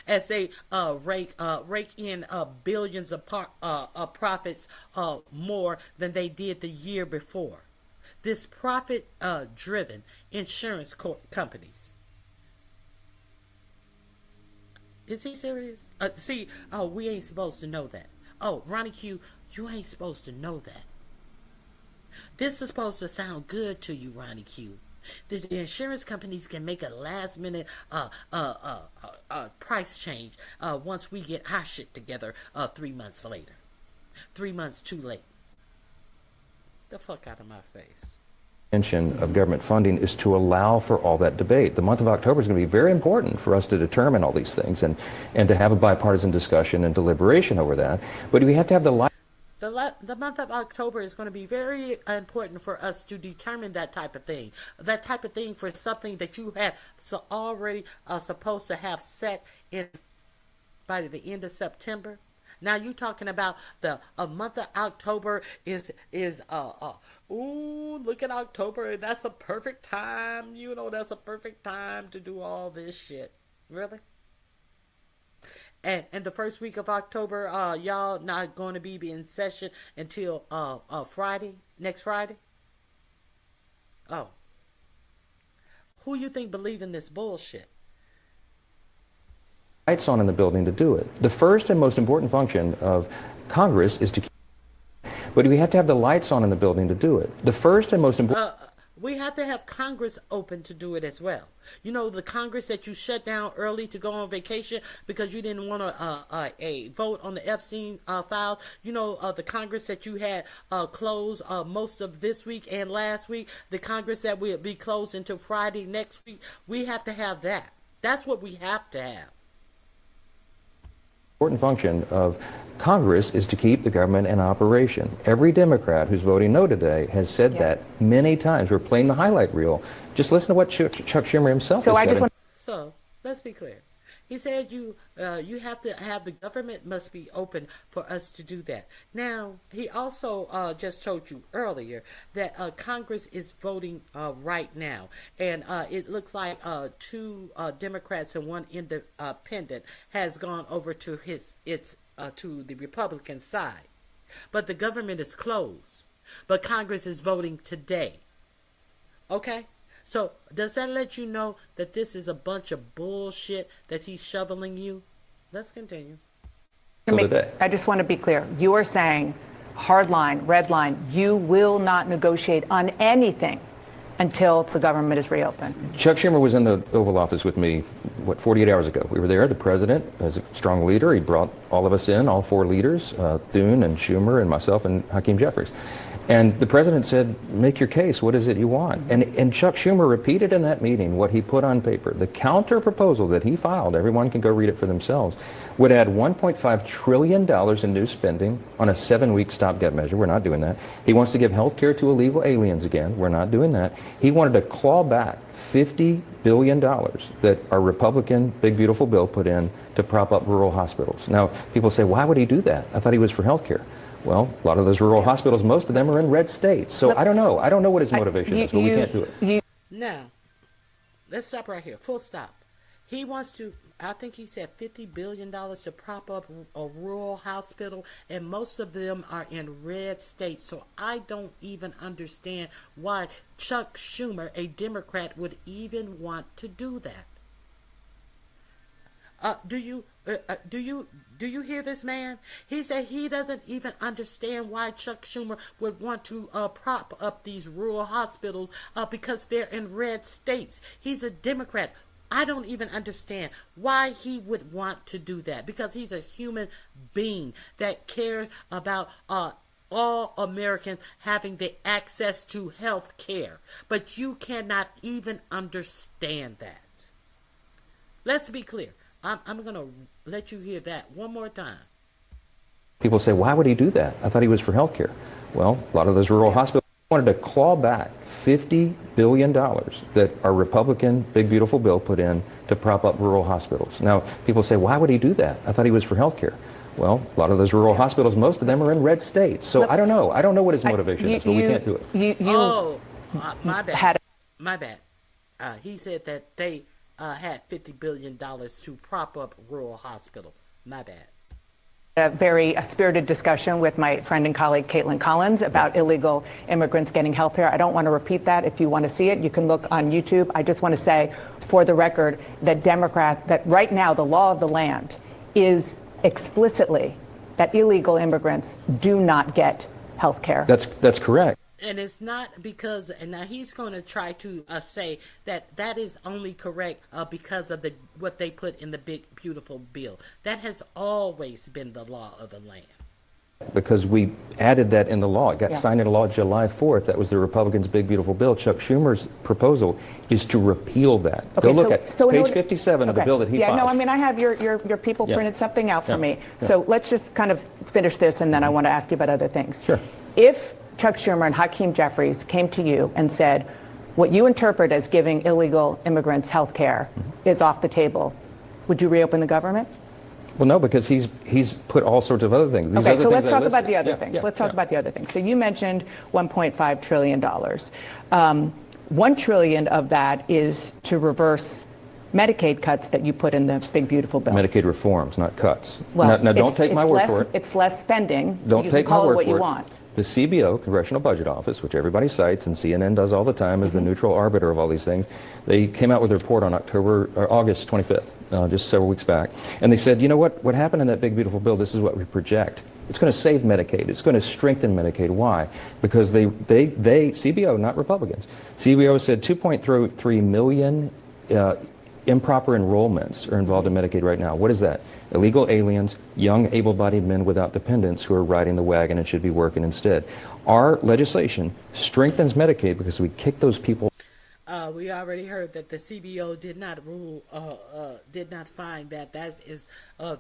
S1: As they rake in billions of profits more than they did the year before. This profit-driven insurance companies. Is he serious? We ain't supposed to know that. Oh, Ronnie Q, you ain't supposed to know that. This is supposed to sound good to you, Ronnie Q. The insurance companies can make a last-minute price change once we get our shit together 3 months later. 3 months too late. The fuck out of my face.
S21: Intention of government funding is to allow for all that debate. The month of October is going to be very important for us to determine all these things and to have a bipartisan discussion and deliberation over that. But we have to have the
S1: month of October is going to be very important for us to determine that type of thing. That type of thing for something that you had already supposed to have set in by the end of September. Now you talking about the month of October is ooh, look at October. That's a perfect time. You know, that's a perfect time to do all this shit. Really? And the first week of October, y'all not going to be in session until Friday, next Friday? Oh. Who you think believe in this bullshit?
S21: Lights on in the building to do it. The first and most important function of Congress is to keep, but we have to have the lights on in the building to do it. The first and most important
S1: We have to have Congress open to do it as well. You know, the Congress that you shut down early to go on vacation because you didn't want a vote on the Epstein files. You know, the Congress that you had closed most of this week and last week. The Congress that will be closed until Friday next week. We have to have that. That's what we have to have.
S21: important function of Congress is to keep the government in operation. Every Democrat who's voting no today has said that many times. We're playing the highlight reel. Just listen to what Chuck Schumer himself has said.
S1: So let's be clear. He said you have to have the government must be open for us to do that. Now, he also just told you earlier that Congress is voting right now. And it looks like 2 Democrats and 1 independent has gone over to to the Republican side. But the government is closed. But Congress is voting today. Okay? So, does that let you know that this is a bunch of bullshit that he's shoveling you? Let's continue.
S5: I just want to be clear. You are saying, hard line, red line, you will not negotiate on anything until the government is reopened.
S21: Chuck Schumer was in the Oval Office with me, 48 hours ago. We were there. The president, as a strong leader, he brought all of us in, all 4 leaders, Thune and Schumer and myself and Hakeem Jeffries. And the president said, make your case. What is it you want? And Chuck Schumer repeated in that meeting what he put on paper. The counter proposal that he filed, everyone can go read it for themselves, would add $1.5 trillion in new spending on a 7-week stopgap measure. We're not doing that. He wants to give health care to illegal aliens again. We're not doing that. He wanted to claw back $50 billion that our Republican Big Beautiful Bill put in to prop up rural hospitals. Now, people say, why would he do that? I thought he was for health care. Well, a lot of those rural hospitals, most of them are in red states. So I don't know. I don't know what his motivation is, but we can't do it.
S1: Now, let's stop right here. Full stop. He wants to, I think he said $50 billion to prop up a rural hospital, and most of them are in red states. So I don't even understand why Chuck Schumer, a Democrat, would even want to do that. Do you hear this man? He said he doesn't even understand why Chuck Schumer would want to prop up these rural hospitals because they're in red states. He's a Democrat. I don't even understand why he would want to do that, because he's a human being that cares about all Americans having the access to health care. But you cannot even understand that. Let's be clear. I'm going to let you hear that one more time.
S21: People say, why would he do that? I thought he was for health care. Well, a lot of those rural hospitals wanted to claw back $50 billion that our Republican Big Beautiful Bill put in to prop up rural hospitals. Now, people say, why would he do that? I thought he was for health care. Well, a lot of those rural hospitals, most of them are in red states. So I don't know. I don't know what his motivation is, but we can't do it.
S1: My bad. My bad. He said that they had $50 billion to prop up rural hospital. My bad.
S5: A very spirited discussion with my friend and colleague Caitlin Collins about illegal immigrants getting health care. I don't want to repeat that. If you want to see it, you can look on YouTube. I just want to say, for the record, that right now the law of the land is explicitly that illegal immigrants do not get health care.
S21: That's correct.
S1: And it's not because, and now he's going to try to say that is only correct because of what they put in the Big Beautiful Bill. That has always been the law of the land.
S21: Because we added that in the law. It got signed into law July 4th. That was the Republicans' Big Beautiful Bill. Chuck Schumer's proposal is to repeal that. Go look at page 57 of the bill that he filed.
S5: No, I mean, I have your people printed something out for me. So let's just kind of finish this, and then I want to ask you about other things.
S21: Sure.
S5: If Chuck Schumer and Hakeem Jeffries came to you and said, what you interpret as giving illegal immigrants health care is off the table, would you reopen the government?
S21: Well, no, because he's put all sorts of other things. These
S5: Okay,
S21: other
S5: so
S21: things
S5: let's
S21: I
S5: talk about
S21: listed.
S5: the other
S21: Yeah,
S5: things.
S21: yeah,
S5: Let's talk
S21: yeah.
S5: about the other things. So you mentioned $1.5 trillion. $1 trillion of that is to reverse Medicaid cuts that you put in the big, beautiful bill.
S21: Medicaid reforms, not cuts.
S5: Well,
S21: now don't take my word
S5: less,
S21: for it.
S5: It's less spending.
S21: Don't
S5: you
S21: take
S5: can call
S21: my
S5: it
S21: word
S5: what
S21: for
S5: you
S21: it.
S5: want.
S21: The CBO, Congressional Budget Office, which everybody cites and CNN does all the time as the neutral arbiter of all these things, they came out with a report on August 25th, just several weeks back, and they said, you know what happened in that big beautiful bill? This is what we project. It's going to save Medicaid. It's going to strengthen Medicaid. Why? Because they CBO, not Republicans, CBO said 2.3 million improper enrollments are involved in Medicaid right now. What is that? Illegal aliens, young able-bodied men without dependents who are riding the wagon and should be working instead. Our legislation strengthens Medicaid because we kick those people.
S1: We already heard that the CBO did not did not find that is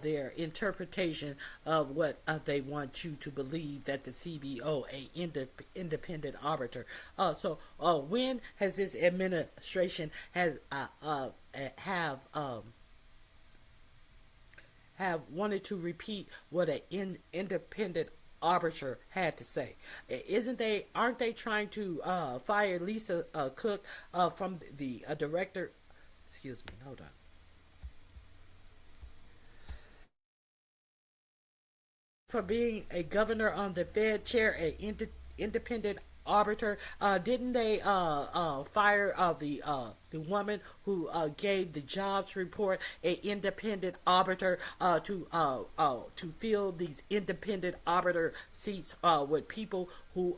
S1: their interpretation of what they want you to believe, that the CBO, independent arbiter. So when has this administration have wanted to repeat what an independent arbiter had to say? Aren't they trying to fire Lisa Cook from the director? Excuse me, hold on. For being a governor on the Fed chair, an independent arbiter. Didn't they fire the woman who gave the jobs report, an independent arbiter, to fill these independent arbiter seats with people who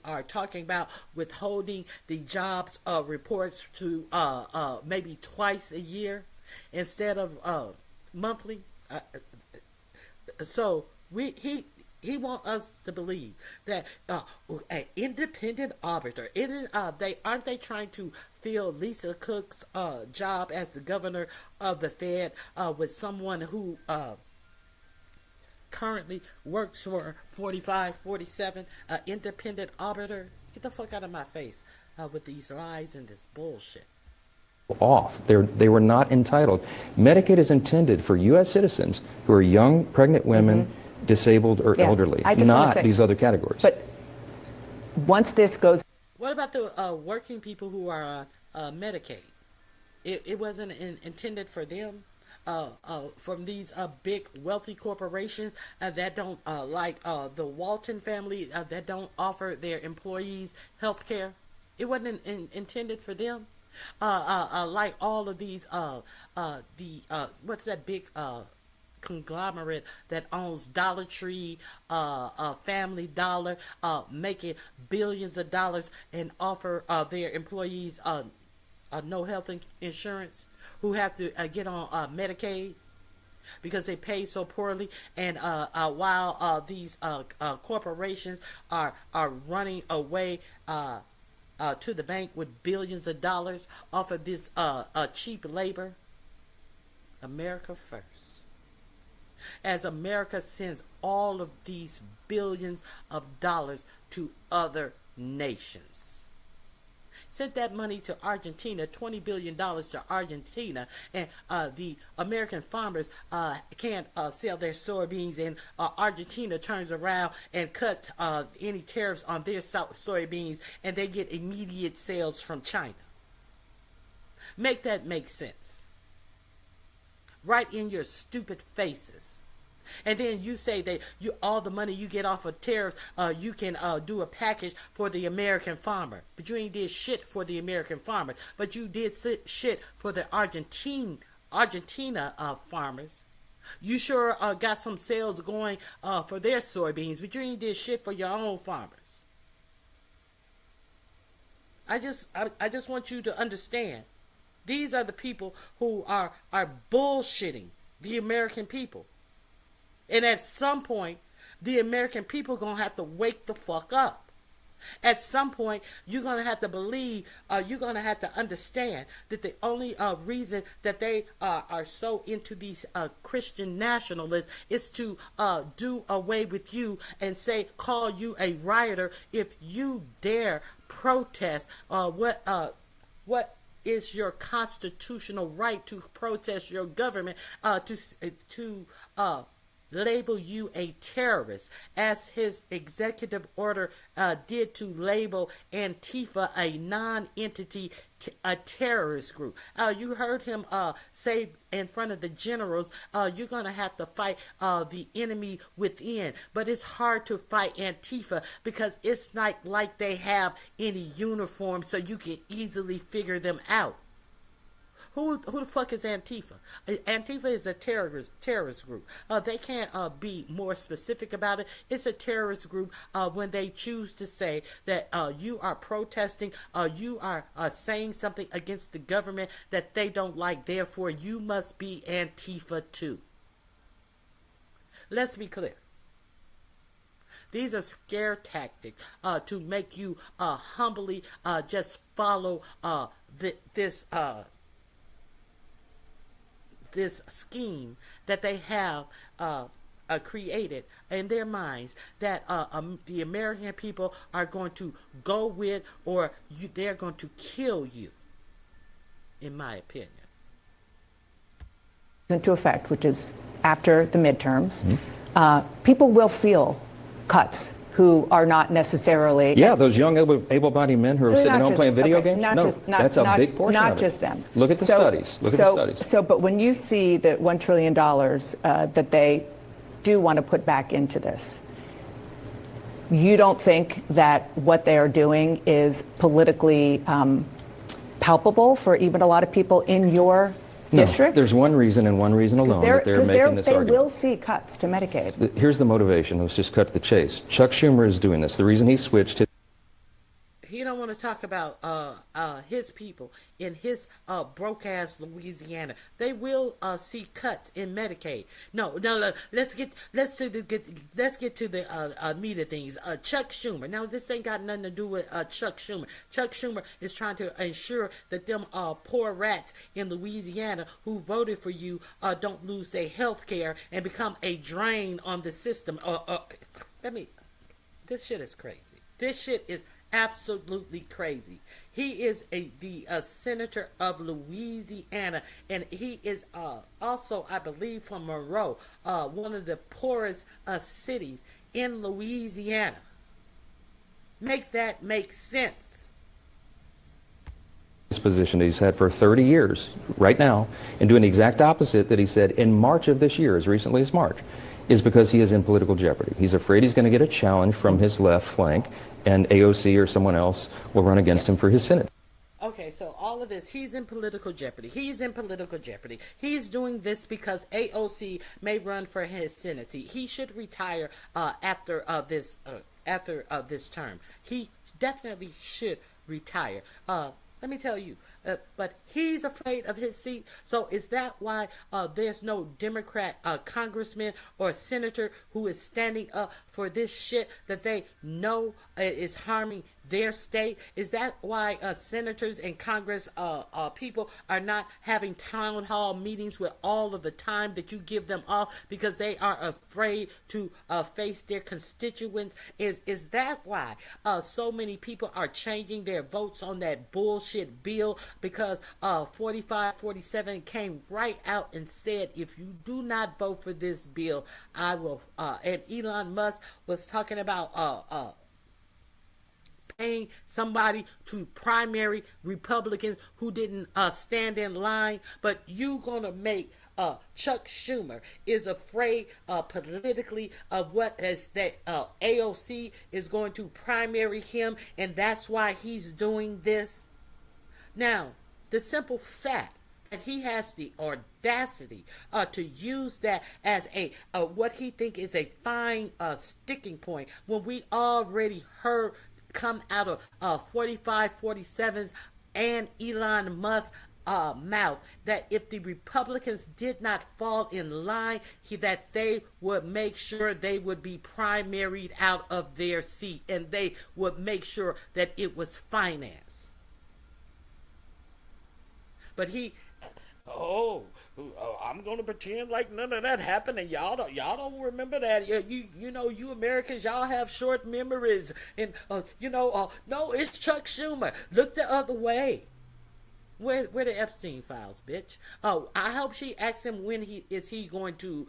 S1: are talking about withholding the jobs reports to maybe twice a year instead of monthly? So he wants us to believe that an independent arbiter. Aren't they trying to fill Lisa Cook's job as the governor of the Fed with someone who currently works for 45, 47, independent arbiter? Get the fuck out of my face with these lies and this bullshit.
S21: Off. They were not entitled. Medicaid is intended for U.S. citizens who are young, pregnant women, disabled, or elderly, not these other categories.
S5: But once this goes...
S1: What about the working people who are on Medicaid? It wasn't intended for them? From these big wealthy corporations that don't, like the Walton family, that don't offer their employees health care? It wasn't intended for them? Like all of these, what's that big conglomerate that owns Dollar Tree, Family Dollar, making billions of dollars and offer their employees no health insurance, who have to get on Medicaid because they pay so poorly, and while these corporations are running away to the bank with billions of dollars off of this cheap labor. America first. As America sends all of these billions of dollars to other nations. Sent that money to Argentina, $20 billion to Argentina, and the American farmers can't sell their soybeans, and Argentina turns around and cuts any tariffs on their soybeans, and they get immediate sales from China. Make that make sense. Right in your stupid faces. And then you say that all the money you get off of tariffs, you can do a package for the American farmer. But you ain't did shit for the American farmer. But you did shit for the Argentina farmers. You sure got some sales going for their soybeans, but you ain't did shit for your own farmers. I just want you to understand. These are the people who are bullshitting the American people. And at some point, the American people going to have to wake the fuck up. At some point, you're going to have to believe, you're going to have to understand that the only reason that they are so into these Christian nationalists is to do away with you and call you a rioter if you dare protest what is your constitutional right to protest your government, to label you a terrorist, as his executive order did to label Antifa a non-entity, a terrorist group. You heard him say in front of the generals, you're going to have to fight the enemy within. But it's hard to fight Antifa because it's not like they have any uniform so you can easily figure them out. Who the fuck is Antifa? Antifa is a terrorist group. They can't be more specific about it. It's a terrorist group when they choose to say that you are protesting, you are saying something against the government that they don't like. Therefore, you must be Antifa too. Let's be clear. These are scare tactics to make you humbly just follow this scheme that they have created in their minds, that the American people are going to go with, or they're going to kill you, in my opinion.
S5: Into effect, which is after the midterms, people will feel cuts who are not necessarily...
S21: Yeah, those young able-bodied men who are sitting at home playing video games? That's a big portion of it.
S5: Not just them.
S21: Look at the studies. Look at the studies.
S5: But when you see the $1 trillion that they do want to put back into this, you don't think that what they are doing is politically palpable for even a lot of people in your district?
S21: There's one reason and one reason alone that they're making this argument.
S5: They will see cuts to Medicaid.
S21: Here's the motivation. Let's just cut to the chase. Chuck Schumer is doing this. The reason he switched his...
S1: He don't want to talk about his people in his broke ass Louisiana. They will see cuts in Medicaid. No. Let's get to the meat of things. Chuck Schumer. Now this ain't got nothing to do with Chuck Schumer. Chuck Schumer is trying to ensure that them poor rats in Louisiana who voted for you don't lose their health care and become a drain on the system. This shit is crazy. This shit is absolutely crazy. He is the senator of Louisiana, and he is also, I believe, from Monroe, one of the poorest cities in Louisiana. Make that make sense.
S21: This position that he's had for 30 years right now, and doing the exact opposite that he said in March of this year, as recently as March, is because he is in political jeopardy. He's afraid he's going to get a challenge from his left flank, and AOC or someone else will run against him for his Senate.
S1: Okay, so all of this, he's in political jeopardy. He's in political jeopardy. He's doing this because AOC may run for his Senate. He should retire after this term. He definitely should retire. Let me tell you, but he's afraid of his seat. So is that why there's no Democrat congressman or senator who is standing up for this shit that they know is harming their state? Is that why senators and Congress people are not having town hall meetings with all of the time that you give them off because they are afraid to face their constituents? Is that why so many people are changing their votes on that bullshit bill? Because 45-47 came right out and said, if you do not vote for this bill, I will. And Elon Musk was talking about paying somebody to primary Republicans who didn't stand in line. But you gonna make Chuck Schumer is afraid politically of what is that AOC is going to primary him, and that's why he's doing this. Now, the simple fact that he has the audacity to use that as a what he think is a fine sticking point, when we already heard come out of 45-47's and Elon Musk's mouth that if the Republicans did not fall in line, that they would make sure they would be primaried out of their seat, and they would make sure that it was financed. But I'm gonna pretend like none of that happened, and y'all don't remember that. You know, you Americans, y'all have short memories, and no, it's Chuck Schumer. Look the other way. Where the Epstein files, bitch? Oh, I hope she asks him when he going to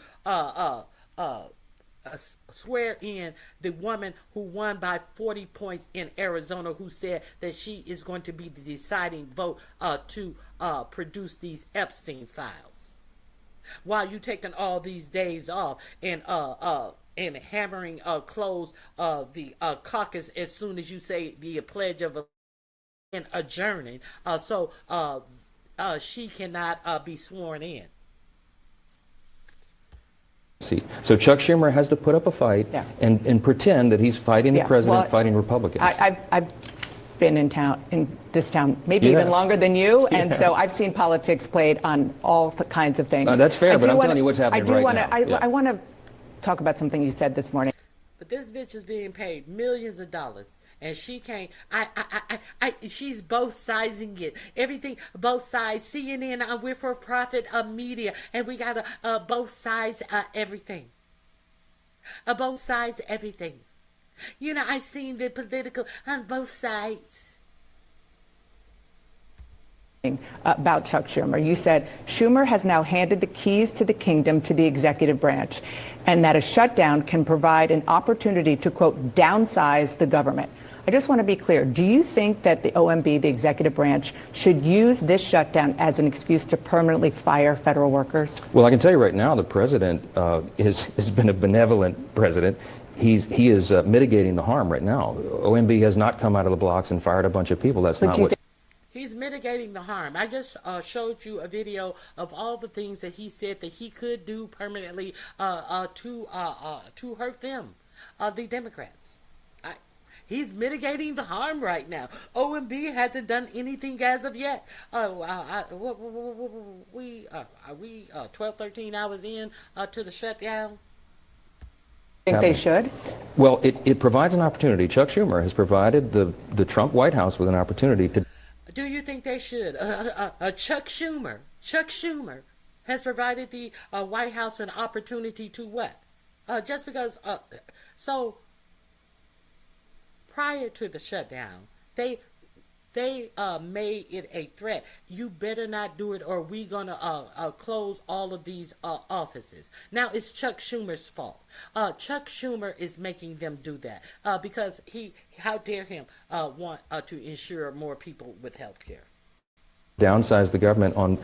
S1: swear in the woman who won by 40 points in Arizona, who said that she is going to be the deciding vote to produce these Epstein files. While you taking all these days off and hammering close the caucus as soon as you say the pledge of and adjourning, so she cannot be sworn in.
S21: So Chuck Schumer has to put up a fight and pretend that he's fighting the president, fighting Republicans.
S5: I've been in this town maybe even longer than you, and so I've seen politics played on all kinds of things.
S21: That's fair, but I'm telling you what's happening right now.
S5: I want to talk about something you said this morning.
S1: But this bitch is being paid millions of dollars, and she can't. She's both sizing it. Everything, both sides. CNN, we're for profit media, and we gotta both sides everything. Both sides everything. You know, I've seen the political on both sides.
S5: About Chuck Schumer. You said Schumer has now handed the keys to the kingdom to the executive branch, and that a shutdown can provide an opportunity to, quote, downsize the government. I just want to be clear. Do you think that the OMB, the executive branch, should use this shutdown as an excuse to permanently fire federal workers?
S21: Well, I can tell you right now, the president has been a benevolent president. He is mitigating the harm right now. OMB has not come out of the blocks and fired a bunch of people. That's not what.
S1: He's mitigating the harm. I just showed you a video of all the things that he said that he could do permanently to hurt them, the Democrats. He's mitigating the harm right now. OMB hasn't done anything as of yet. We 12, 13 hours in to the shutdown.
S5: Think they should?
S21: Well, it provides an opportunity. Chuck Schumer has provided the Trump White House with an opportunity to.
S1: Do you think they should? Chuck Schumer has provided the White House an opportunity to what? Just because. So prior to the shutdown, they made it a threat. You better not do it, or we gonna close all of these offices. Now it's Chuck Schumer's fault. Chuck Schumer is making them do that because how dare him want to ensure more people with health care.
S21: Downsize the government on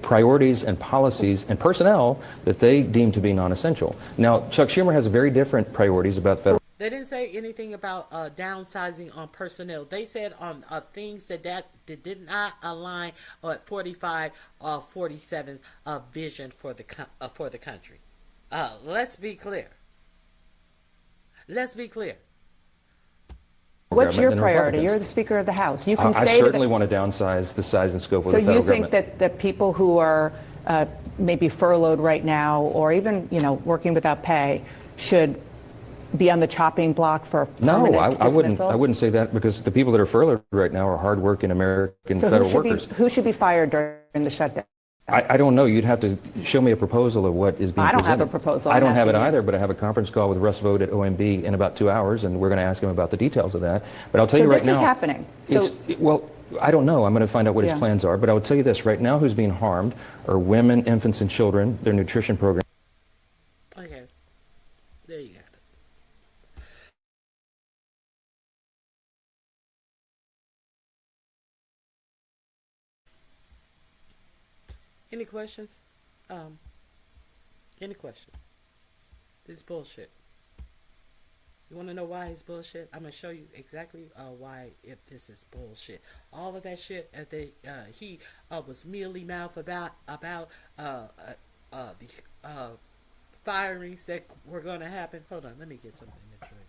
S21: priorities and policies and personnel that they deem to be non-essential. Now, Chuck Schumer has very different priorities about federal.
S1: They didn't say anything about downsizing on personnel. They said on things that did not align at 45 or 47's vision for the country. Let's be clear. Let's be clear.
S5: What's your priority? You're the Speaker of the House. You can say
S21: I certainly want to downsize the size and scope of the federal government.
S5: So you think that the people who are maybe furloughed right now, or even working without pay, should be on the chopping block for permanent dismissal?
S21: I wouldn't say that, because the people that are furloughed right now are hardworking American federal workers.
S5: Who should be fired during the shutdown?
S21: I don't know. You'd have to show me a proposal of what is being presented.
S5: I don't have a proposal.
S21: I don't have it either, but I have a conference call with Russ Vought at OMB in about 2 hours, and we're going to ask him about the details of that. But I'll tell you right now.
S5: So this is happening.
S21: Well, I don't know. I'm going to find out what his plans are. But I will tell you this. Right now, who's being harmed are women, infants, and children, their nutrition program.
S1: Okay. There you go. Any questions? Any question? This is bullshit. You want to know why it's bullshit? I'm going to show you exactly why this is bullshit. All of that shit he was mealy-mouthed about the firings that were going to happen. Hold on, let me get something to drink.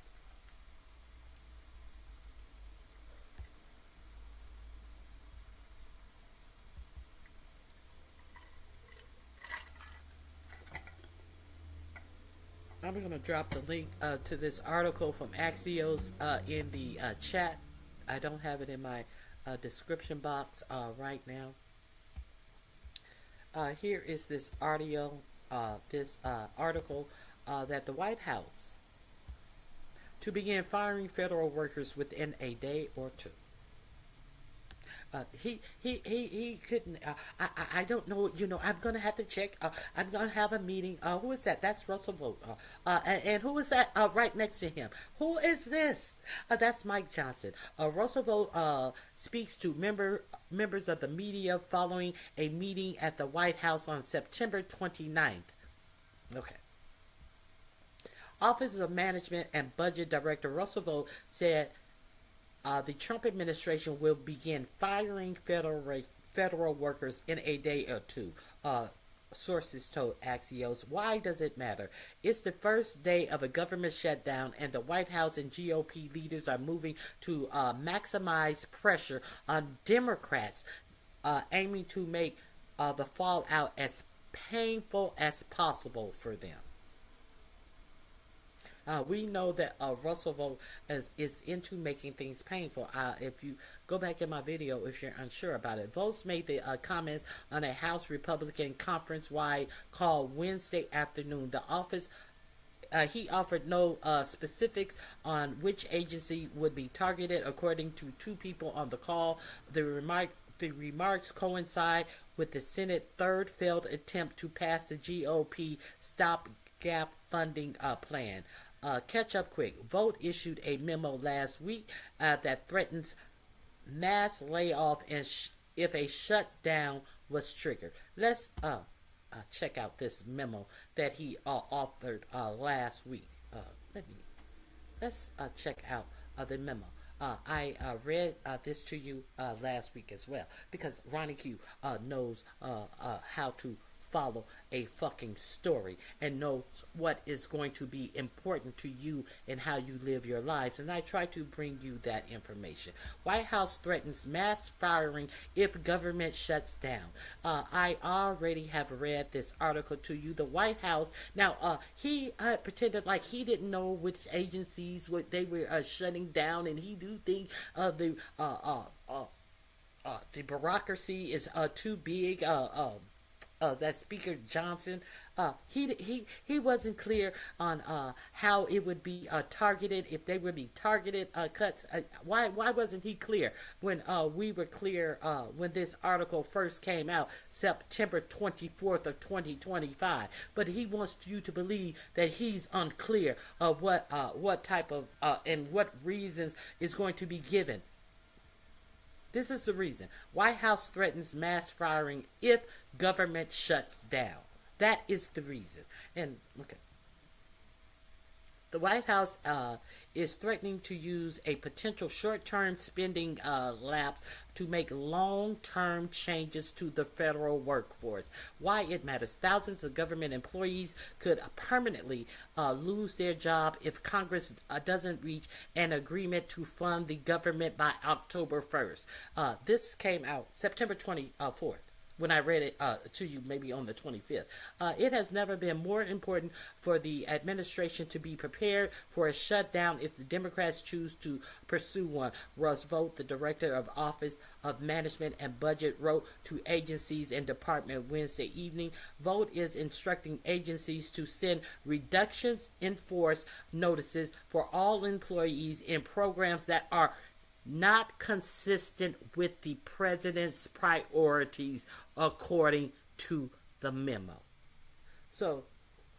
S1: I'm going to drop the link to this article from Axios in the chat. I don't have it in my description box right now. Here is this article that the White House to begin firing federal workers within a day or two. He couldn't. I don't know. You know, I'm gonna have to check. I'm gonna have a meeting. Who is that? That's Russell Vogt. And who is that right next to him? Who is this? That's Mike Johnson. Russell Vogt speaks to members of the media following a meeting at the White House on September 29th. Okay. Office of Management and Budget Director Russell Vogt said the Trump administration will begin firing federal workers in a day or two. Sources told Axios. Why does it matter? It's the first day of a government shutdown, and the White House and GOP leaders are moving to maximize pressure on Democrats, aiming to make the fallout as painful as possible for them. We know that Russell Vogt is into making things painful. If you go back in my video, if you're unsure about it, Vogt made the comments on a House Republican conference-wide call Wednesday afternoon. The office he offered no specifics on which agency would be targeted, according to two people on the call. The remarks coincide with the Senate's third failed attempt to pass the GOP stopgap funding plan. Catch up quick. Vogt issued a memo last week that threatens mass layoff and if a shutdown was triggered. Let's check out this memo that he authored last week. Let's check out the memo. I read this to you last week as well, because Ronnie Q knows how to follow a fucking story and knows what is going to be important to you and how you live your lives, and I try to bring you that information. White House threatens mass firing if government shuts down. I already have read this article to you. The White House, now he pretended like he didn't know which agencies what they were shutting down, and he do think the bureaucracy is too big. That Speaker Johnson, he wasn't clear on how it would be targeted, if they would be targeted cuts. Why wasn't he clear when we were clear when this article first came out, September 24th of 2025? But he wants you to believe that he's unclear of what type of and what reasons is going to be given. This is the reason. White House threatens mass firing if government shuts down. That is the reason. And look at the White House is threatening to use a potential short-term spending lapse to make long-term changes to the federal workforce. Why it matters. Thousands of government employees could permanently lose their job if Congress doesn't reach an agreement to fund the government by October 1st. This came out September 24th. When I read it to you maybe on the 25th. It has never been more important for the administration to be prepared for a shutdown if the Democrats choose to pursue one. Russ Vogt, the director of Office of Management and Budget, wrote to agencies and department Wednesday evening. Vogt is instructing agencies to send reductions in force notices for all employees in programs that are not consistent with the president's priorities, according to the memo. So,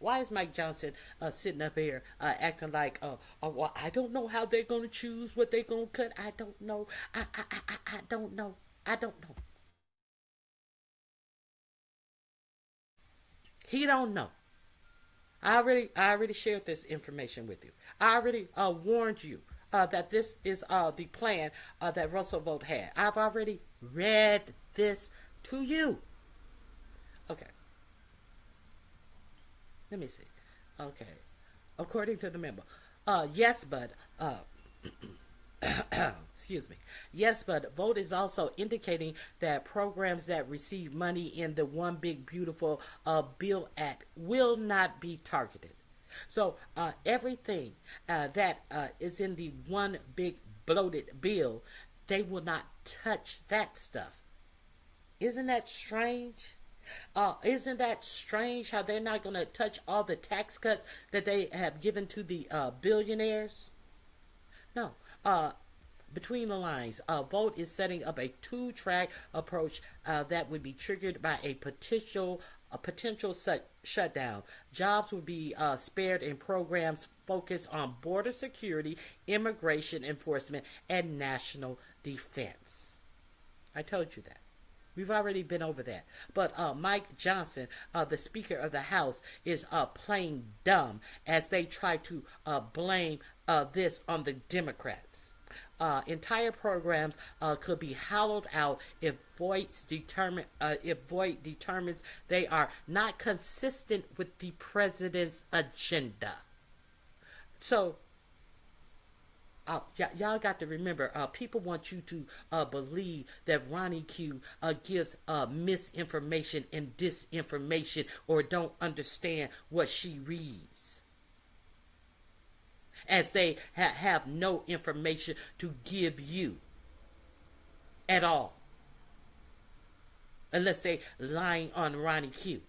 S1: why is Mike Johnson sitting up here acting like, well, I don't know how they're going to choose what they're going to cut. I don't know. I don't know. I don't know. He don't know. I already shared this information with you. I already warned you that this is the plan that Russell Vogt had. I've already read this to you. Okay. Let me see. Okay. According to the memo. Yes, but excuse me. Yes, but Vogt is also indicating that programs that receive money in the One Big Beautiful Bill Act will not be targeted. So everything that is in the One Big Bloated Bill, they will not touch that stuff. Isn't that strange? Isn't that strange how they're not going to touch all the tax cuts that they have given to the billionaires? No. between the lines, Vote is setting up a two-track approach that would be triggered by a potential shutdown. Jobs would be spared in programs focused on border security, immigration enforcement, and national defense. I told you that. We've already been over that. But Mike Johnson, the Speaker of the House, is playing dumb as they try to blame this on the Democrats. Entire programs could be hollowed out if Voight determines they are not consistent with the president's agenda. So, y'all got to remember, people want you to believe that Ronnie Q gives misinformation and disinformation or don't understand what she reads, as they have no information to give you at all, unless they lying on Ronnie Q.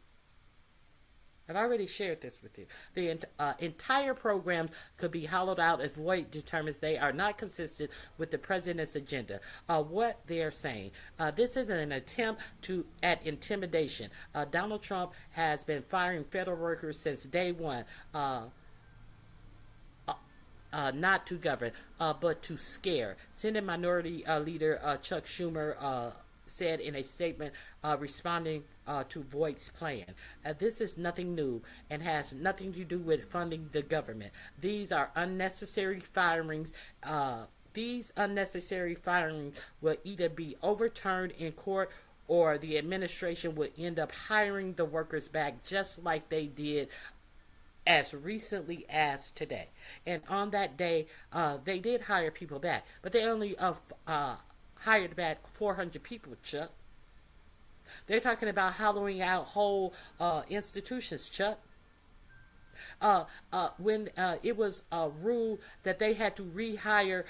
S1: I've already shared this with you. The entire programs could be hollowed out if Voight determines they are not consistent with the president's agenda. What they're saying, this is an attempt at intimidation. Donald Trump has been firing federal workers since day one. Not to govern, but to scare. Senate Minority Leader Chuck Schumer said in a statement responding to Voight's plan, this is nothing new and has nothing to do with funding the government. These are unnecessary firings. These unnecessary firings will either be overturned in court or the administration will end up hiring the workers back, just like they did as recently as today. And on that day, they did hire people back, but they only hired back 400 people, Chuck. They're talking about hollowing out whole institutions, Chuck. When it was ruled that they had to rehire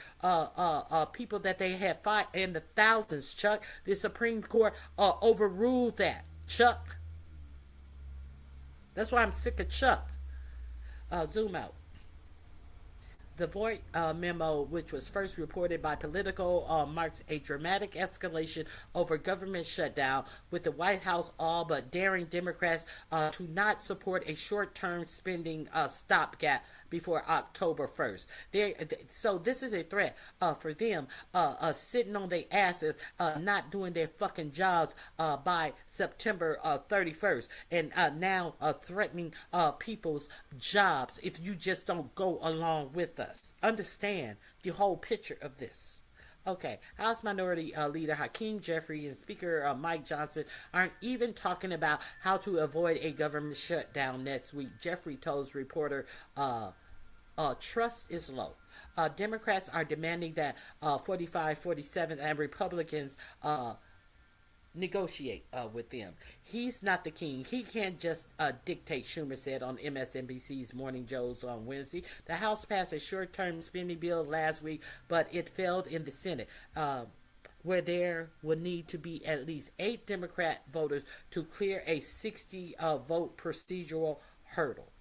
S1: people that they had fired in the thousands, Chuck, the Supreme Court overruled that, Chuck. That's why I'm sick of Chuck. Zoom out. The Voight memo, which was first reported by Politico, marks a dramatic escalation over government shutdown, with the White House all but daring Democrats to not support a short-term spending stopgap before October 1st. So this is a threat for them sitting on their asses, not doing their fucking jobs by September 31st, and now threatening people's jobs if you just don't go along with us. Understand the whole picture of this. Okay, House Minority Leader Hakeem Jeffrey and Speaker Mike Johnson aren't even talking about how to avoid a government shutdown next week. Jeffrey told reporter, trust is low. Democrats are demanding that 45-47 and Republicans negotiate with them. He's not the king. He can't just dictate, Schumer said on MSNBC's Morning Joe's on Wednesday. The House passed a short-term spending bill last week, but it failed in the Senate, where there would need to be at least 8 Democrat voters to clear a 60-vote procedural hurdle.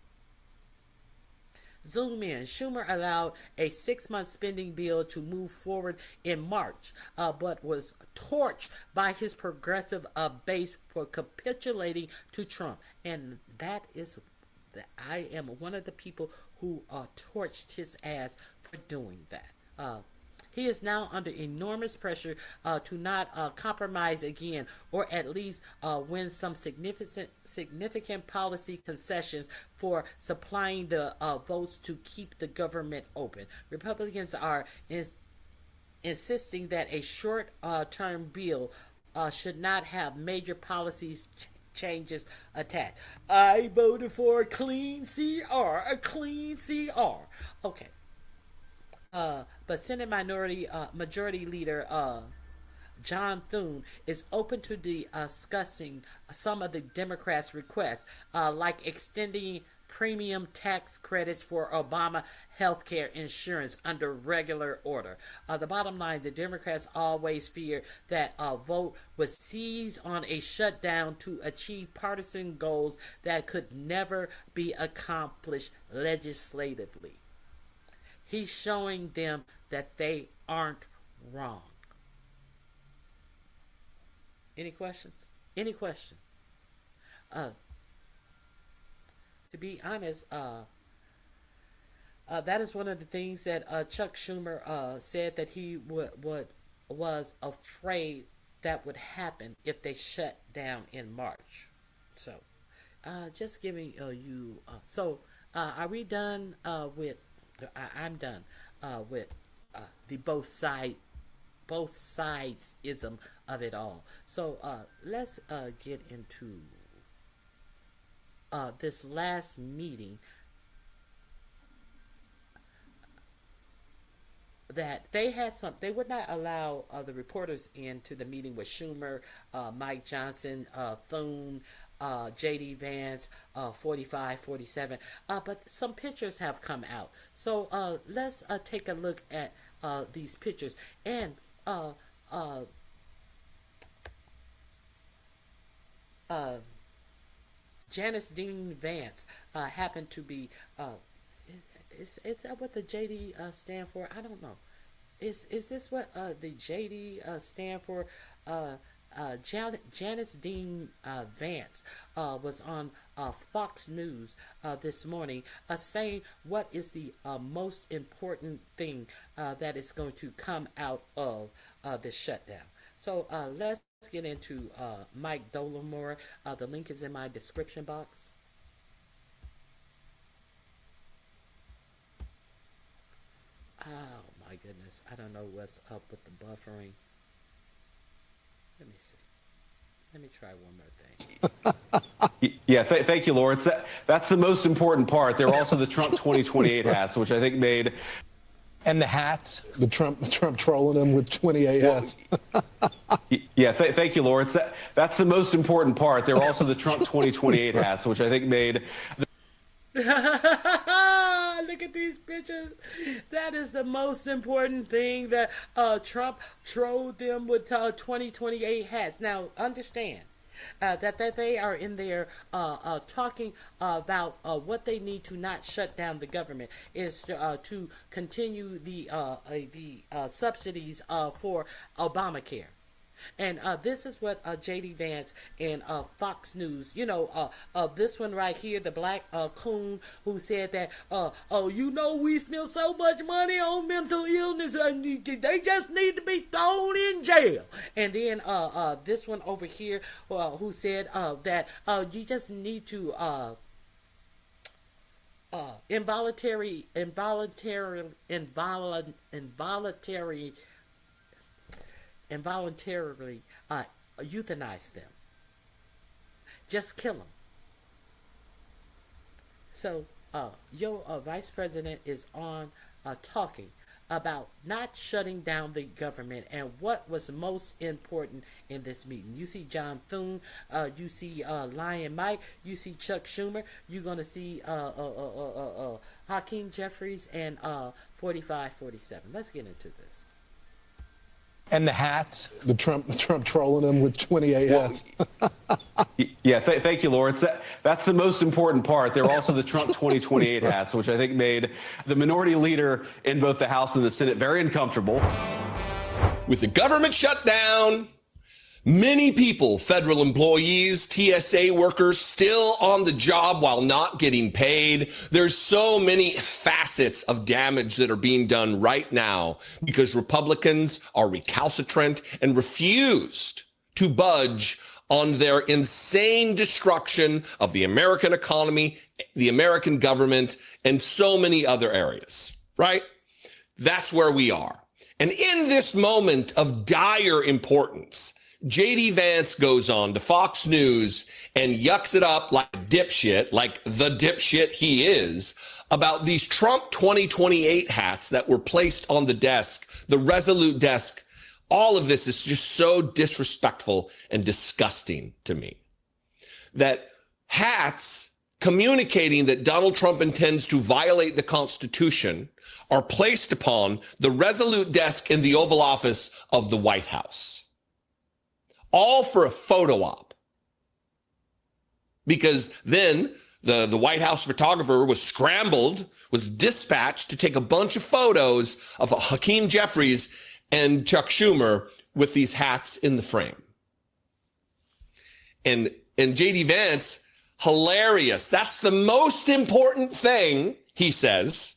S1: Zoom in. Schumer allowed a 6-month spending bill to move forward in March, but was torched by his progressive base for capitulating to Trump. And that is, I am one of the people who torched his ass for doing that. He is now under enormous pressure to not compromise again, or at least win some significant policy concessions for supplying the votes to keep the government open. Republicans are insisting that a short-term bill should not have major policies changes attached. I voted for a clean CR, Okay. But Senate Majority Leader John Thune is open to discussing some of the Democrats' requests, like extending premium tax credits for Obama healthcare insurance under regular order. The bottom line, the Democrats always fear that a vote would seize on a shutdown to achieve partisan goals that could never be accomplished legislatively. He's showing them that they aren't wrong. Any questions? Any question? To be honest, that is one of the things that Chuck Schumer said that he was afraid that would happen if they shut down in March. So, just giving you. So, are we done with? I'm done with the both sides-ism of it all. So, let's get into this last meeting that they had they would not allow the reporters into the meeting with Schumer, Mike Johnson, Thune, J.D. Vance, 45, 47, but some pictures have come out. So let's take a look at these pictures. And Janice Dean Vance happened to be is that what the JD stand for? I don't know. Is this what the JD stand for? Janice Dean Vance was on Fox News this morning saying what is the most important thing that is going to come out of this shutdown. So let's get into Mike Dollemore. The link is in my description box. Oh my goodness, I don't know what's up with the buffering. Let me see. Let me try one more thing.
S4: Yeah, thank you, Lawrence. That's the most important part. There are also the Trump 2028 hats, which I think made...
S22: And the hats, the Trump trolling them with 28 hats.
S4: Yeah, thank you, Lawrence. That's the most important part. There are also the Trump 2028 hats, which I think made...
S1: Look at these pictures. That is the most important thing, that Trump trolled them with 2028 hats. Now, understand that they are in there talking about what they need to not shut down the government is to continue the subsidies for Obamacare. And this is what J.D. Vance and Fox News, this one right here, the black coon who said that, we spend so much money on mental illness, they just need to be thrown in jail. And then this one over here who said that you just need to involuntarily euthanize them. Just kill them. So, your vice president is on talking about not shutting down the government and what was most important in this meeting. You see John Thune, you see Lion Mike, you see Chuck Schumer, you're going to see Hakeem Jeffries and 45, 47. Let's get into this.
S22: And the hats, the Trump trolling them with 28 hats.
S4: Yeah, thank you, Lawrence. That's the most important part. There are also the Trump 2028 hats, which I think made the minority leader in both the House and the Senate very uncomfortable.
S23: With the government shut down, many people, federal employees, TSA workers, still on the job while not getting paid. There's so many facets of damage that are being done right now because Republicans are recalcitrant and refused to budge on their insane destruction of the American economy, the American government, and so many other areas, right? That's where we are. And in this moment of dire importance, J.D. Vance goes on to Fox News and yucks it up like a dipshit, like the dipshit he is, about these Trump 2028 hats that were placed on the desk, the Resolute desk. All of this is just so disrespectful and disgusting to me. That hats communicating that Donald Trump intends to violate the Constitution are placed upon the Resolute desk in the Oval Office of the White House. All for a photo op. Because then the White House photographer was dispatched to take a bunch of photos of Hakeem Jeffries and Chuck Schumer with these hats in the frame. And J.D. Vance, hilarious. That's the most important thing, he says.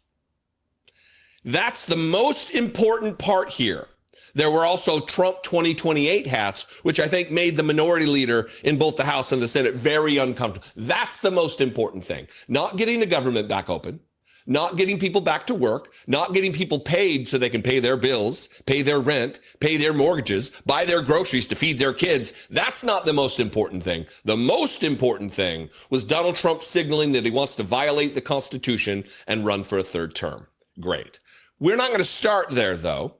S23: That's the most important part here. There were also Trump 2028 hats, which I think made the minority leader in both the House and the Senate very uncomfortable. That's the most important thing. Not getting the government back open, not getting people back to work, not getting people paid so they can pay their bills, pay their rent, pay their mortgages, buy their groceries to feed their kids. That's not the most important thing. The most important thing was Donald Trump signaling that he wants to violate the Constitution and run for a third term. Great. We're not going to start there, though.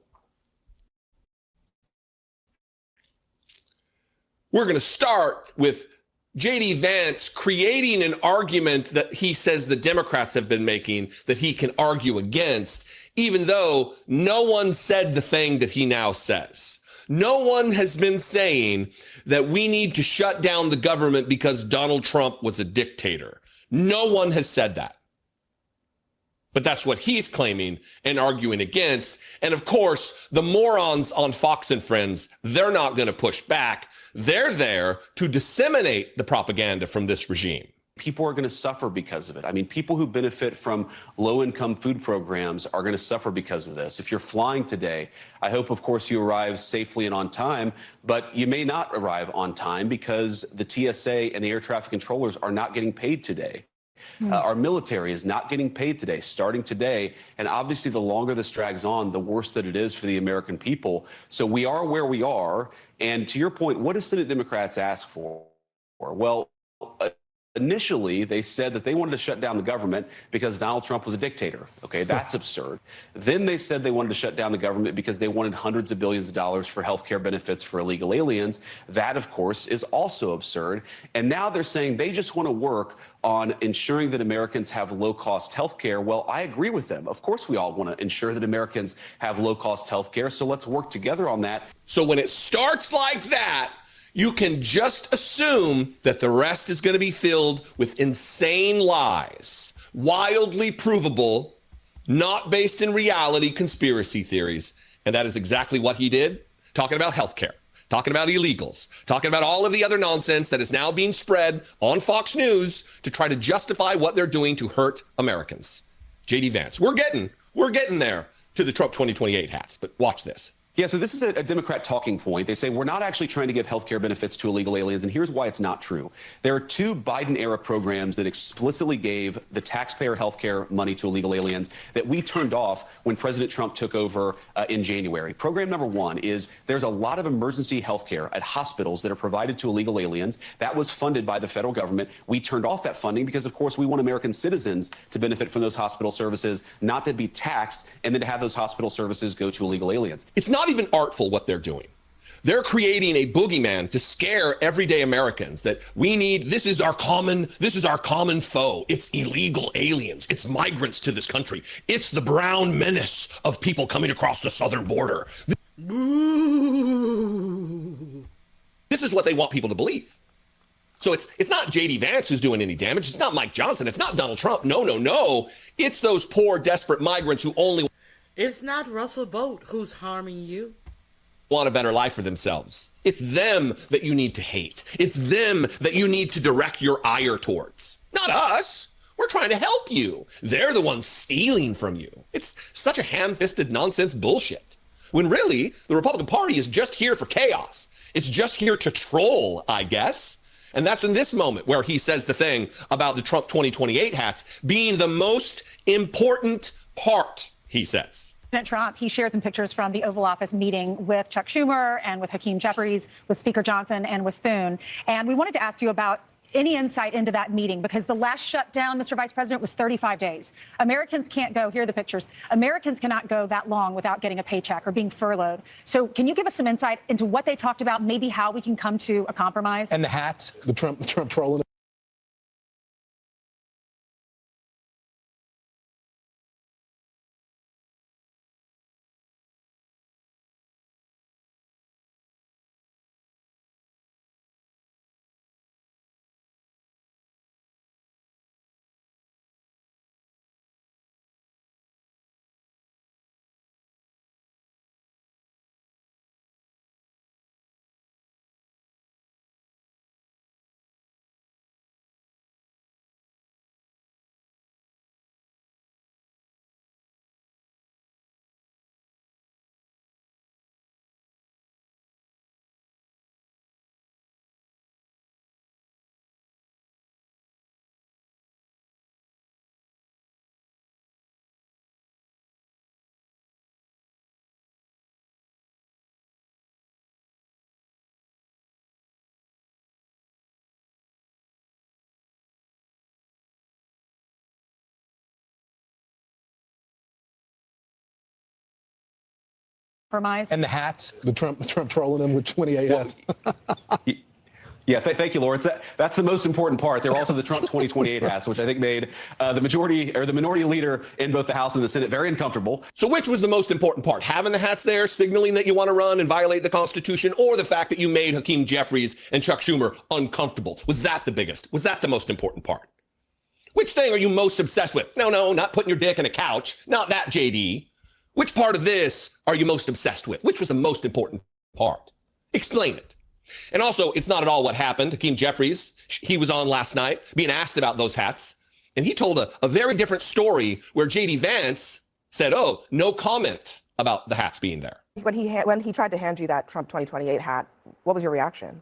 S23: We're going to start with J.D. Vance creating an argument that he says the Democrats have been making that he can argue against, even though no one said the thing that he now says. No one has been saying that we need to shut down the government because Donald Trump was a dictator. No one has said that. But that's what he's claiming and arguing against. And of course, the morons on Fox and Friends, they're not going to push back. They're there to disseminate the propaganda from this regime.
S4: People are going to suffer because of it. I mean, people who benefit from low-income food programs are going to suffer because of this. If you're flying today, I hope, of course, you arrive safely and on time, but you may not arrive on time because the TSA and the air traffic controllers are not getting paid today. Our military is not getting paid today, starting today. And obviously, the longer this drags on, the worse that it is for the American people. So we are where we are. And to your point, what do Senate Democrats ask for? Well, initially, they said that they wanted to shut down the government because Donald Trump was a dictator. Okay, that's absurd. Then they said they wanted to shut down the government because they wanted hundreds of billions of dollars for health care benefits for illegal aliens. That, of course, is also absurd. And now they're saying they just want to work on ensuring that Americans have low-cost health care. Well, I agree with them. Of course, we all want to ensure that Americans have low-cost health care. So let's work together on that.
S23: So when it starts like that, you can just assume that the rest is going to be filled with insane lies, wildly provable, not based in reality conspiracy theories. And that is exactly what he did, talking about healthcare, talking about illegals, talking about all of the other nonsense that is now being spread on Fox News to try to justify what they're doing to hurt Americans. J.D. Vance, we're getting there to the Trump 2028 hats, but watch this.
S4: Yeah, so this is a Democrat talking point. They say we're not actually trying to give health care benefits to illegal aliens, and here's why it's not true. There are two Biden-era programs that explicitly gave the taxpayer health care money to illegal aliens that we turned off when President Trump took over in January. Program number one is there's a lot of emergency health care at hospitals that are provided to illegal aliens. That was funded by the federal government. We turned off that funding because, of course, we want American citizens to benefit from those hospital services, not to be taxed and then to have those hospital services go to illegal aliens.
S23: It's not even artful what they're doing. They're creating a boogeyman to scare everyday Americans that we need. This is our common foe. It's illegal aliens. It's migrants to this country. It's the brown menace of people coming across the southern border. This is what they want people to believe. So it's not J.D. Vance who's doing any damage. It's not Mike Johnson. It's not Donald Trump. No. It's those poor, desperate migrants who only...
S1: It's not Russell Vogt who's harming you.
S23: Want a better life for themselves. It's them that you need to hate. It's them that you need to direct your ire towards. Not us. We're trying to help you. They're the ones stealing from you. It's such a ham-fisted nonsense bullshit. When really, the Republican Party is just here for chaos. It's just here to troll, I guess. And that's in this moment where he says the thing about the Trump 2028 hats being the most important part, he says.
S3: President Trump, he shared some pictures from the Oval Office meeting with Chuck Schumer and with Hakeem Jeffries, with Speaker Johnson and with Thune. And we wanted to ask you about any insight into that meeting, because the last shutdown, Mr. Vice President, was 35 days. Americans can't go, here are the pictures. Americans cannot go that long without getting a paycheck or being furloughed. So can you give us some insight into what they talked about, maybe how we can come to a compromise?
S22: And the hats, the Trump trolling.
S3: compromise.
S22: And the hats, the Trump trolling them with 28 hats.
S4: Yeah, thank you, Lawrence. That's the most important part. There were also the Trump 2028 hats, which I think made the minority leader in both the House and the Senate very uncomfortable.
S23: So which was the most important part? Having the hats there, signaling that you want to run and violate the Constitution, or the fact that you made Hakeem Jeffries and Chuck Schumer uncomfortable? Was that the biggest? Was that the most important part? Which thing are you most obsessed with? No, not putting your dick in a couch. Not that, JD. Which part of this are you most obsessed with? Which was the most important part? Explain it. And also, it's not at all what happened. Hakeem Jeffries, he was on last night being asked about those hats. And he told a very different story where J.D. Vance said, oh, no comment about the hats being there.
S6: When he tried to hand you that Trump 2028 hat, what was your reaction?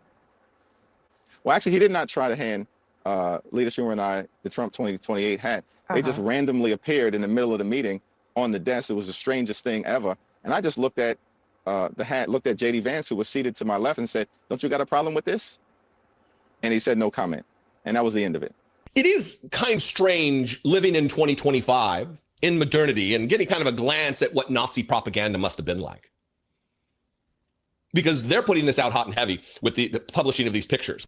S7: Well, actually, he did not try to hand Leader Schumer and I the Trump 2028 hat. They just randomly appeared in the middle of the meeting on the desk. It was the strangest thing ever. And I just looked at the hat, looked at J.D. Vance, who was seated to my left, and said, don't you got a problem with this? And he said no comment. And that was the end of it.
S23: It is kind of strange living in 2025 in modernity and getting kind of a glance at what Nazi propaganda must have been like. Because they're putting this out hot and heavy with the publishing of these pictures.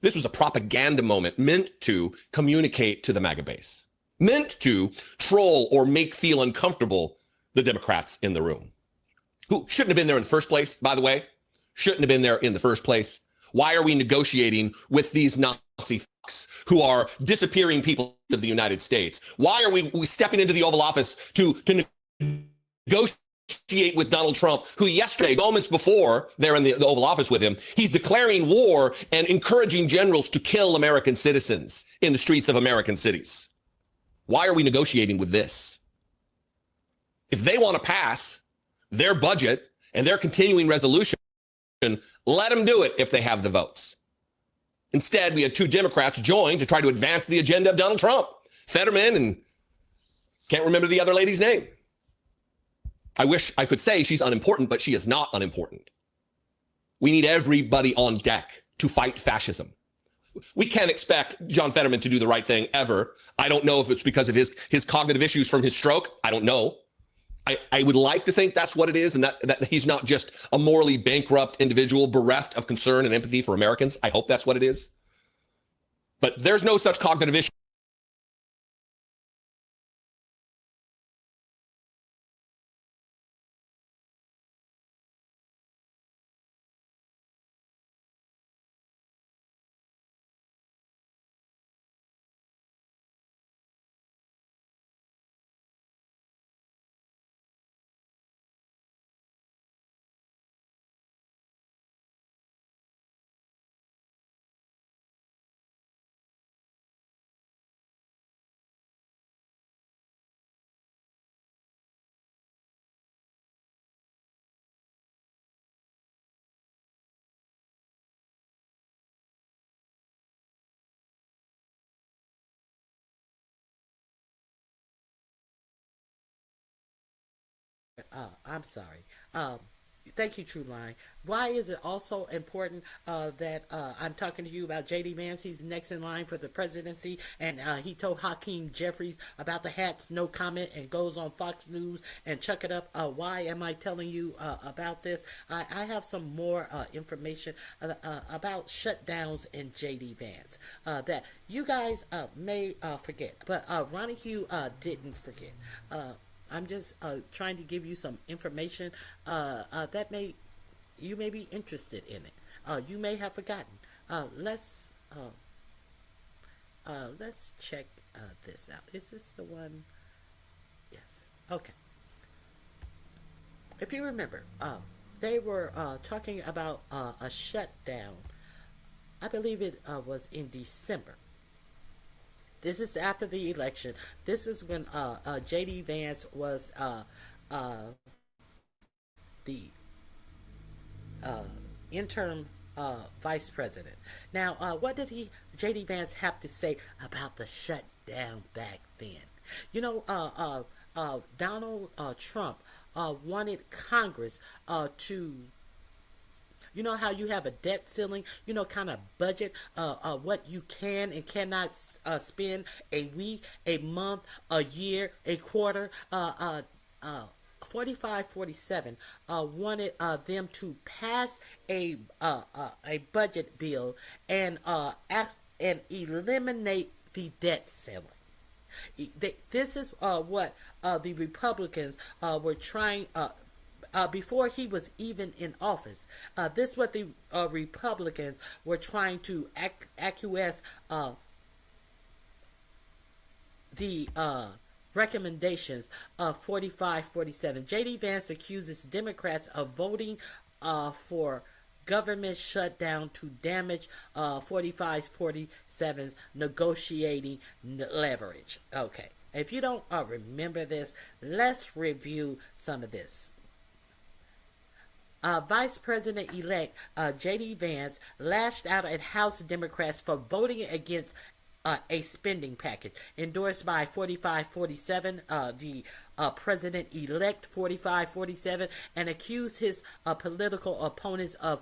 S23: This was a propaganda moment meant to communicate to the MAGA base, meant to troll or make feel uncomfortable the Democrats in the room, who shouldn't have been there in the first place, by the way, shouldn't have been there in the first place. Why are we negotiating with these Nazi fucks who are disappearing people of the United States? Why are we stepping into the Oval Office to negotiate with Donald Trump, who yesterday, moments before they're in the Oval Office with him, he's declaring war and encouraging generals to kill American citizens in the streets of American cities? Why are we negotiating with this? If they want to pass their budget and their continuing resolution, let them do it if they have the votes. Instead, we had two Democrats join to try to advance the agenda of Donald Trump, Fetterman, and can't remember the other lady's name. I wish I could say she's unimportant, but she is not unimportant. We need everybody on deck to fight fascism. We can't expect John Fetterman to do the right thing ever. I don't know if it's because of his cognitive issues from his stroke. I don't know. I would like to think that's what it is, and that he's not just a morally bankrupt individual bereft of concern and empathy for Americans. I hope that's what it is. But there's no such cognitive issue.
S1: I'm sorry. Thank you, Trueline. Why is it also important that I'm talking to you about J.D. Vance? He's next in line for the presidency, and he told Hakeem Jeffries about the hats, no comment, and goes on Fox News and chuck it up. Why am I telling you about this? I have some more information about shutdowns in J.D. Vance that you guys may forget, but Ronnie Hugh didn't forget. I'm just trying to give you some information that you may be interested in it. You may have forgotten. Let's check this out. Is this the one? Yes. Okay. If you remember, they were talking about a shutdown. I believe it was in December. This is after the election. This is when J.D. Vance was the interim vice president. Now, what did J.D. Vance have to say about the shutdown back then? You know, Donald Trump wanted Congress to You know how you have a debt ceiling, you know, kind of budget, what you can and cannot spend a week, a month, a year, a quarter. 4547 wanted them to pass a budget bill and eliminate the debt ceiling. This is what the Republicans were trying before he was even in office. This is what the Republicans were trying to acquiesce the recommendations of 4547. J.D. Vance accuses Democrats of voting for government shutdown to damage 4547's negotiating leverage. Okay, if you don't remember this, let's review some of this. Vice President-elect J.D. Vance lashed out at House Democrats for voting against a spending package endorsed by 4547, the president-elect 4547, and accused his political opponents of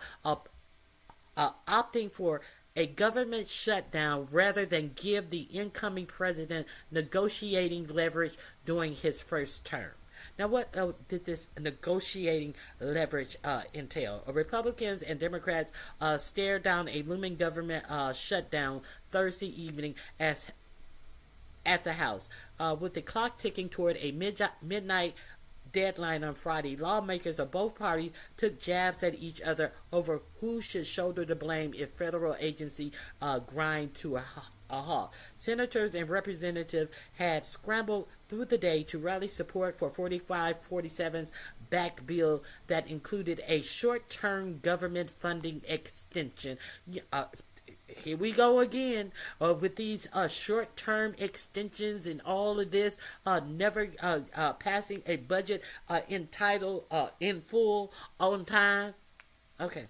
S1: opting for a government shutdown rather than give the incoming president negotiating leverage during his first term. Now, what did this negotiating leverage entail? Republicans and Democrats stared down a looming government shutdown Thursday evening at the House. With the clock ticking toward a midnight deadline on Friday, lawmakers of both parties took jabs at each other over who should shoulder the blame if federal agency grind to a halt. Senators and representatives had scrambled through the day to rally support for 4547's backed bill that included a short-term government funding extension. Here we go again with these short-term extensions and all of this, never passing a budget entitled in full on time. Okay.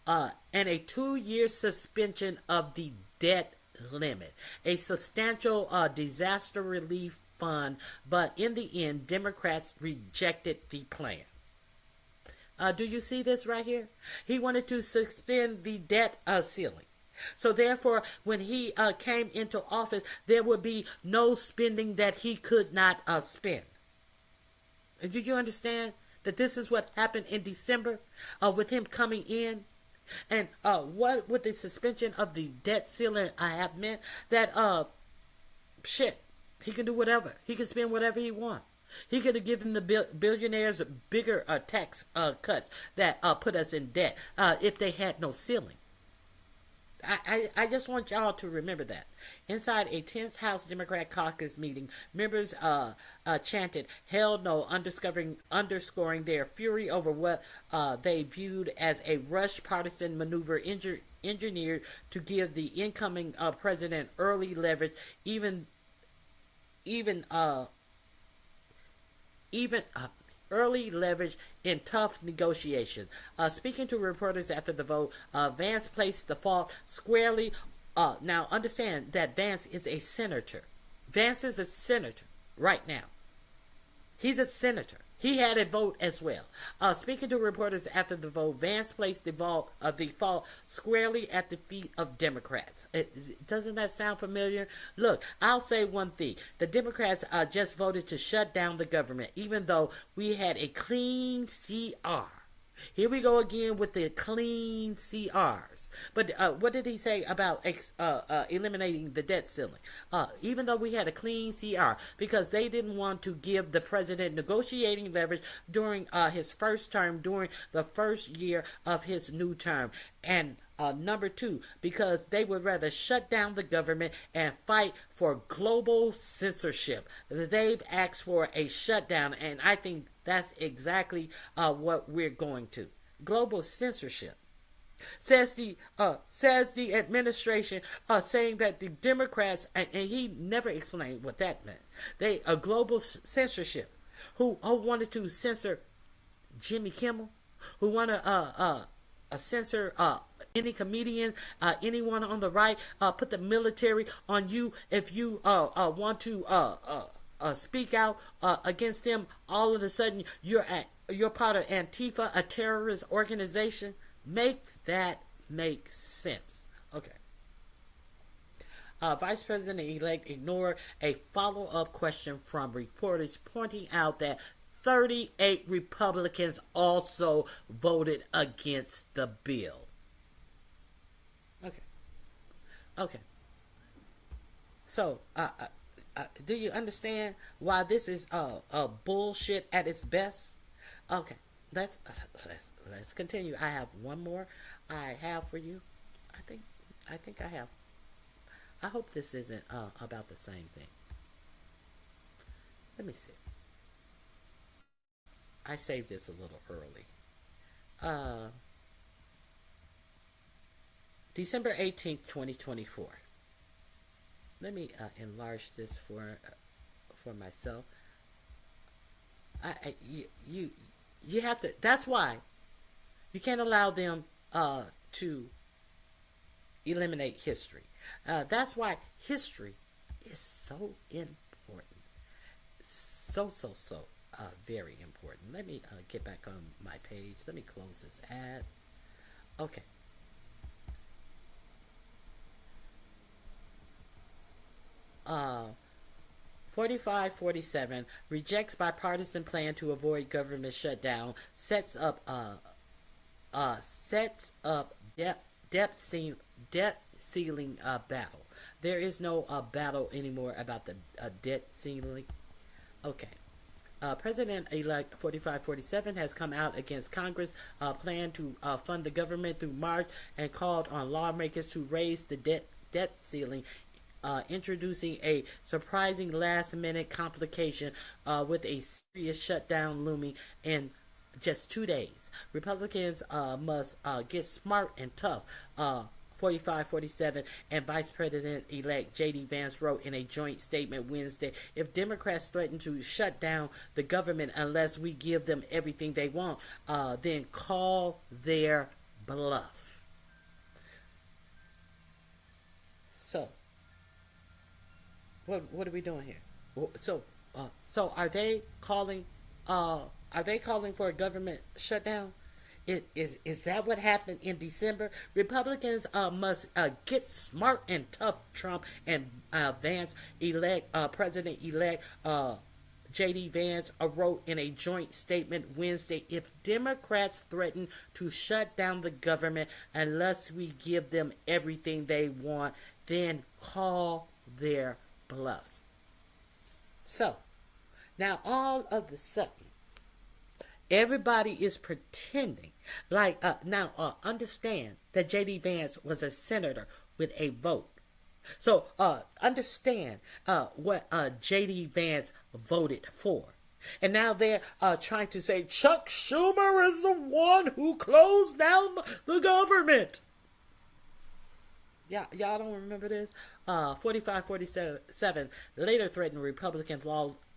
S1: And a 2-year suspension of the debt limit, a substantial disaster relief fund, but in the end, Democrats rejected the plan. Do you see this right here? He wanted to suspend the debt ceiling. So therefore, when he came into office, there would be no spending that he could not spend. And do you understand that this is what happened in December with him coming in? And what with the suspension of the debt ceiling I have meant that he can do whatever. He can spend whatever he wants. He could have given the billionaires bigger tax cuts that put us in debt if they had no ceiling. I just want y'all to remember that. Inside a tense House Democrat caucus meeting, members chanted, "Hell no," underscoring their fury over what they viewed as a rush partisan maneuver engineered to give the incoming president early leverage, even early leverage in tough negotiations. Speaking to reporters after the vote, Vance placed the fault squarely. Now, understand that Vance is a senator. Vance is a senator right now. He's a senator. He had a vote as well. Speaking to reporters after the vote, Vance placed the fault squarely at the feet of Democrats. Doesn't that sound familiar? Look, I'll say one thing. The Democrats just voted to shut down the government, even though we had a clean CR. Here we go again with the clean CRs. But what did he say about eliminating the debt ceiling? Even though we had a clean CR, because they didn't want to give the president negotiating leverage during his first term, during the first year of his new term. And number two, because they would rather shut down the government and fight for global censorship. They've asked for a shutdown, and I think that's exactly what we're going to. Global censorship. Says the administration, saying that the Democrats, and he never explained what that meant. They a global censorship, who wanted to censor Jimmy Kimmel, who want to censor any comedian, anyone on the right, put the military on you if you want to speak out against them. All of a sudden, you're you're part of Antifa, a terrorist organization. Make that make sense. Okay. Vice President-elect ignored a follow-up question from reporters pointing out that 38 Republicans also voted against the bill. Okay. So, do you understand why this is bullshit at its best? Okay, let's continue. I have one more I have for you. I think I have. I hope this isn't about the same thing. Let me see. I saved this a little early. December 18th, 2024. Let me enlarge this for myself. You have to. That's why you can't allow them to eliminate history. That's why history is so important. So very important. Let me get back on my page. Let me close this ad. Okay. Uh, 4547 rejects bipartisan plan to avoid government shutdown. Sets up debt ceiling battle. There is no battle anymore about the debt ceiling. Okay. President-elect 4547 has come out against Congress' plan to fund the government through March and called on lawmakers to raise the debt ceiling, introducing a surprising last-minute complication with a serious shutdown looming in just 2 days. Republicans must get smart and tough. 4547 and Vice President-elect J.D. Vance wrote in a joint statement Wednesday, if Democrats threaten to shut down the government unless we give them everything they want, then call their bluff. So, what are we doing here? So are they calling for a government shutdown? Is that what happened in December? Republicans must get smart and tough, Trump and President-elect J.D. Vance wrote in a joint statement Wednesday, if Democrats threaten to shut down the government unless we give them everything they want, then call their bluffs. So, now all of a sudden, everybody is pretending like understand that J.D. Vance was a senator with a vote. So understand what J.D. Vance voted for. And now they're trying to say Chuck Schumer is the one who closed down the government. Yeah, y'all don't remember this? 4547 later threatened Republican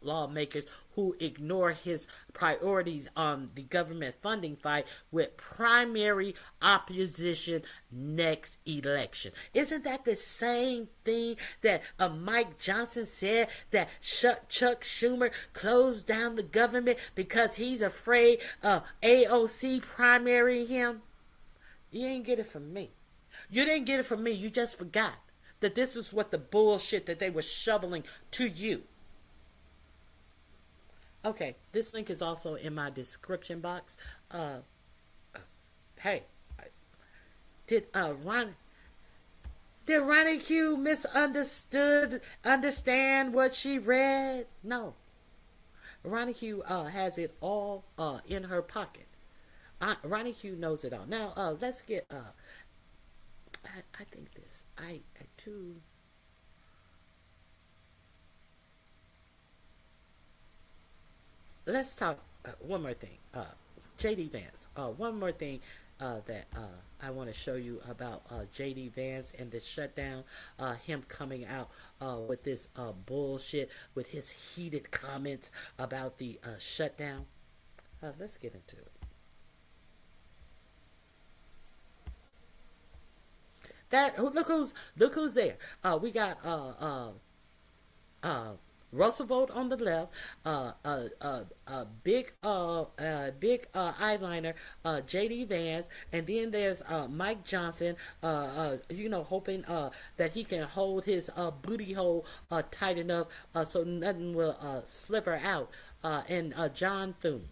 S1: lawmakers who ignore his priorities on the government funding fight with primary opposition next election. Isn't that the same thing that Mike Johnson said, that Chuck Schumer closed down the government because he's afraid of AOC primarying him? You ain't get it from me. You didn't get it from me. You just forgot that this is what the bullshit that they were shoveling to you. Okay, this link is also in my description box. Hey, did Ronnie Q understand what she read? No. Ronnie Q has it all in her pocket. Ronnie Q knows it all. Now, let's get I think this. I too. Let's talk one more thing. J.D. Vance. One more thing that I want to show you about J.D. Vance and the shutdown. Him coming out with this bullshit, with his heated comments about the shutdown. Let's get into it. Look who's there. We got Roosevelt on the left, big eyeliner, J.D. Vance, and then there's Mike Johnson, hoping that he can hold his booty hole tight enough so nothing will sliver out, and John Thune.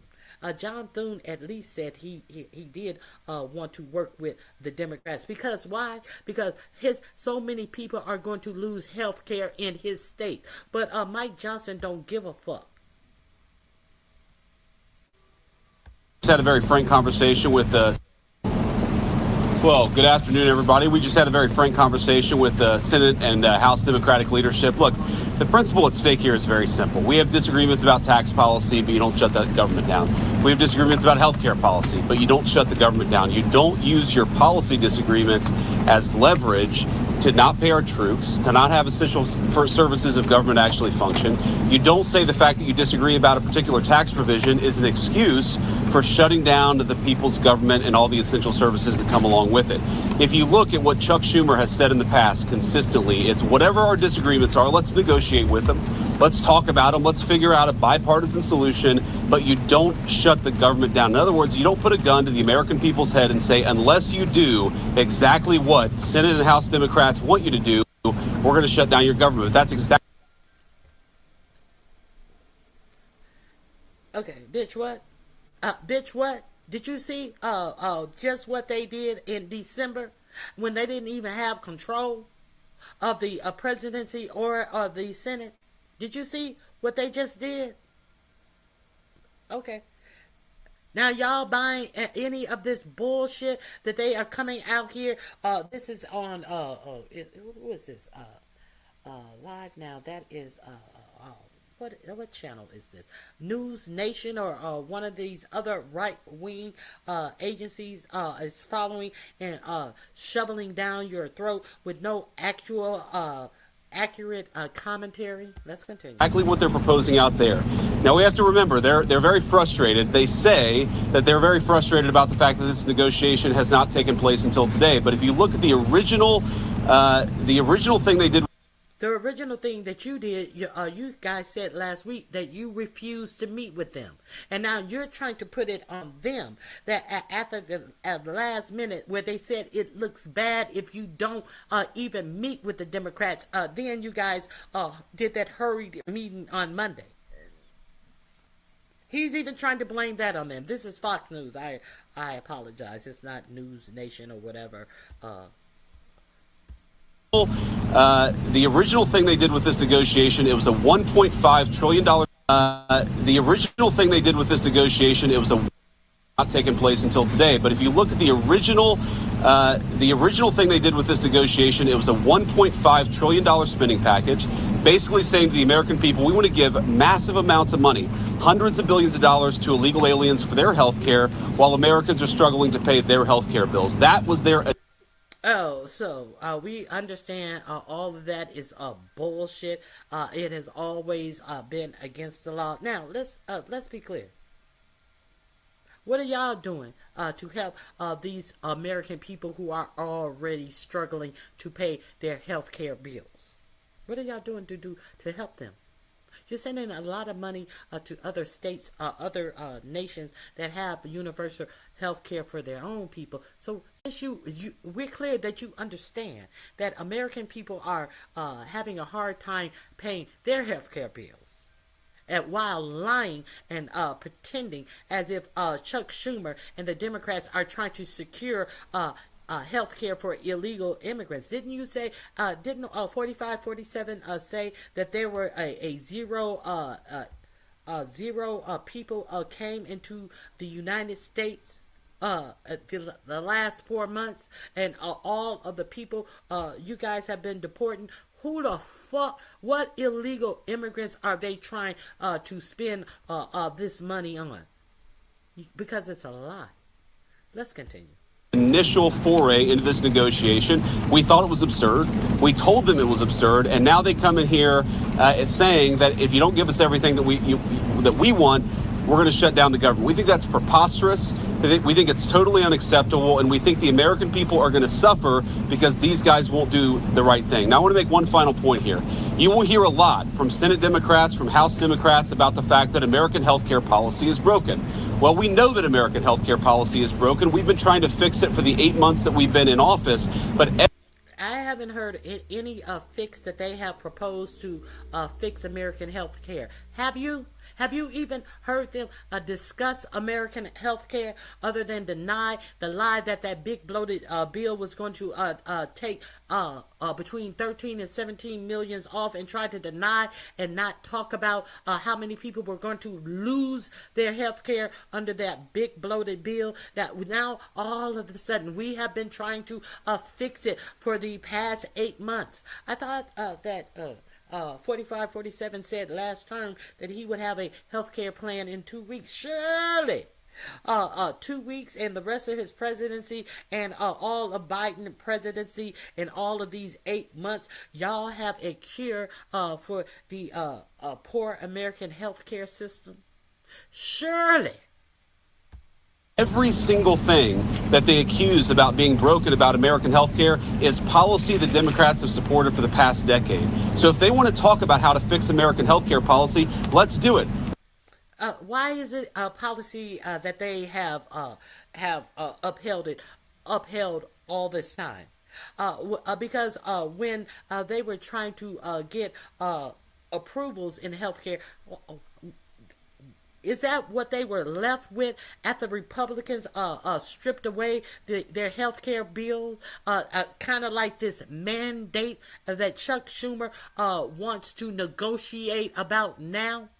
S1: John Thune at least said he did want to work with the Democrats. Because why? Because so many people are going to lose health care in his state. But Mike Johnson don't give a fuck.
S4: Just had a very frank conversation with well, good afternoon, everybody. We just had a very frank conversation with the Senate and House Democratic leadership. Look, the principle at stake here is very simple. We have disagreements about tax policy, but you don't shut the government down. We have disagreements about health care policy, but you don't shut the government down. You don't use your policy disagreements as leverage to not pay our troops, to not have essential services of government actually function. You don't say the fact that you disagree about a particular tax provision is an excuse for shutting down the people's government and all the essential services that come along with it. If you look at what Chuck Schumer has said in the past consistently, it's whatever our disagreements are, let's negotiate with them. Let's talk about them. Let's figure out a bipartisan solution, but you don't shut the government down. In other words, you don't put a gun to the American people's head and say, unless you do exactly what Senate and House Democrats want you to do, we're going to shut down your government. That's exactly.
S1: Okay, bitch, what? Bitch, what? Did you see just what they did in December when they didn't even have control of the presidency or the Senate? Did you see what they just did? Okay. Now y'all buying any of this bullshit that they are coming out here? This is on who is this? Live now. That is what channel is this? News Nation or one of these other right-wing agencies is following and shoveling down your throat with no actual accurate commentary. Let's continue.
S4: Exactly what they're proposing out there. Now we have to remember they're very frustrated. They say that they're very frustrated about the fact that this negotiation has not taken place until today. But if you look at the original thing they did.
S1: The original thing that you did, you guys said last week that you refused to meet with them. And now you're trying to put it on them that at the last minute where they said it looks bad if you don't even meet with the Democrats. Then you guys did that hurried meeting on Monday. He's even trying to blame that on them. This is Fox News. I apologize. It's not News Nation or whatever.
S4: The original thing they did with this negotiation, it was a $1.5 trillion. The original thing they did with this negotiation, it was not taken place until today. But if you look at the original thing they did with this negotiation, it was a $1.5 trillion spending package, basically saying to the American people, we want to give massive amounts of money, hundreds of billions of dollars to illegal aliens for their health care, while Americans are struggling to pay their health care bills. That was their.
S1: Oh, so we understand all of that is bullshit. It has always been against the law. Now let's be clear. What are y'all doing to help these American people who are already struggling to pay their health care bills? What are y'all doing to help them? You're sending a lot of money to other states, other nations that have universal health care for their own people. So since we're clear that you understand that American people are having a hard time paying their health care bills. And while lying and pretending as if Chuck Schumer and the Democrats are trying to secure health care for illegal immigrants. Didn't you say, didn't 4547 say that there were zero people came into the United States the last 4 months, and all of the people you guys have been deporting? Who the fuck, what illegal immigrants are they trying to spend this money on? Because it's a lie. Let's continue.
S4: Initial foray into this negotiation, we thought it was absurd. We told them it was absurd, and now they come in here saying that if you don't give us everything that we want, we're going to shut down the government. We think that's preposterous. We think it's totally unacceptable, and we think the American people are going to suffer because these guys won't do the right thing. Now, I want to make one final point here. You will hear a lot from Senate Democrats, from House Democrats about the fact that American healthcare policy is broken. Well, we know that American healthcare policy is broken. We've been trying to fix it for the 8 months that we've been in office, but
S1: I haven't heard any fix that they have proposed to fix American health care. Have you? Have you even heard them discuss American health care other than deny the lie that that big bloated bill was going to take between 13 and 17 millions off, and try to deny and not talk about how many people were going to lose their health care under that big bloated bill that now all of a sudden we have been trying to fix it for the past 8 months. I thought that 47 said last term that he would have a health care plan in 2 weeks. Surely 2 weeks and the rest of his presidency and all of Biden presidency and all of these 8 months, y'all have a cure for the poor American health care system? Surely.
S4: Every single thing that they accuse about being broken about American healthcare is policy the Democrats have supported for the past decade. So if they want to talk about how to fix American healthcare policy, let's do it.
S1: Why is it a policy that they have upheld all this time? Because when they were trying to get approvals in healthcare, is that what they were left with after Republicans stripped away their health care bill? Kind of like this mandate that Chuck Schumer wants to negotiate about now?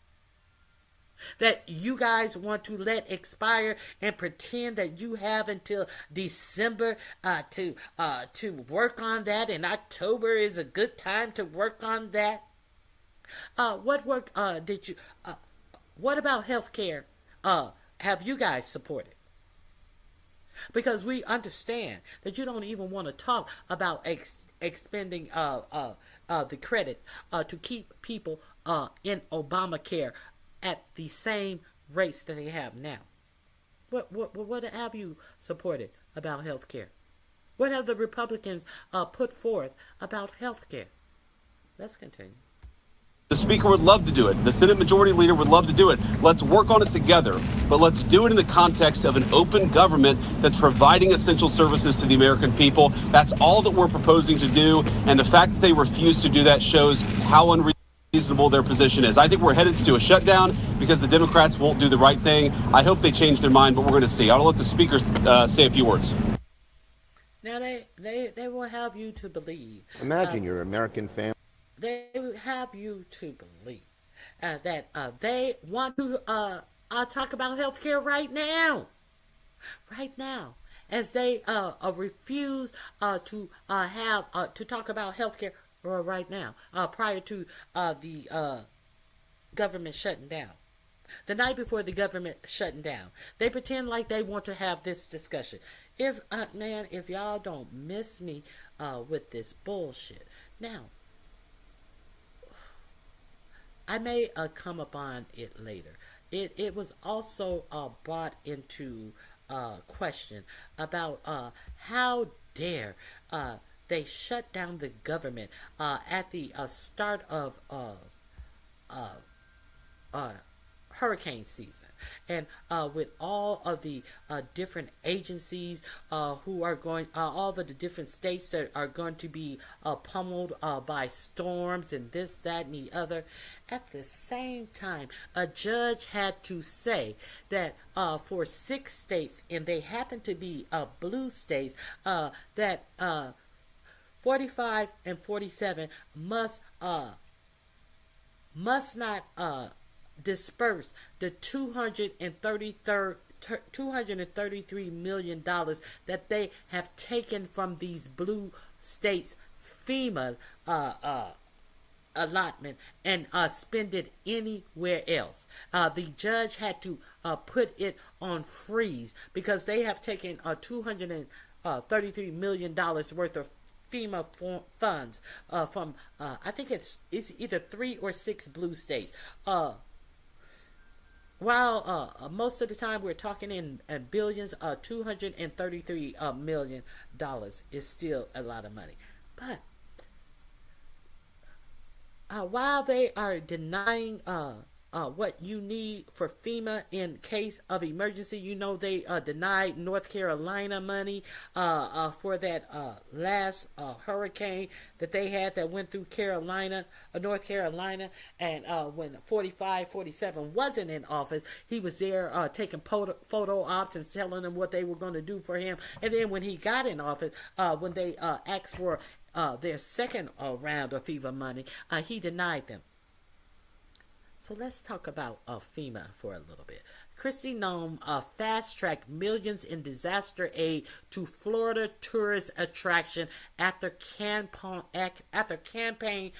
S1: That you guys want to let expire and pretend that you have until December to work on that, and October is a good time to work on that? What work did you... What about health care have you guys supported? Because we understand that you don't even want to talk about expending the credit to keep people in Obamacare at the same rates that they have now. What have you supported about health care? What have the Republicans put forth about health care? Let's continue.
S4: The Speaker would love to do it. The Senate Majority Leader would love to do it. Let's work on it together, but let's do it in the context of an open government that's providing essential services to the American people. That's all that we're proposing to do, and the fact that they refuse to do that shows how unreasonable their position is. I think we're headed to a shutdown because the Democrats won't do the right thing. I hope they change their mind, but we're going to see. I'll let the Speaker say a few words.
S1: Now, they will have you to believe.
S8: Imagine your American family.
S1: They have you to believe that they want to talk about health care right now, as they refuse to talk about health care right now, prior to the government shutting down. The night before the government shutting down, they pretend like they want to have this discussion. If y'all don't miss me with this bullshit now. I may come upon it later. It was also brought into question about how dare they shut down the government at the start of hurricane season, and with all of the different agencies who are going, all of the different states that are going to be pummeled by storms and this, that, and the other. At the same time, a judge had to say that for 6 states, and they happen to be blue states, that 45 and 47 must not disperse the $233 million that they have taken from these blue states' FEMA allotment and spend it anywhere else. The judge had to put it on freeze because they have taken $233 million worth of FEMA funds from I think it's either 3 or 6 blue states. while most of the time we're talking in billions, $233 million is still a lot of money. But while they are denying what you need for FEMA in case of emergency, you know, they denied North Carolina money for that last hurricane that they had that went through North Carolina, and when 47 wasn't in office, he was there taking photo ops and telling them what they were going to do for him. And then when he got in office, when they asked for their second round of FEMA money, he denied them. So let's talk about FEMA for a little bit. Kristi Noem fast-tracked millions in disaster aid to Florida tourist attraction after campaign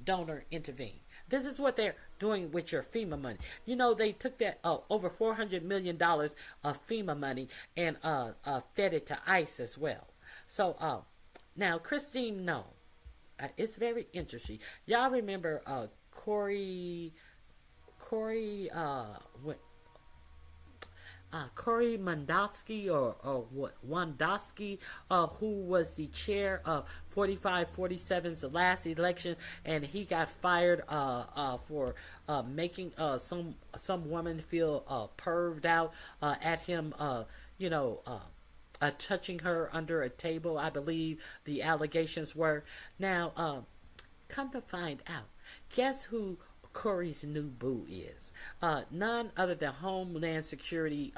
S1: donor intervened. This is what they're doing with your FEMA money. You know, they took that over $400 million of FEMA money and fed it to ICE as well. So now, Kristi Noem, it's very interesting. Y'all remember Cory Mandowski or Wandowski, who was the chair of 4547's last election, and he got fired for making some woman feel perved out at him, touching her under a table, I believe the allegations were. Now, come to find out, guess who Cory's new boo is? None other than Homeland Security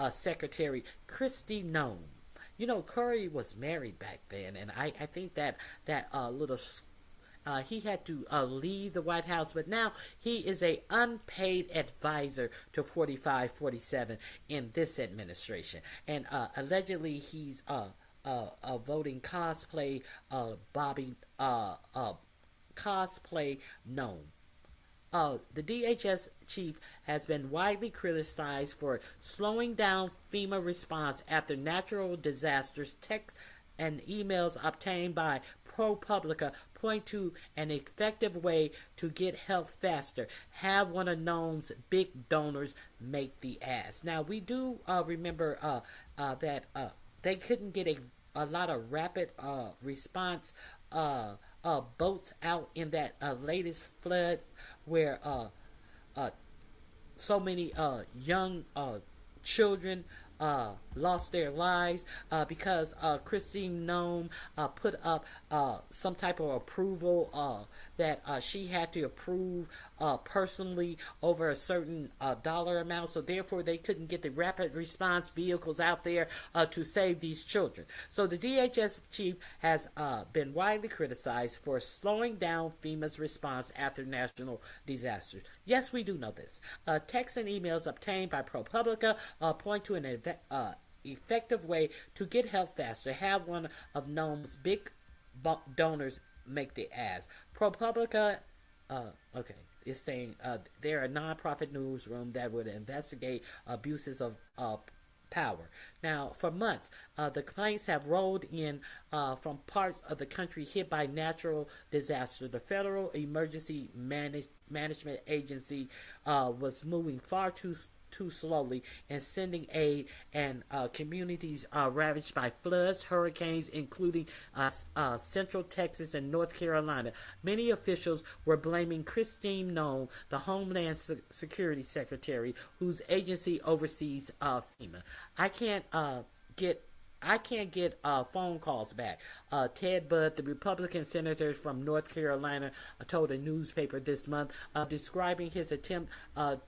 S1: Secretary Kristi Noem. You know, Cory was married back then, and I think that he had to leave the White House, but now he is a unpaid advisor to 4547 in this administration, and allegedly he's voting cosplay cosplay Noem. The DHS chief has been widely criticized for slowing down FEMA response after natural disasters. Texts and emails obtained by ProPublica point to an effective way to get help faster. Have one of Noem's big donors make the ask. Now, we do remember that they couldn't get a lot of rapid response boats out in that latest flood where so many young children lost their lives because Kristi Noem put up some type of approval that she had to approve personally over a certain dollar amount, so therefore they couldn't get the rapid response vehicles out there to save these children. So the DHS chief has been widely criticized for slowing down FEMA's response after national disasters. Yes, we do know this. Texts and emails obtained by ProPublica point to an effective way to get help faster. Have one of Noem's big donors make the ask. ProPublica, is saying they're a nonprofit newsroom that would investigate abuses of power. Now, for months, the complaints have rolled in from parts of the country hit by natural disaster. The Federal Emergency Management Agency was moving far too slowly and sending aid, and communities ravaged by floods, hurricanes, including Central Texas and North Carolina. Many officials were blaming Kristi Noem, the Homeland Security Secretary, whose agency oversees FEMA. I can't get phone calls back. Ted Budd, the Republican senator from North Carolina, told a newspaper this month, describing his attempt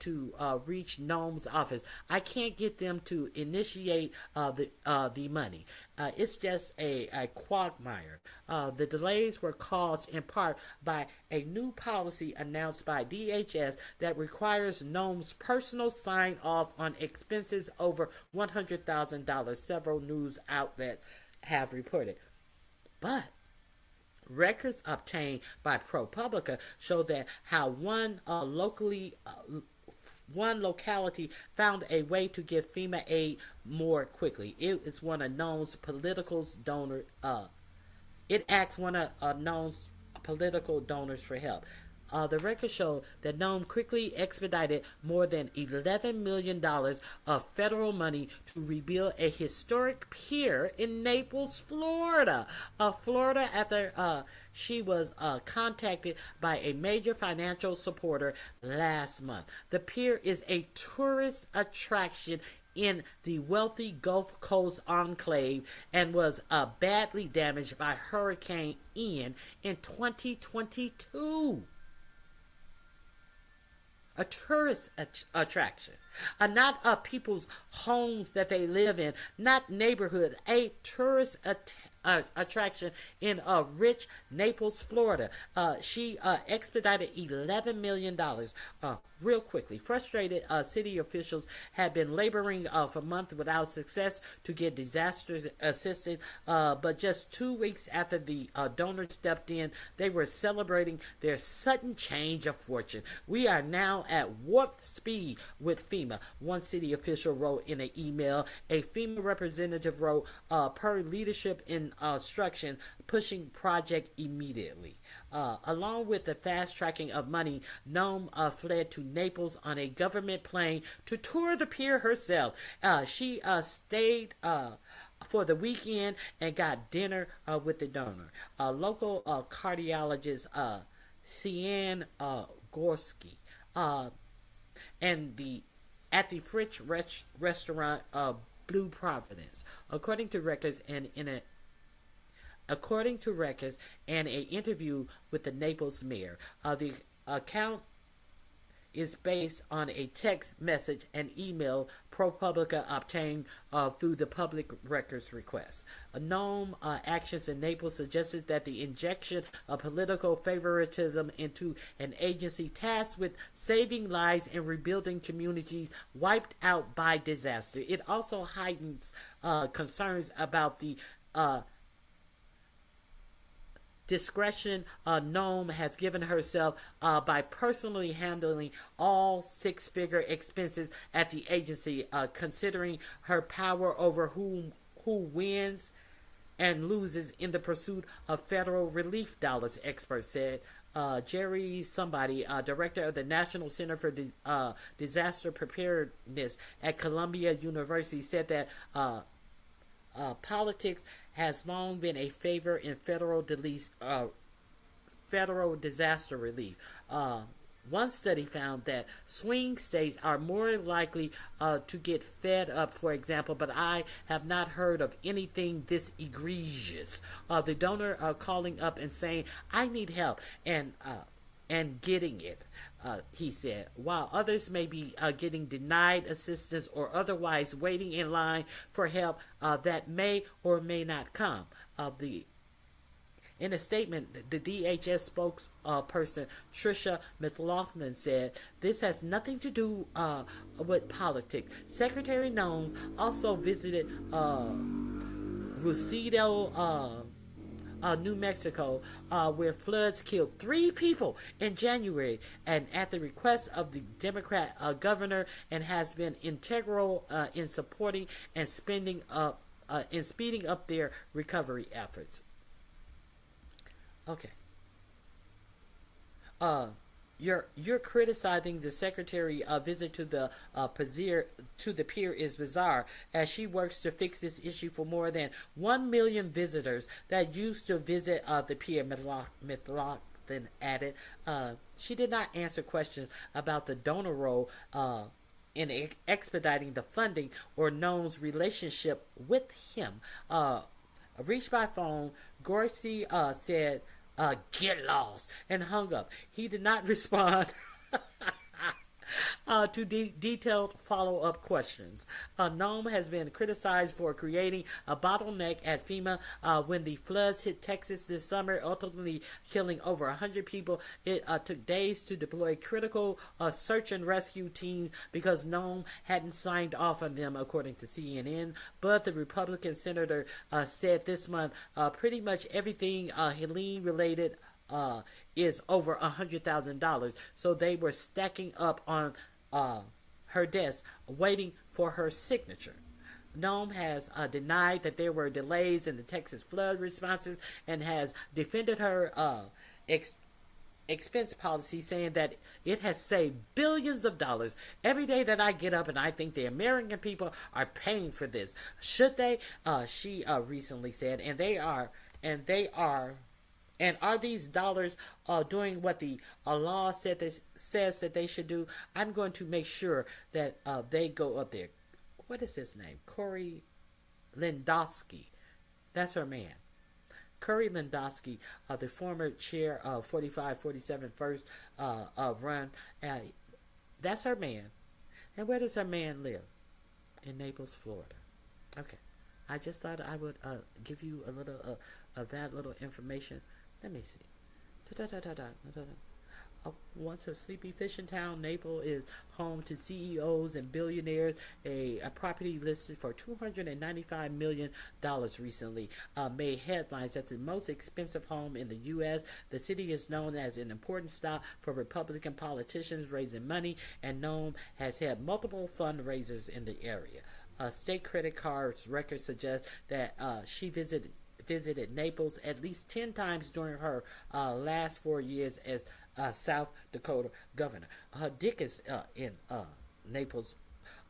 S1: to reach Noem's office. I can't get them to initiate the money. It's just a quagmire. The delays were caused in part by a new policy announced by DHS that requires Noem's personal sign-off on expenses over $100,000, several news outlets have reported. But records obtained by ProPublica show that how one locality found a way to give FEMA aid more quickly. It is one of Noem's political donors. It asked one of Noem's political donors for help. The record showed that Nome quickly expedited more than $11 million of federal money to rebuild a historic pier in Naples, Florida. Florida, after she was contacted by a major financial supporter last month. The pier is a tourist attraction in the wealthy Gulf Coast enclave and was badly damaged by Hurricane Ian in 2022. A tourist attraction, not people's homes that they live in, not neighborhood, a tourist attraction in rich Naples, Florida. She expedited $11 million real quickly. Frustrated city officials had been laboring for months without success to get disaster assistance, but just 2 weeks after the donors stepped in, they were celebrating their sudden change of fortune. We are now at warp speed with FEMA, one city official wrote in an email. A FEMA representative wrote, per leadership instruction, pushing project immediately. Along with the fast tracking of money, Nome fled to Naples on a government plane to tour the pier herself. She stayed for the weekend and got dinner with the donor. Local cardiologist Cian Gorski and at the French restaurant Blue Providence, according to records and an interview with the Naples mayor. The account is based on a text message and email ProPublica obtained through the public records request. Nome actions in Naples suggested that the injection of political favoritism into an agency tasked with saving lives and rebuilding communities wiped out by disaster. It also heightens concerns about the discretion Nome has given herself by personally handling all six-figure expenses at the agency, considering her power over who wins and loses in the pursuit of federal relief dollars, experts said. Jerry director of the National Center for Disaster Preparedness at Columbia University, said that politics has long been a favor in federal disaster relief. One study found that swing states are more likely to get fed up, for example, but I have not heard of anything this egregious. The donor calling up and saying, I need help, and getting it, he said, while others may be getting denied assistance or otherwise waiting in line for help that may or may not come. In a statement, the DHS spokesperson Tricia McLaughlin said, this has nothing to do with politics. Secretary Nome also visited Ruido, New Mexico, where floods killed 3 people in January, and at the request of the Democrat governor, and has been integral in supporting and speeding up their recovery efforts. Okay. You're criticizing the secretary visit to the pier is bizarre, as she works to fix this issue for more than 1 million visitors that used to visit the pier, McLaughlin added. She did not answer questions about the donor role in expediting the funding or Nome's relationship with him. Reached by phone, Gorski said, get lost, and hung up. He did not respond to detailed follow-up questions. Nome has been criticized for creating a bottleneck at FEMA when the floods hit Texas this summer, ultimately killing over 100 people. It took days to deploy critical search and rescue teams because Nome hadn't signed off on them, according to CNN. But the Republican senator said this month pretty much everything Helene-related is over $100,000, so they were stacking up on her desk waiting for her signature. Nome has denied that there were delays in the Texas flood responses and has defended her expense policy saying that it has saved billions of dollars every day that I get up, and I think the American people are paying for this. Should they? She recently said, and they are. And are these dollars doing what the law says that they should do? I'm going to make sure that they go up there. What is his name? Corey Lewandowski. That's her man. Corey Lewandowski, the former chair of 45-47 first run. That's her man. And where does her man live? In Naples, Florida. Okay. I just thought I would give you a little of that little information. Let me see. Once a sleepy fishing town, Naples is home to CEOs and billionaires. A property listed for $295 million recently made headlines as the most expensive home in the U.S. The city is known as an important stop for Republican politicians raising money, and Nome has had multiple fundraisers in the area. State credit cards records suggest that she visited Naples at least 10 times during her last 4 years as South Dakota governor. Dick is in Naples.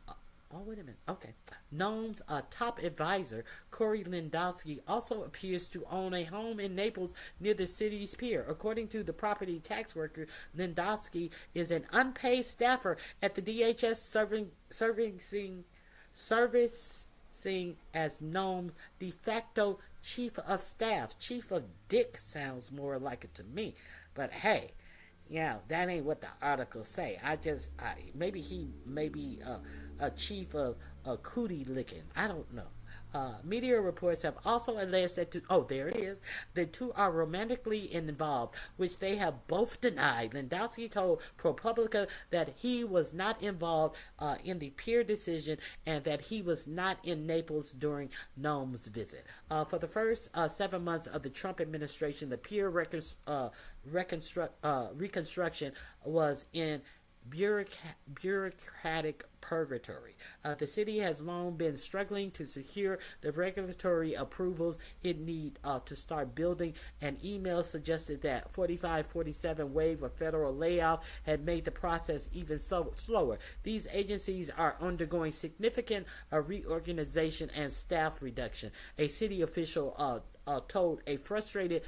S1: Oh, wait a minute. Okay. Nome's top advisor, Corey Lewandowski, also appears to own a home in Naples near the city's pier. According to the property tax worker, Lewandowski is an unpaid staffer at the DHS servicing as Nome's de facto chief of staff. Chief of Dick sounds more like it to me. But hey, that ain't what the articles say. Maybe he may be a chief of cootie licking. I don't know. Media reports have also alleged that there it is. The two are romantically involved, which they have both denied. Lewandowski told ProPublica that he was not involved in the pier decision and that he was not in Naples during Nome's visit. For the first 7 months of the Trump administration, the pier reconstruction was in bureaucratic purgatory. The city has long been struggling to secure the regulatory approvals it need to start building. An email suggested that 45-47 wave of federal layoff had made the process even slower. These agencies are undergoing significant reorganization and staff reduction. A city official told a frustrated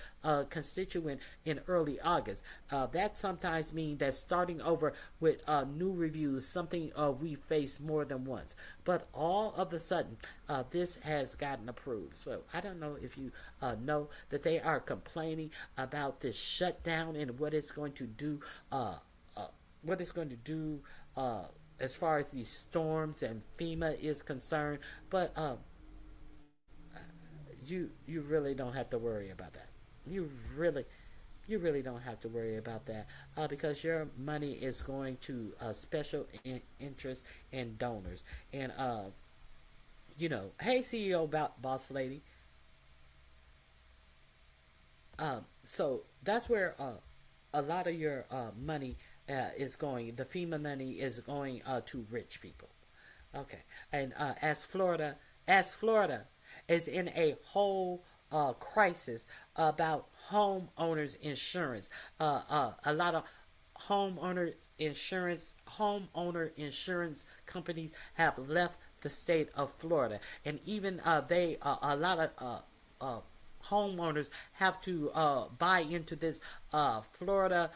S1: constituent in early August. That sometimes means that starting over with new reviews, something we face more than once. But all of a sudden, this has gotten approved. So I don't know if you know that they are complaining about this shutdown and what it's going to do. As far as these storms and FEMA is concerned, but you really don't have to worry about that. You really don't have to worry about that because your money is going to special interests and donors. And hey CEO boss lady. So that's where a lot of your money is going. The FEMA money is going to rich people. Okay, and as Florida is in a whole crisis about homeowners insurance. A lot of homeowner insurance companies have left the state of Florida, and even a lot of homeowners have to buy into this Florida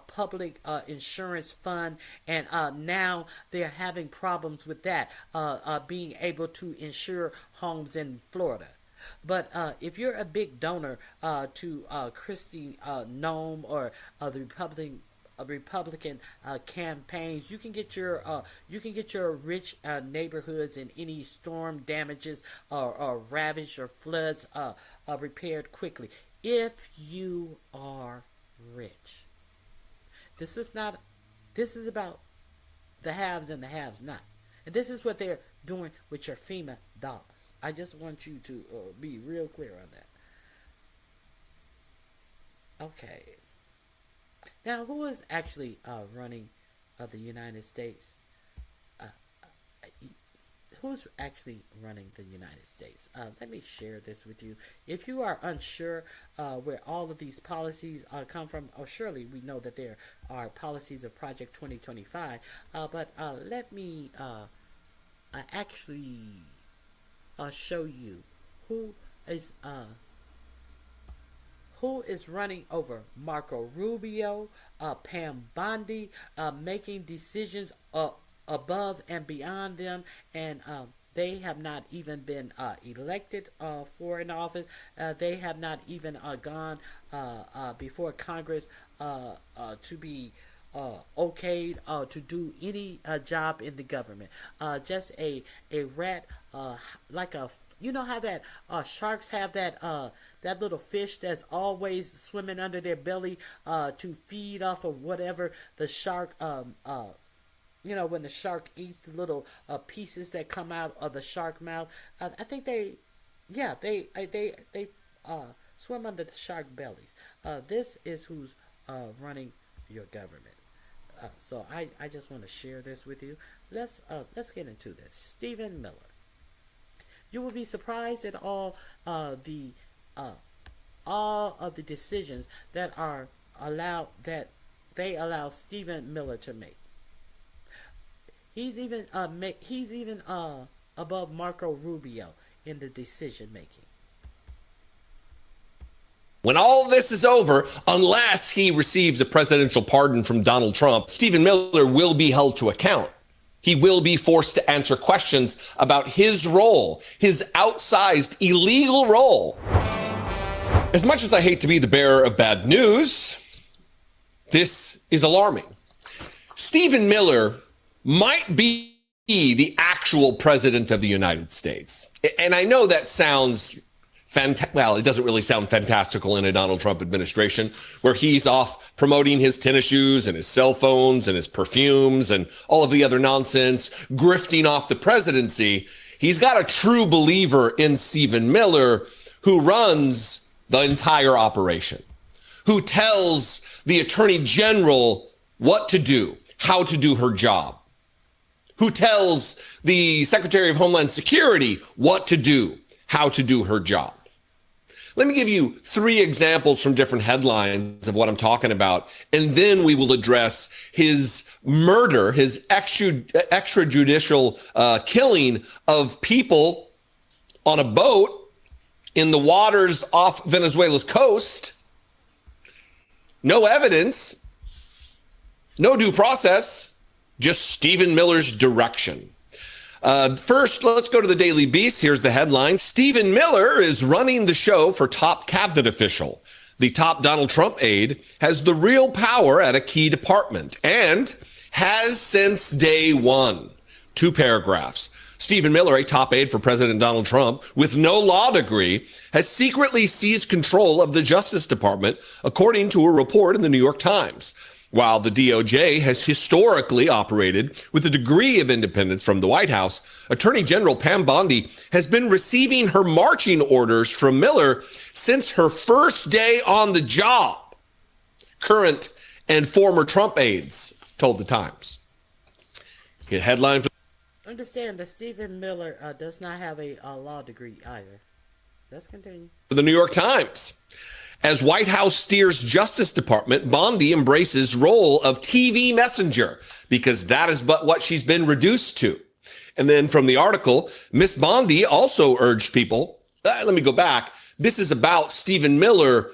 S1: public insurance fund, and now they're having problems with that, being able to insure homes in Florida. But if you're a big donor to Kristi Noem or the Republican campaigns, you can get your rich neighborhoods in any storm damages or ravage or floods repaired quickly if you are rich. This is about the haves and the haves not, and this is what they're doing with your FEMA dollars. I just want you to be real clear on that. Okay. Now, who is actually running the United States? who's actually running the United States. Let me share this with you. If you are unsure where all of these policies come from, surely we know that there are policies of Project 2025. But let me actually show you who is running over Marco Rubio, Pam Bondi, making decisions above and beyond them, and they have not even been elected for an office. They have not even gone before Congress to be okayed to do any job in the government. Just a rat, like a, you know how that sharks have that that little fish that's always swimming under their belly to feed off of whatever the shark you know, when the shark eats the little pieces that come out of the shark mouth. I think they swim under the shark bellies. This is who's running your government. So I just want to share this with you. Let's get into this. Stephen Miller. You will be surprised at all of the decisions that they allow Stephen Miller to make. He's even above Marco Rubio in the decision making.
S23: When all this is over, unless he receives a presidential pardon from Donald Trump, Stephen Miller will be held to account. He will be forced to answer questions about his role, his outsized illegal role. As much as I hate to be the bearer of bad news, this is alarming. Stephen Miller might be the actual president of the United States. And I know that sounds well, it doesn't really sound fantastical in a Donald Trump administration where he's off promoting his tennis shoes and his cell phones and his perfumes and all of the other nonsense, grifting off the presidency. He's got a true believer in Stephen Miller who runs the entire operation, who tells the attorney general what to do, how to do her job, who tells the Secretary of Homeland Security what to do, how to do her job. Let me give you 3 examples from different headlines of what I'm talking about, and then we will address his murder, his extrajudicial killing of people on a boat in the waters off Venezuela's coast. No evidence, no due process, just Stephen Miller's direction. First, let's go to the Daily Beast. Here's the headline. Stephen Miller is running the show for top cabinet official. The top Donald Trump aide has the real power at a key department and has since day one. 2 paragraphs. Stephen Miller, a top aide for President Donald Trump with no law degree, has secretly seized control of the Justice Department, according to a report in the New York Times. While the DOJ has historically operated with a degree of independence from the White House, Attorney General Pam Bondi has been receiving her marching orders from Miller since her first day on the job. Current and former Trump aides told the Times. A headline for
S1: Understand that Stephen Miller does not have a law degree either. Let's continue.
S23: the New York Times. As White House steers Justice Department, Bondi embraces role of TV messenger because that is but what she's been reduced to. And then from the article, Miss Bondi also urged people, let me go back. This is about Stephen Miller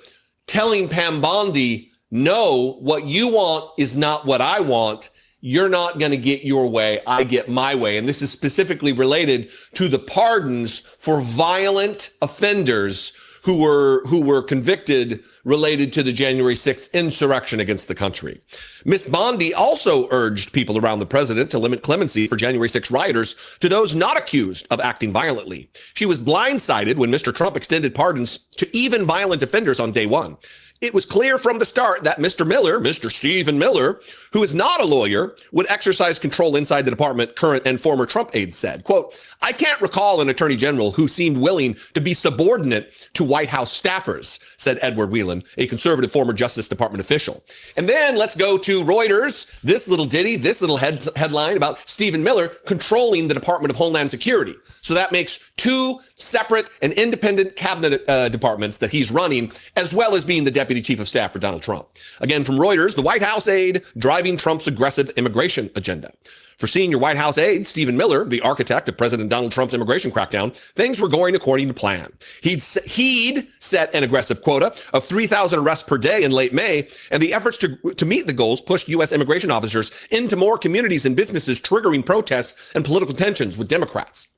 S23: telling Pam Bondi, no, what you want is not what I want. You're not going to get your way. I get my way. And this is specifically related to the pardons for violent offenders who were convicted related to the January 6th insurrection against the country. Miss Bondi also urged people around the president to limit clemency for January 6 rioters to those not accused of acting violently. She was blindsided when Mr. Trump extended pardons to even violent offenders on day one. It was clear from the start that Mr. Miller, Mr. Stephen Miller, who is not a lawyer, would exercise control inside the department, current and former Trump aides said. Quote, I can't recall an attorney general who seemed willing to be subordinate to White House staffers, said Edward Whelan, a conservative former Justice Department official. And then let's go to Reuters, this little ditty, this little headline about Stephen Miller controlling the Department of Homeland Security. So that makes two separate and independent cabinet departments that he's running, as well as being the deputy chief of staff for Donald Trump. Again, from Reuters, the White House aide driving Trump's aggressive immigration agenda. For senior White House aide Stephen Miller, the architect of President Donald Trump's immigration crackdown, things were going according to plan. He'd set an aggressive quota of 3,000 arrests per day in late May, and the efforts to meet the goals pushed U.S. immigration officers into more communities and businesses, triggering protests and political tensions with Democrats.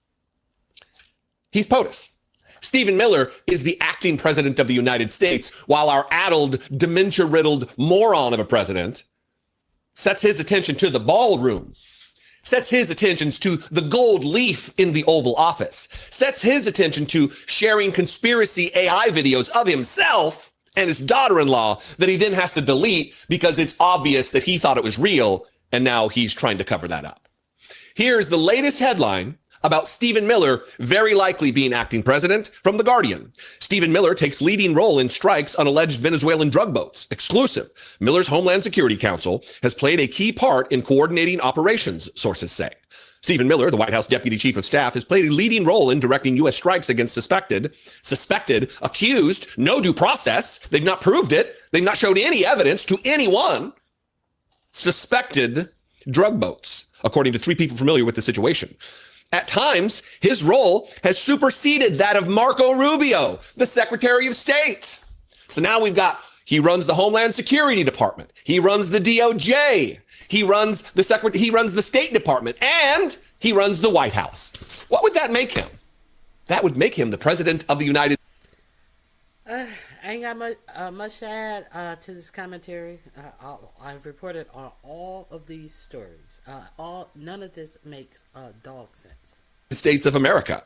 S23: He's POTUS. Stephen Miller is the acting president of the United States, while our addled, dementia-riddled moron of a president sets his attention to the ballroom, sets his attentions to the gold leaf in the Oval Office, sets his attention to sharing conspiracy AI videos of himself and his daughter-in-law that he then has to delete because it's obvious that he thought it was real, and now he's trying to cover that up. Here's the latest headline about Stephen Miller very likely being acting president from The Guardian. Stephen Miller takes leading role in strikes on alleged Venezuelan drug boats. Exclusive. Miller's Homeland Security Council has played a key part in coordinating operations, sources say. Stephen Miller, the White House deputy chief of staff, has played a leading role in directing U.S. strikes against suspected, accused, no due process. They've not proved it. They've not showed any evidence to anyone. Suspected drug boats, according to three people familiar with the situation. At times, his role has superseded that of Marco Rubio, the Secretary of State. So now he runs the Homeland Security Department. He runs the DOJ. He runs the State Department, and he runs the White House. What would that make him? That would make him the President of the United
S1: I ain't got much to add to this commentary. I've reported on all of these stories. None of this makes dog sense.
S23: States of America.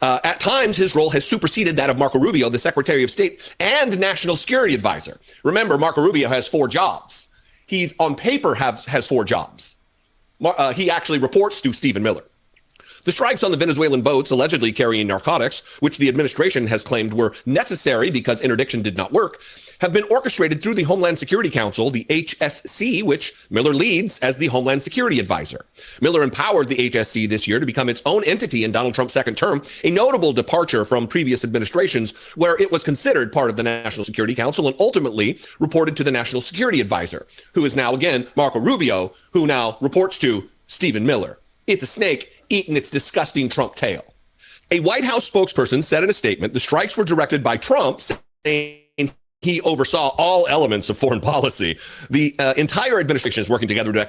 S23: At times, his role has superseded that of Marco Rubio, the Secretary of State and National Security Advisor. Remember, Marco Rubio has 4 jobs. He's on paper has 4 jobs. He actually reports to Stephen Miller. The strikes on the Venezuelan boats allegedly carrying narcotics, which the administration has claimed were necessary because interdiction did not work, have been orchestrated through the Homeland Security Council, the HSC, which Miller leads as the Homeland Security Advisor. Miller empowered the HSC this year to become its own entity in Donald Trump's second term, a notable departure from previous administrations where it was considered part of the National Security Council and ultimately reported to the National Security Advisor, who is now again Marco Rubio, who now reports to Stephen Miller. It's a snake eating its disgusting Trump tail. A White House spokesperson said in a statement, the strikes were directed by Trump, saying he oversaw all elements of foreign policy. The entire administration is working together to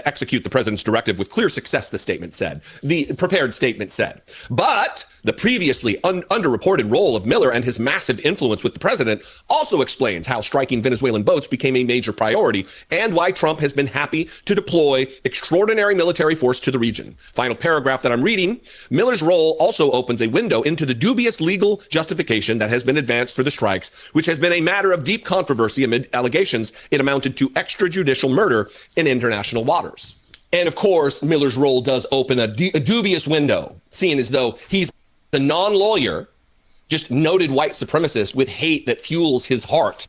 S23: execute the president's directive with clear success, the statement said. The prepared statement said. But the previously underreported role of Miller and his massive influence with the president also explains how striking Venezuelan boats became a major priority and why Trump has been happy to deploy extraordinary military force to the region. Final paragraph that I'm reading, Miller's role also opens a window into the dubious legal justification that has been advanced for the strikes, which has been a matter of deep controversy amid allegations it amounted to extrajudicial murder in international waters. And of course, Miller's role does open a dubious window, seeing as though he's a non-lawyer, just noted white supremacist with hate that fuels his heart,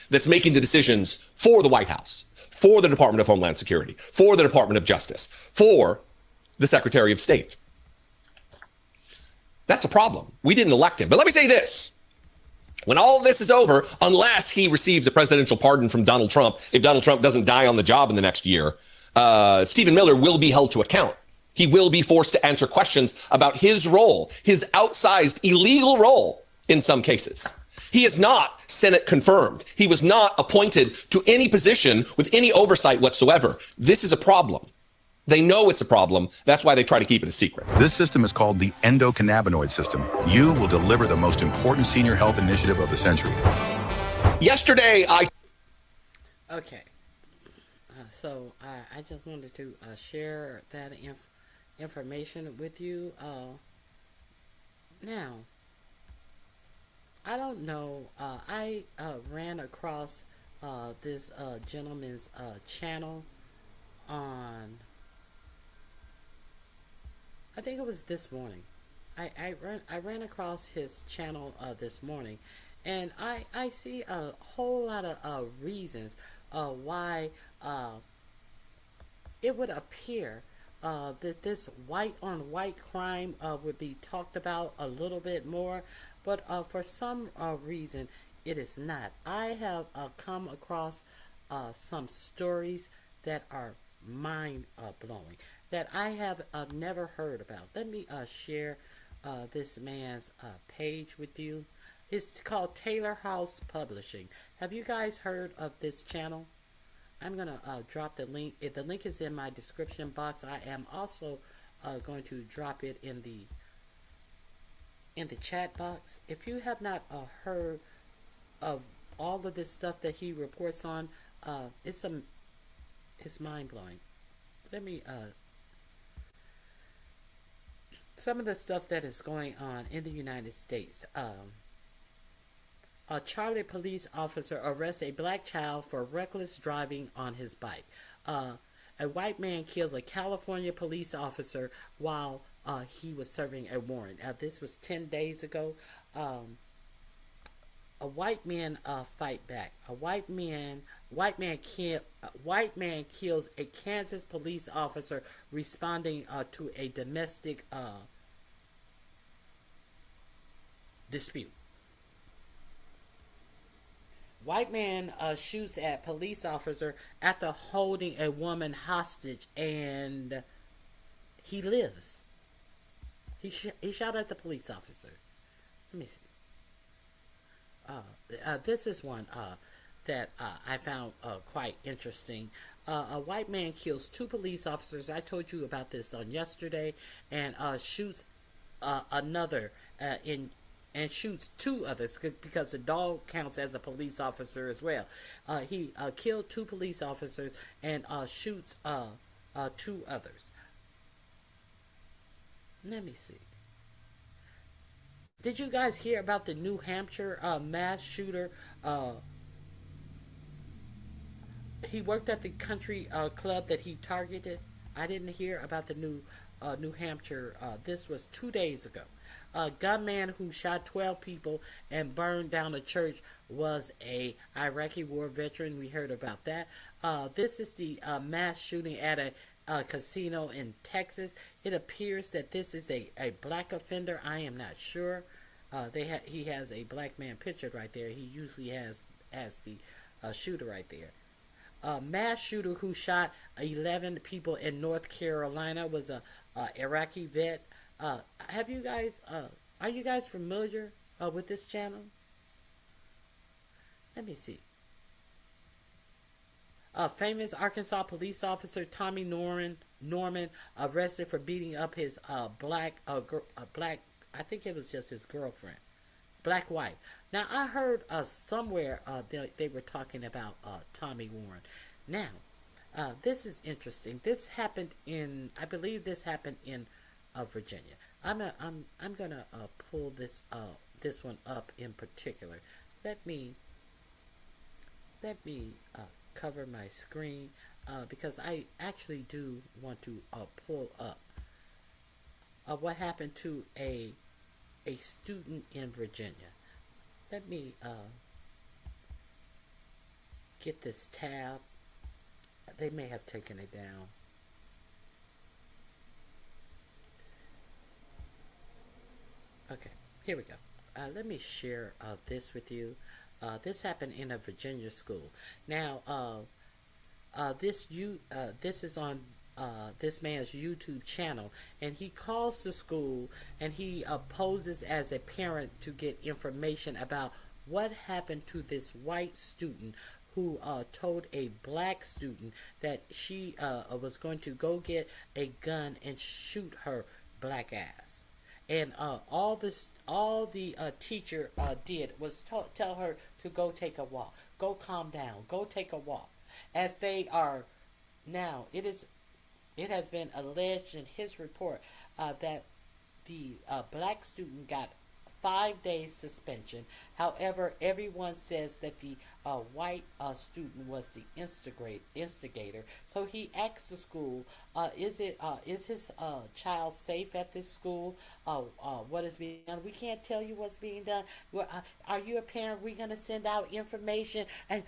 S23: that's making the decisions for the White House, for the Department of Homeland Security, for the Department of Justice, for the Secretary of State. That's a problem. We didn't elect him. But let me say this. When all of this is over, unless he receives a presidential pardon from Donald Trump, if Donald Trump doesn't die on the job in the next year, Stephen Miller will be held to account. He will be forced to answer questions about his role, his outsized illegal role in some cases. He is not Senate confirmed. He was not appointed to any position with any oversight whatsoever. This is a problem. They know it's a problem. That's why they try to keep it a secret.
S9: This system is called the endocannabinoid system. You will deliver the most important senior health initiative of the century.
S23: Yesterday,
S1: Okay. So I just wanted to share that information with you. Now, I don't know. I ran across this gentleman's channel on, I think it was this morning. I ran across his channel this morning, and I see a whole lot of reasons why it would appear that this white on white crime would be talked about a little bit more, but for some reason it is not. I have come across some stories that are mind blowing that I have never heard about. Let me share this man's page with you. It's called Taylor House Publishing. Have you guys heard of this channel? I'm going to drop the link. The link is in my description box. I am also going to drop it in the chat box. If you have not heard of all of this stuff that he reports on, it's mind-blowing. Let me some of the stuff that is going on in the United States. A Charlotte police officer arrests a black child for reckless driving on his bike. A white man kills a California police officer while he was serving a warrant. This was 10 days ago. A white man fight back. A white man kills a Kansas police officer responding to a domestic dispute. White man shoots at police officer after holding a woman hostage, and he lives. He shot at the police officer. Let me see. This is one that I found quite interesting. A white man kills 2 police officers. I told you about this on yesterday, and shoots another and shoots 2 others because the dog counts as a police officer as well. He killed 2 police officers and shoots 2 others. Let me see. Did you guys hear about the New Hampshire mass shooter? He worked at the country club that he targeted. I didn't hear about the New Hampshire. This was 2 days ago. A gunman who shot 12 people and burned down a church was a Iraqi war veteran. We heard about that. This is the mass shooting at a casino in Texas. It appears that this is a black offender. I am not sure. He has a black man pictured right there. He usually has the shooter right there. Mass shooter who shot 11 people in North Carolina was a Iraqi vet. Have you guys? Are you guys familiar with this channel? Let me see. Famous Arkansas police officer Tommy Norman arrested for beating up his black. I think it was just his girlfriend, black wife. Now I heard somewhere they were talking about Tommy Warren. Now, this is interesting. This happened in, I believe this happened in Virginia. I'm gonna pull this one up in particular. Let me cover my screen because I actually do want to pull up what happened to a student in Virginia. Let me get this tab. They may have taken it down. Okay, here we go. Let me share this with you. This happened in a Virginia school. Now, this is on this man's YouTube channel, and he calls the school and he poses as a parent to get information about what happened to this white student who told a black student that she was going to go get a gun and shoot her black ass. And all the teacher did was tell her to go take a walk, go calm down, go take a walk. As they are now, it has been alleged in his report that the black student got 5-day suspension. However, everyone says that the white student was the instigator. So he asked the school, is his child safe at this school? What is being done? We can't tell you what's being done. Are you a parent? We're going to send out information. And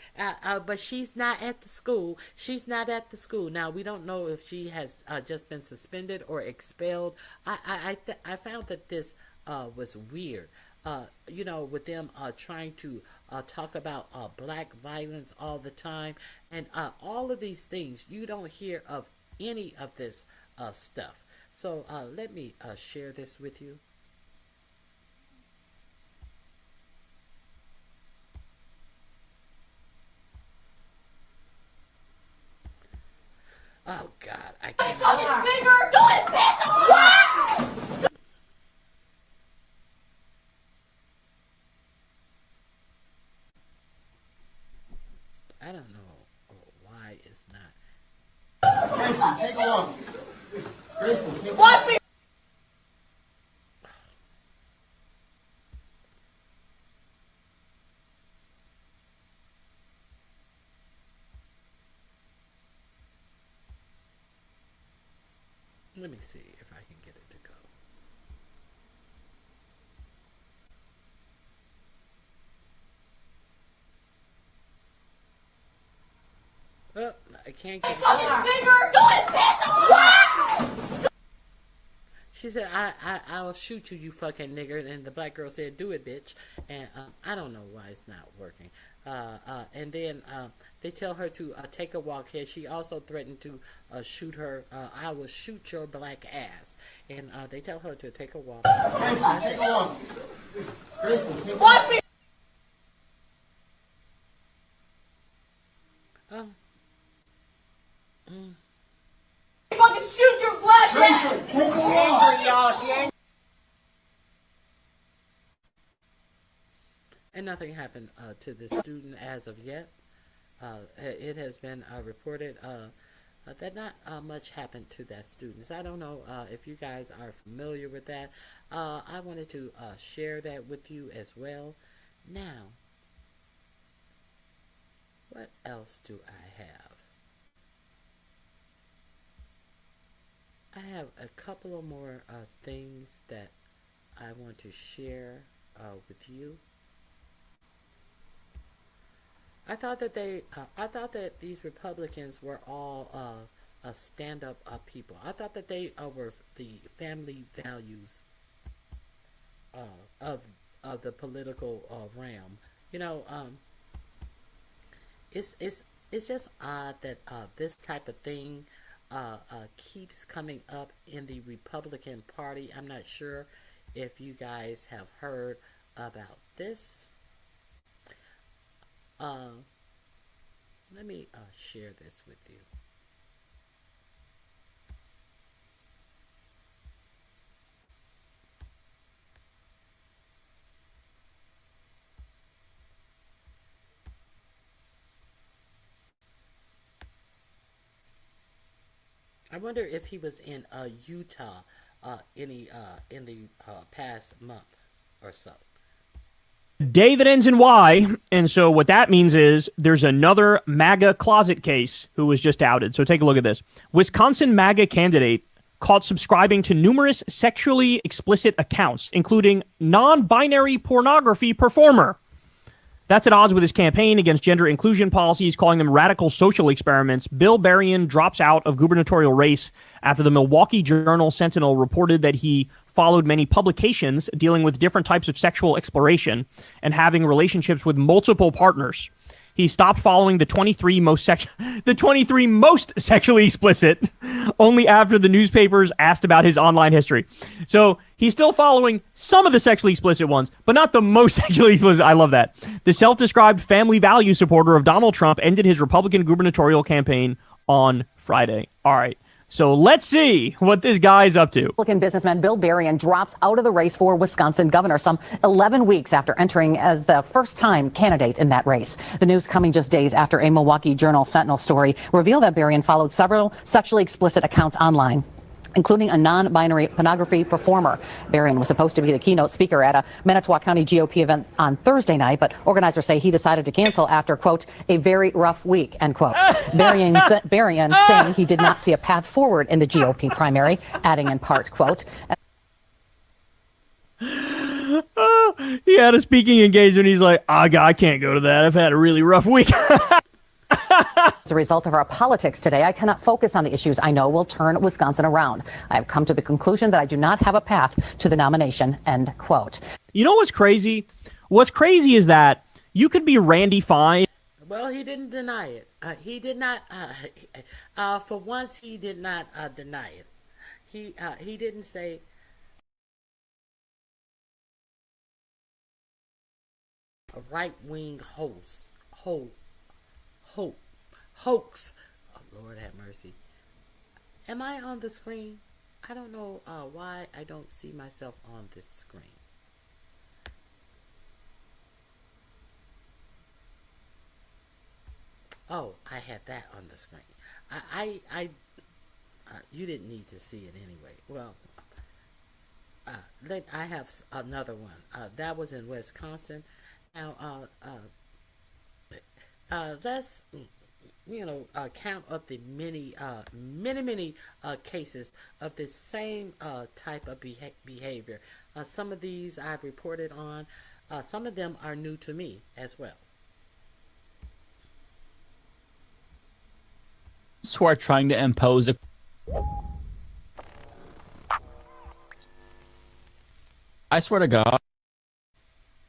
S1: but she's not at the school. She's not at the school. Now, we don't know if she has just been suspended or expelled. I found that this was weird. With them trying to talk about black violence all the time, and all of these things, you don't hear of any of this stuff. So let me share this with you. Oh God, I can't.
S10: Bigger, do it, bitch!
S1: I don't know why it's not.
S10: Grayson, take a walk. Grayson, take a walk.
S1: Let me see if I can get it to go. Oh, I can't get it.
S10: Bigger, do it, bitch!
S1: She said, I'll shoot you, you fucking nigger. And the black girl said, do it, bitch. And I don't know why it's not working. And then they tell her to take a walk here. She also threatened to shoot her. I will shoot your black ass. And they tell her to take a walk.
S10: Grayson, take a walk. Grayson, take a walk.
S1: Oh.
S10: Fucking shoot your black ass! She angry, y'all. She angry.
S1: And nothing happened to this student as of yet. It has been reported that not much happened to that student. So I don't know if you guys are familiar with that. I wanted to share that with you as well. Now, what else do I have? I have a couple of more things that I want to share with you. I thought that these Republicans were all stand-up people. I thought that they were the family values of the political realm. It's just odd that this type of thing keeps coming up in the Republican Party. I'm not sure if you guys have heard about this. Let me share this with you. I wonder if he was in Utah in the past month or so.
S13: Day that ends in Y, and so what that means is there's another MAGA closet case who was just outed. So take a look at this. Wisconsin MAGA candidate caught subscribing to numerous sexually explicit accounts, including non-binary pornography performer. That's at odds with his campaign against gender inclusion policies, calling them radical social experiments. Bill Berrien drops out of gubernatorial race after the Milwaukee Journal-Sentinel reported that he followed many publications dealing with different types of sexual exploration and having relationships with multiple partners. He stopped following the 23 most sexually explicit only after the newspapers asked about his online history. So he's still following some of the sexually explicit ones, but not the most sexually explicit. I love that. The self-described family value supporter of Donald Trump ended his Republican gubernatorial campaign on Friday. All right. So let's see what this guy's up to.
S14: Republican businessman Bill Berrien drops out of the race for Wisconsin governor some 11 weeks after entering as the first-time candidate in that race. The news coming just days after a Milwaukee Journal-Sentinel story revealed that Berrien followed several sexually explicit accounts online. including a non-binary pornography performer. Berrien was supposed to be the keynote speaker at a Manitowoc County GOP event on Thursday night, but organizers say he decided to cancel after, quote, a very rough week, end quote. Berrien saying he did not see a path forward in the GOP primary, adding in part, quote,
S13: he had a speaking engagement. He's like, I can't go to that. I've had a really rough week.
S14: As a result of our politics today, I cannot focus on the issues I know will turn Wisconsin around. I have come to the conclusion that I do not have a path to the nomination, end quote.
S13: You know what's crazy? What's crazy is that you could be Randy Fine.
S1: Well, he didn't deny it. He did not. For once, he did not deny it. He didn't say. A right-wing hoax. Oh, Lord have mercy. Am I on the screen? I don't know why I don't see myself on this screen. Oh, I had that on the screen. You didn't need to see it anyway. Well, then I have another one. That was in Wisconsin. Now, let's, count up the many cases of this same type of behavior. Some of these I've reported on. Some of them are new to me as well.
S12: Who are trying to impose I swear to God,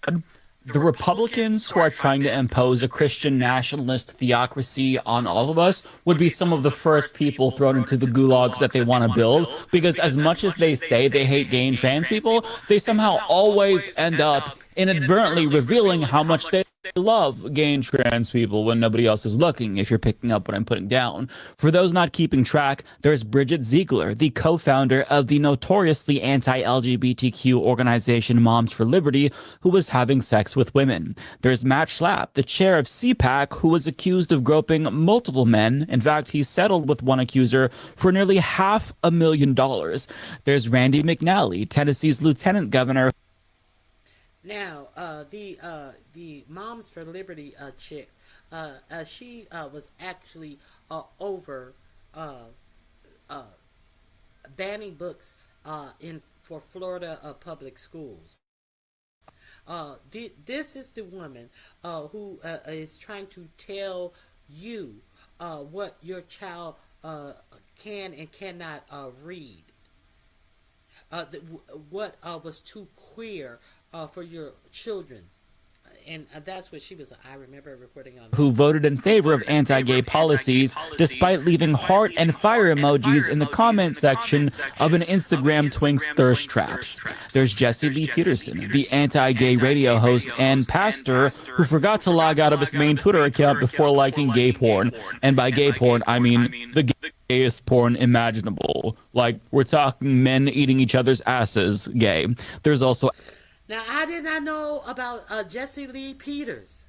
S12: the Republicans who are trying to impose a Christian nationalist theocracy on all of us would be some of the first people thrown into the gulags that they want to build, because as much as they say they hate gay and trans people, they somehow always end up inadvertently revealing how much they love gay and trans people when nobody else is looking, if you're picking up what I'm putting down. For those not keeping track, there's Bridget Ziegler, the co-founder of the notoriously anti-LGBTQ organization Moms for Liberty, who was having sex with women. There's Matt Schlapp, the chair of CPAC, who was accused of groping multiple men. In fact, he settled with one accuser for nearly $500,000. There's Randy McNally, Tennessee's lieutenant governor.
S1: Now, the Moms for Liberty chick, she was actually over banning books for Florida public schools. This is the woman who is trying to tell you what your child can and cannot read. What was too queer for your children. And that's what she was, I remember reporting on.
S12: Who voted in favor of anti-gay policies despite leaving heart and fire emojis in the comment section of an Instagram Twink's thirst traps. There's Jesse Lee Peterson, the anti-gay radio host and pastor who forgot to log out of his main Twitter account before liking gay porn. And by gay porn, I mean the gayest porn imaginable. Like, we're talking men eating each other's asses gay. There's also...
S1: Now, I did not know about Jesse Lee Peters.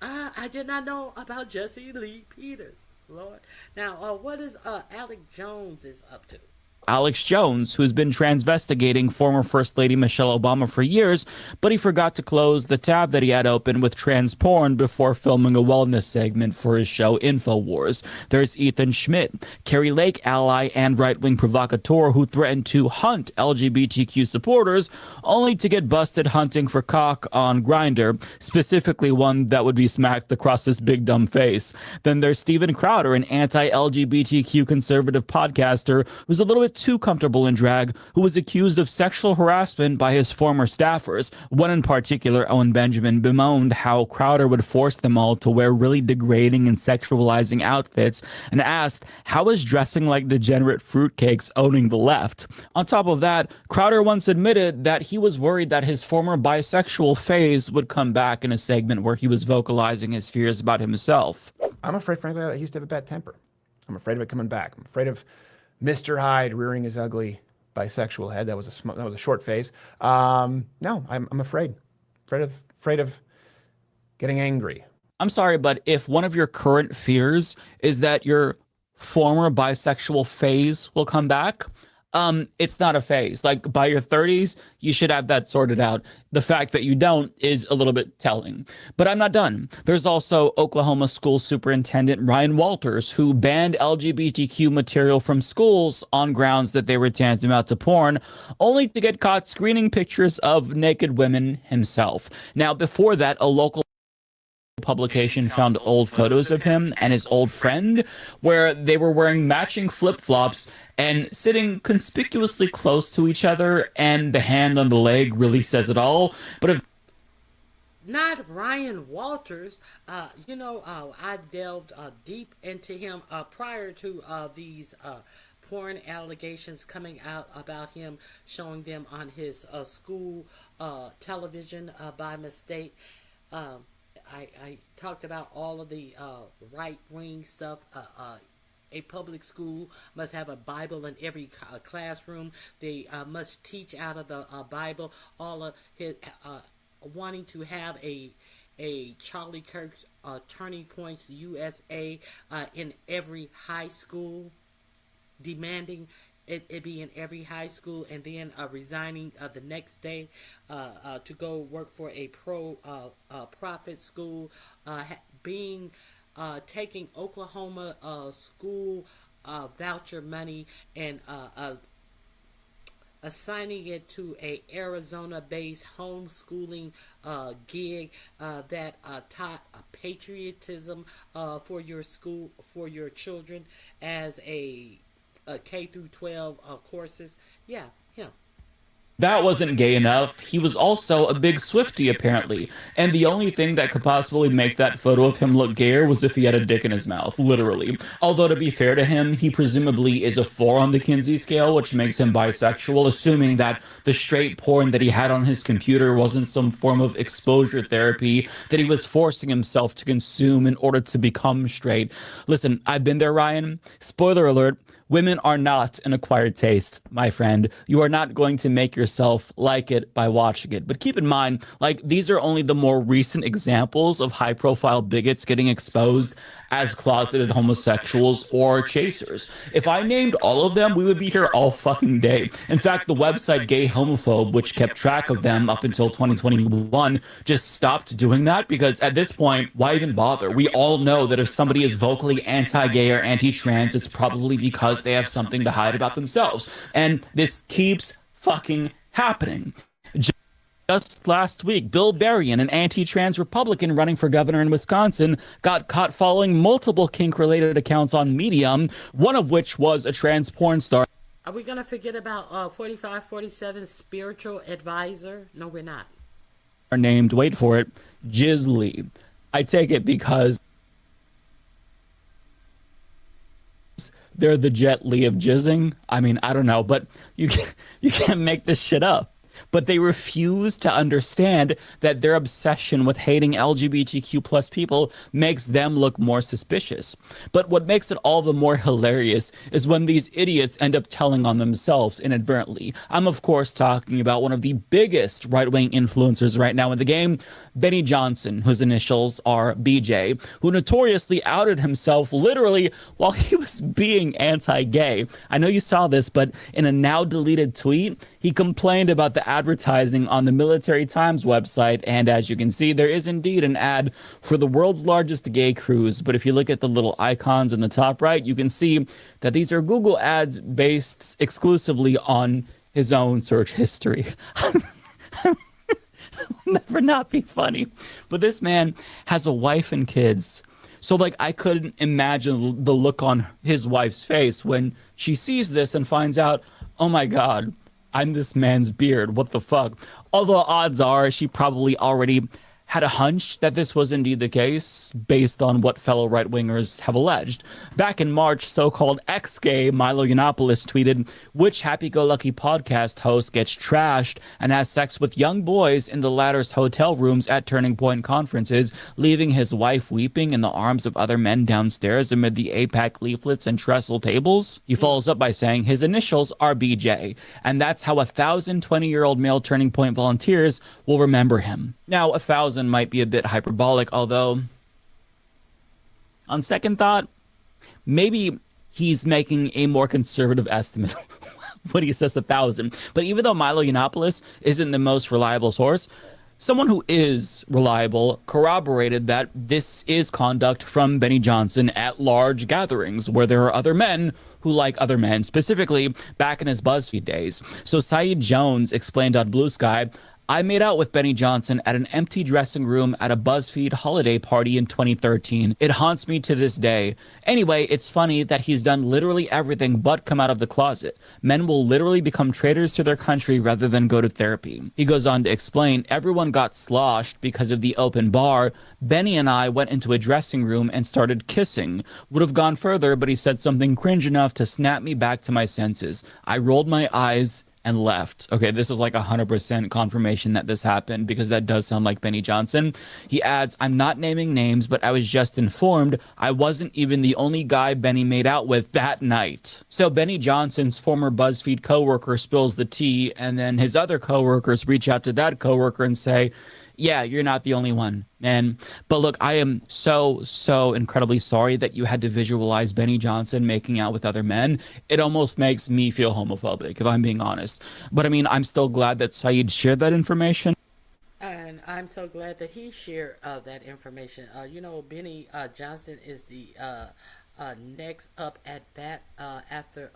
S1: I did not know about Jesse Lee Peters, Lord. Now, what is Alec Jones is up to?
S12: Alex Jones, who's been transvestigating former First Lady Michelle Obama for years, but he forgot to close the tab that he had open with trans porn before filming a wellness segment for his show InfoWars. There's Ethan Schmidt, Carrie Lake ally and right-wing provocateur who threatened to hunt LGBTQ supporters, only to get busted hunting for cock on Grindr, specifically one that would be smacked across his big dumb face. Then there's Steven Crowder, an anti-LGBTQ conservative podcaster who's a little bit too comfortable in drag, who was accused of sexual harassment by his former staffers. One in particular, Owen Benjamin, bemoaned how Crowder would force them all to wear really degrading and sexualizing outfits, and asked, how is dressing like degenerate fruitcakes owning the left? On top of that, Crowder once admitted that he was worried that his former bisexual phase would come back in a segment where he was vocalizing his fears about himself.
S17: I'm afraid, frankly, that he used to have a bad temper. I'm afraid of it coming back. I'm afraid of Mr. Hyde rearing his ugly bisexual head. That was a short phase. No, I'm afraid of getting angry.
S12: I'm sorry, but if one of your current fears is that your former bisexual phase will come back, it's not a phase. Like by your 30s, you should have that sorted out. The fact that you don't is a little bit telling. But I'm not done. There's also Oklahoma School Superintendent Ryan Walters, who banned LGBTQ material from schools on grounds that they were tantamount to porn, only to get caught screening pictures of naked women himself. Now, before that, a local publication found old photos of him and his old friend where they were wearing matching flip-flops and sitting conspicuously close to each other, and the hand on the leg really says it all. But if
S1: not Ryan Walters, I've delved deep into him prior to these porn allegations coming out about him showing them on his school television by mistake. I talked about all of the right-wing stuff. A public school must have a Bible in every classroom. They must teach out of the Bible. All of his wanting to have a Charlie Kirk's Turning Points USA in every high school, demanding it be in every high school, and then resigning the next day to go work for a profit school, taking Oklahoma school voucher money and assigning it to a Arizona-based homeschooling gig that taught patriotism for your school, for your children as a K through 12 courses. Yeah, him.
S12: that wasn't gay enough, he was also a big Swiftie, apparently. And the only thing that could possibly make that photo of him look gayer was if he had a dick in his mouth, literally. Although, to be fair to him, he presumably is a 4 on the Kinsey scale, which makes him bisexual, assuming that the straight porn that he had on his computer wasn't some form of exposure therapy that he was forcing himself to consume in order to become straight. Listen, I've been there, Ryan. Spoiler alert. Women are not an acquired taste, my friend. You are not going to make yourself like it by watching it. But keep in mind, like, these are only the more recent examples of high-profile bigots getting exposed as closeted homosexuals or chasers. If I named all of them, we would be here all fucking day. In fact, the website Gay Homophobe, which kept track of them up until 2021, just stopped doing that because at this point, why even bother? We all know that if somebody is vocally anti-gay or anti-trans, it's probably because they have something to hide about themselves. And this keeps fucking happening. Just last week, Bill Berrien, an anti-trans Republican running for governor in Wisconsin, got caught following multiple kink-related accounts on Medium, one of which was a trans porn star.
S1: Are we going to forget about 4547 spiritual advisor? No, we're not.
S12: Named, wait for it, Jizzly. I take it because they're the Jet Li of jizzing. I mean, I don't know, but you can't make this shit up. But they refuse to understand that their obsession with hating LGBTQ plus people makes them look more suspicious. But what makes it all the more hilarious is when these idiots end up telling on themselves inadvertently. I'm, of course, talking about one of the biggest right-wing influencers right now in the game, Benny Johnson, whose initials are BJ, who notoriously outed himself literally while he was being anti-gay. I know you saw this, but in a now-deleted tweet, he complained about the advertising on the Military Times website, and as you can see, there is indeed an ad for the world's largest gay cruise. But if you look at the little icons in the top right, you can see that these are Google ads based exclusively on his own search history. Will never not be funny. But this man has a wife and kids. So, like, I couldn't imagine the look on his wife's face when she sees this and finds out, oh my God, I'm this man's beard. What the fuck? Although odds are she probably already had a hunch that this was indeed the case based on what fellow right-wingers have alleged. Back in March, so-called ex-gay Milo Yiannopoulos tweeted, which happy-go-lucky podcast host gets trashed and has sex with young boys in the latter's hotel rooms at Turning Point conferences, leaving his wife weeping in the arms of other men downstairs amid the APAC leaflets and trestle tables? He follows up by saying his initials are BJ, and that's how 1,020-year-old male Turning Point volunteers will remember him. Now, 1,000 might be a bit hyperbolic, although on second thought, maybe he's making a more conservative estimate. when he says 1,000. But even though Milo Yiannopoulos isn't the most reliable source, someone who is reliable corroborated that this is conduct from Benny Johnson at large gatherings where there are other men who like other men, specifically back in his BuzzFeed days. So Saeed Jones explained on Blue Sky, I made out with Benny Johnson at an empty dressing room at a BuzzFeed holiday party in 2013. It haunts me to this day. Anyway, it's funny that he's done literally everything but come out of the closet. Men will literally become traitors to their country rather than go to therapy. He goes on to explain, everyone got sloshed because of the open bar. Benny and I went into a dressing room and started kissing. Would have gone further, but he said something cringe enough to snap me back to my senses. I rolled my eyes and left. Okay, this is like 100% confirmation that this happened because that does sound like Benny Johnson. He adds, I'm not naming names, but I was just informed I wasn't even the only guy Benny made out with that night. So Benny Johnson's former BuzzFeed coworker spills the tea, and then his other coworkers reach out to that coworker and say, yeah, you're not the only one. But look, I am so incredibly sorry that you had to visualize Benny Johnson making out with other men. It almost makes me feel homophobic, if I'm being honest. But I mean, I'm still glad that Saeed shared that information.
S1: And I'm so glad that he shared that information. You know, Benny Johnson is the next up at bat after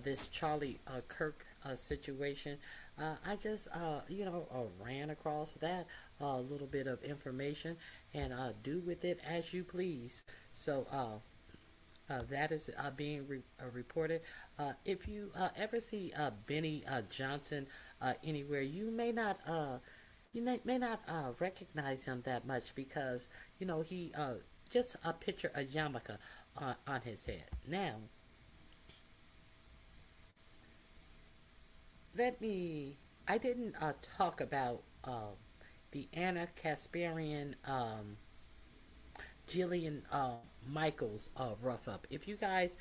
S1: this Charlie Kirk situation. I just, ran across that little bit of information and do with it as you please. So that is being reported. If you ever see Benny Johnson anywhere, you may not recognize him that much because he just a picture of yarmulke on his head. Now, I didn't talk about the Anna Kasparian, Jillian Michaels rough up. If you guys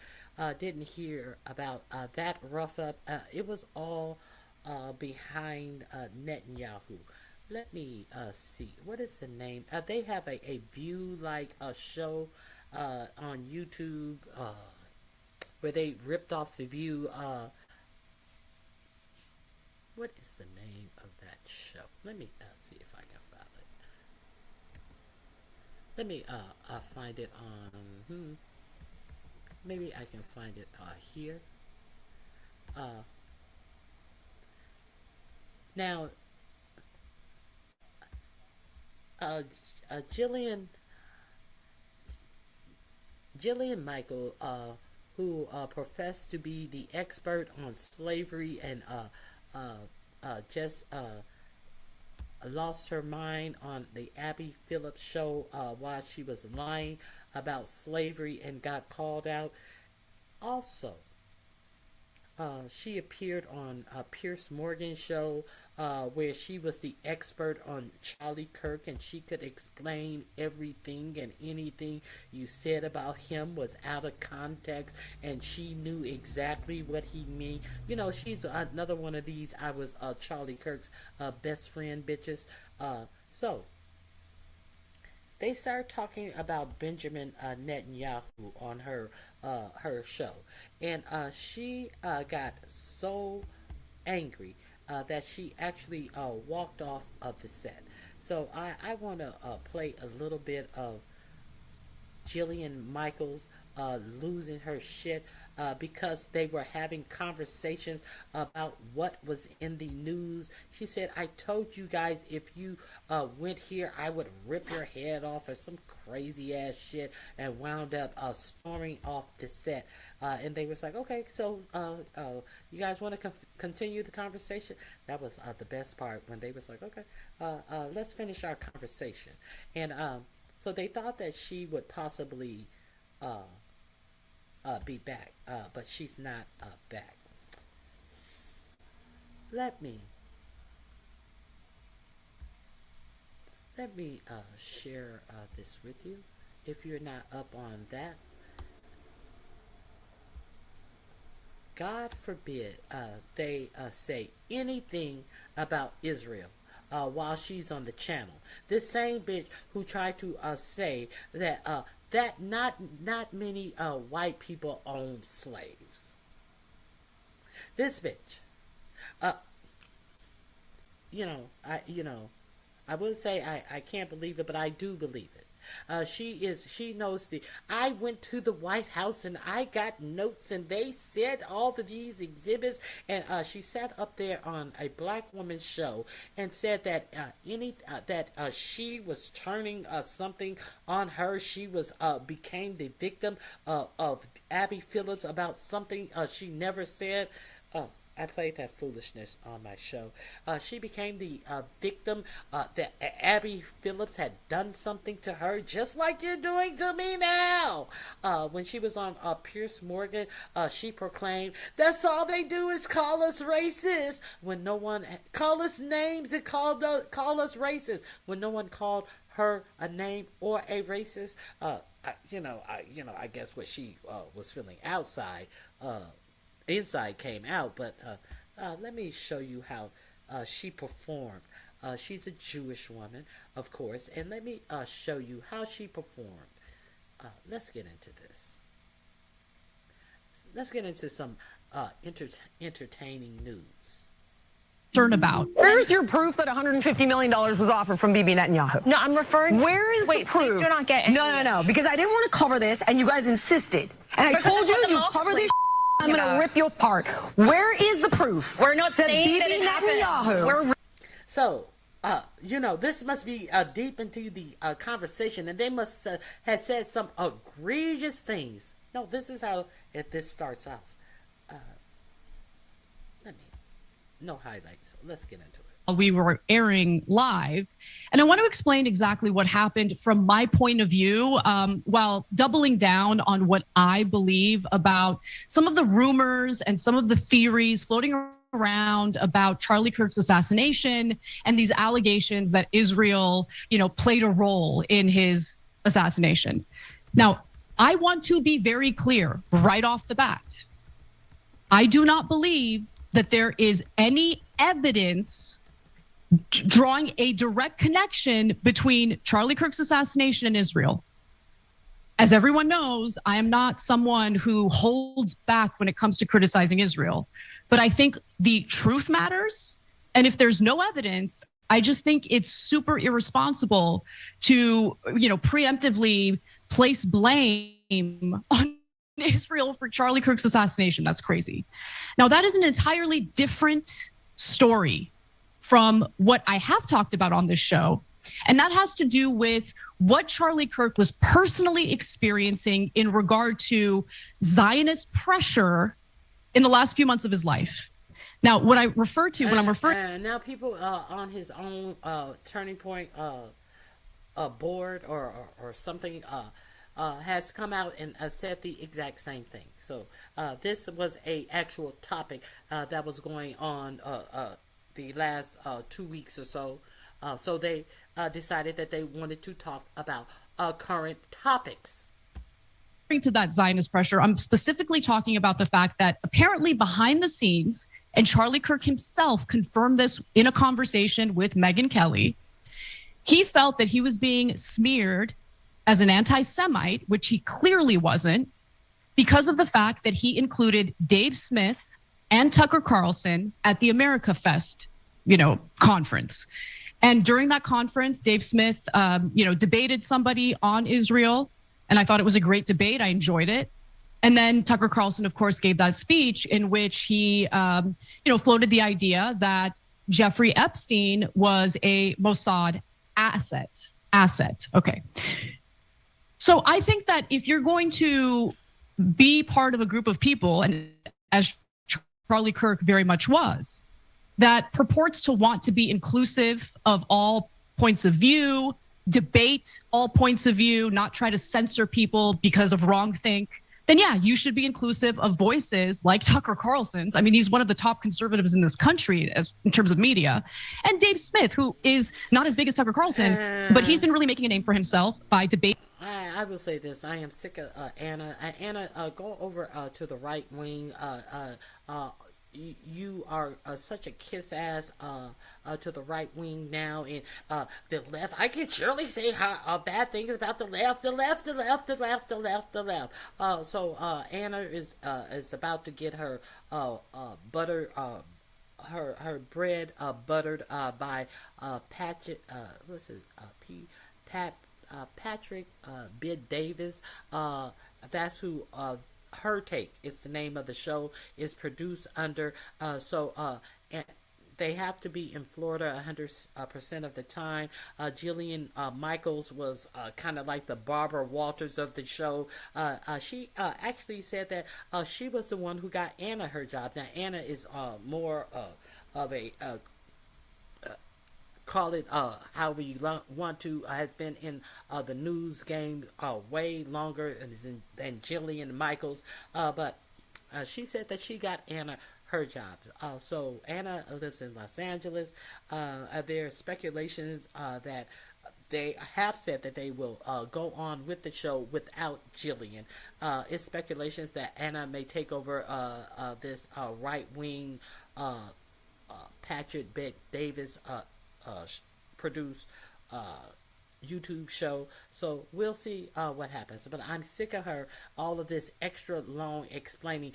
S1: didn't hear about that rough up, it was all behind Netanyahu. Let me see. What is the name? They have a View like a show on YouTube where they ripped off the View. What is the name of that show? Let me see if I can find it. Let me find it on. Maybe I can find it here. Now, Jillian Michael, who professed to be the expert on slavery and just lost her mind on the Abby Phillips show while she was lying about slavery and got called out. Also, she appeared on Pierce Morgan's show where she was the expert on Charlie Kirk, and she could explain everything and anything you said about him was out of context, and she knew exactly what he meant. She's another one of these I was Charlie Kirk's best friend bitches. So they started talking about Benjamin Netanyahu on her show, and she got so angry that she actually walked off of the set. So I want to play a little bit of Jillian Michaels losing her shit because they were having conversations about what was in the news. She said, I told you guys if you went here, I would rip your head off or some crazy ass shit, and wound up storming off the set. And they was like, okay, so you guys want to continue the conversation? That was the best part, when they was like, okay, let's finish our conversation. And so they thought that she would possibly be back, but she's not back. Let me share this with you, if you're not up on that. God forbid they say anything about Israel while she's on the channel. This same bitch who tried to say that that not many white people own slaves. This bitch. I would say I can't believe it, but I do believe it. She knows I went to the White House and I got notes and they said all of these exhibits, and she sat up there on a black woman's show and said that she was turning something on her. She was became the victim of Abby Phillips about something she never said. I played that foolishness on my show. She became the victim that Abby Phillips had done something to her, just like you're doing to me now. When she was on Piers Morgan, she proclaimed, "That's all they do is call us racist." When no one call us names and call us racist. When no one called her a name or a racist. I guess what she was feeling outside. Inside came out, but let me show you how she performed. She's a Jewish woman, of course, and let me show you how she performed. Let's get into this. Let's get into some entertaining news.
S11: About. Where's your proof that $150 million was offered from Bibi Netanyahu?
S18: No, I'm referring.
S11: Where is the proof?
S18: Please do not get.
S11: No, because I didn't want to cover this, and you guys insisted, and I told you cover this. I'm going to rip you apart. Where is the proof?
S18: We're not saying that it
S11: happened.
S1: So, this must be deep into the conversation, and they must have said some egregious things. No, this is how this starts off. No highlights. Let's get into it.
S11: We were airing live, and I want to explain exactly what happened from my point of view, while doubling down on what I believe about some of the rumors and some of the theories floating around about Charlie Kirk's assassination and these allegations that Israel, played a role in his assassination. Now, I want to be very clear right off the bat. I do not believe that there is any evidence drawing a direct connection between Charlie Kirk's assassination and Israel. As everyone knows, I am not someone who holds back when it comes to criticizing Israel, but I think the truth matters. And if there's no evidence, I just think it's super irresponsible to, preemptively place blame on Israel for Charlie Kirk's assassination. That's crazy. Now, that is an entirely different story from what I have talked about on this show. And that has to do with what Charlie Kirk was personally experiencing in regard to Zionist pressure in the last few months of his life. Now, what I refer to when I'm referring...
S1: now people on his own Turning Point board or something... has come out and said the exact same thing. So this was a actual topic that was going on the last 2 weeks or so. So they decided that they wanted to talk about current topics.
S11: To that Zionist pressure, I'm specifically talking about the fact that apparently behind the scenes, and Charlie Kirk himself confirmed this in a conversation with Megyn Kelly, he felt that he was being smeared as an anti-Semite, which he clearly wasn't, because of the fact that he included Dave Smith and Tucker Carlson at the America Fest, conference. And during that conference, Dave Smith, debated somebody on Israel, and I thought it was a great debate. I enjoyed it. And then Tucker Carlson, of course, gave that speech in which he, floated the idea that Jeffrey Epstein was a Mossad asset. Okay. So I think that if you're going to be part of a group of people, and as Charlie Kirk very much was, that purports to want to be inclusive of all points of view, debate all points of view, not try to censor people because of wrongthink, then yeah, you should be inclusive of voices like Tucker Carlson's. I mean, he's one of the top conservatives in this country in terms of media. And Dave Smith, who is not as big as Tucker Carlson, but he's been really making a name for himself by debate.
S1: I will say this. I am sick of Anna. Anna, go over to the right wing. you are such a kiss ass to the right wing now, and the left. I can surely say how bad things about the left. So Anna is about to get her butter. Her bread buttered by Patrick Bid Davis. That's who Her Take is the name of the show, is produced under. And they have to be in Florida 100% of the time. Jillian Michaels was kind of like the Barbara Walters of the show. She actually said that she was the one who got Anna her job. Now, Anna is more of a call it however you want to, has been in the news game way longer than Jillian Michaels, but she said that she got Anna her jobs. So Anna lives in Los Angeles. There are speculations that they have said that they will go on with the show without Jillian. It's speculations that Anna may take over this right-wing Patrick Beck Davis produced YouTube show. So we'll see what happens. But I'm sick of her, all of this extra long explaining.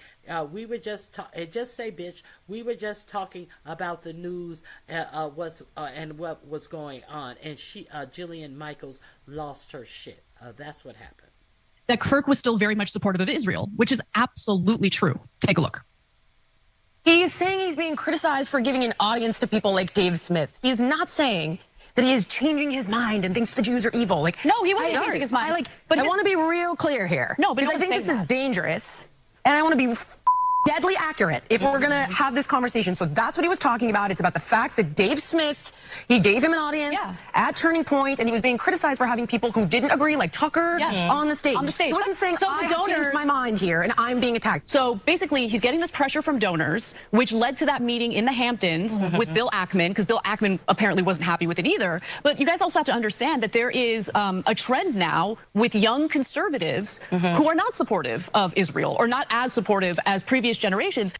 S1: We were just just say, bitch, we were just talking about the news, and what was going on. And Jillian Michaels lost her shit. That's what happened.
S11: That Kirk was still very much supportive of Israel, which is absolutely true. Take a look.
S18: He's saying he's being criticized for giving an audience to people like Dave Smith. He's not saying that he is changing his mind and thinks the Jews are evil. Like,
S11: no, he wasn't changing his mind.
S18: But I want to be real clear here.
S11: No, but
S18: because I think this is dangerous, and I want to be deadly accurate if we're going to have this conversation. So that's what he was talking about. It's about the fact that Dave Smith, he gave him an audience at Turning Point, and he was being criticized for having people who didn't agree, like Tucker, on the stage. He wasn't saying,
S11: so
S18: I
S11: the donors
S18: changed my mind here, and I'm being attacked.
S11: So basically, he's getting this pressure from donors, which led to that meeting in the Hamptons with Bill Ackman, because Bill Ackman apparently wasn't happy with it either. But you guys also have to understand that there is a trend now with young conservatives who are not supportive of Israel, or not as supportive as previous generations.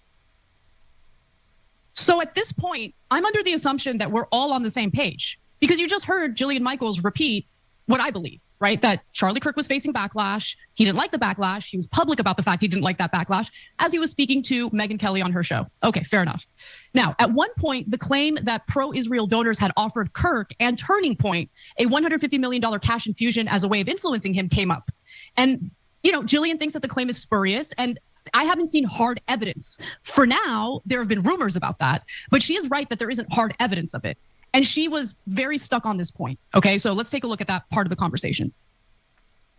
S11: So at this point, I'm under the assumption that we're all on the same page, because you just heard Jillian Michaels repeat what I believe, right? That Charlie Kirk was facing backlash. He didn't like the backlash. He was public about the fact he didn't like that backlash as he was speaking to Megyn Kelly on her show. Okay, fair enough. Now, at one point, the claim that pro-Israel donors had offered Kirk and Turning Point a $150 million cash infusion as a way of influencing him came up. And, Jillian thinks that the claim is spurious, and I haven't seen hard evidence. For now, there have been rumors about that, but she is right that there isn't hard evidence of it. And she was very stuck on this point. Okay, so let's take a look at that part of the conversation.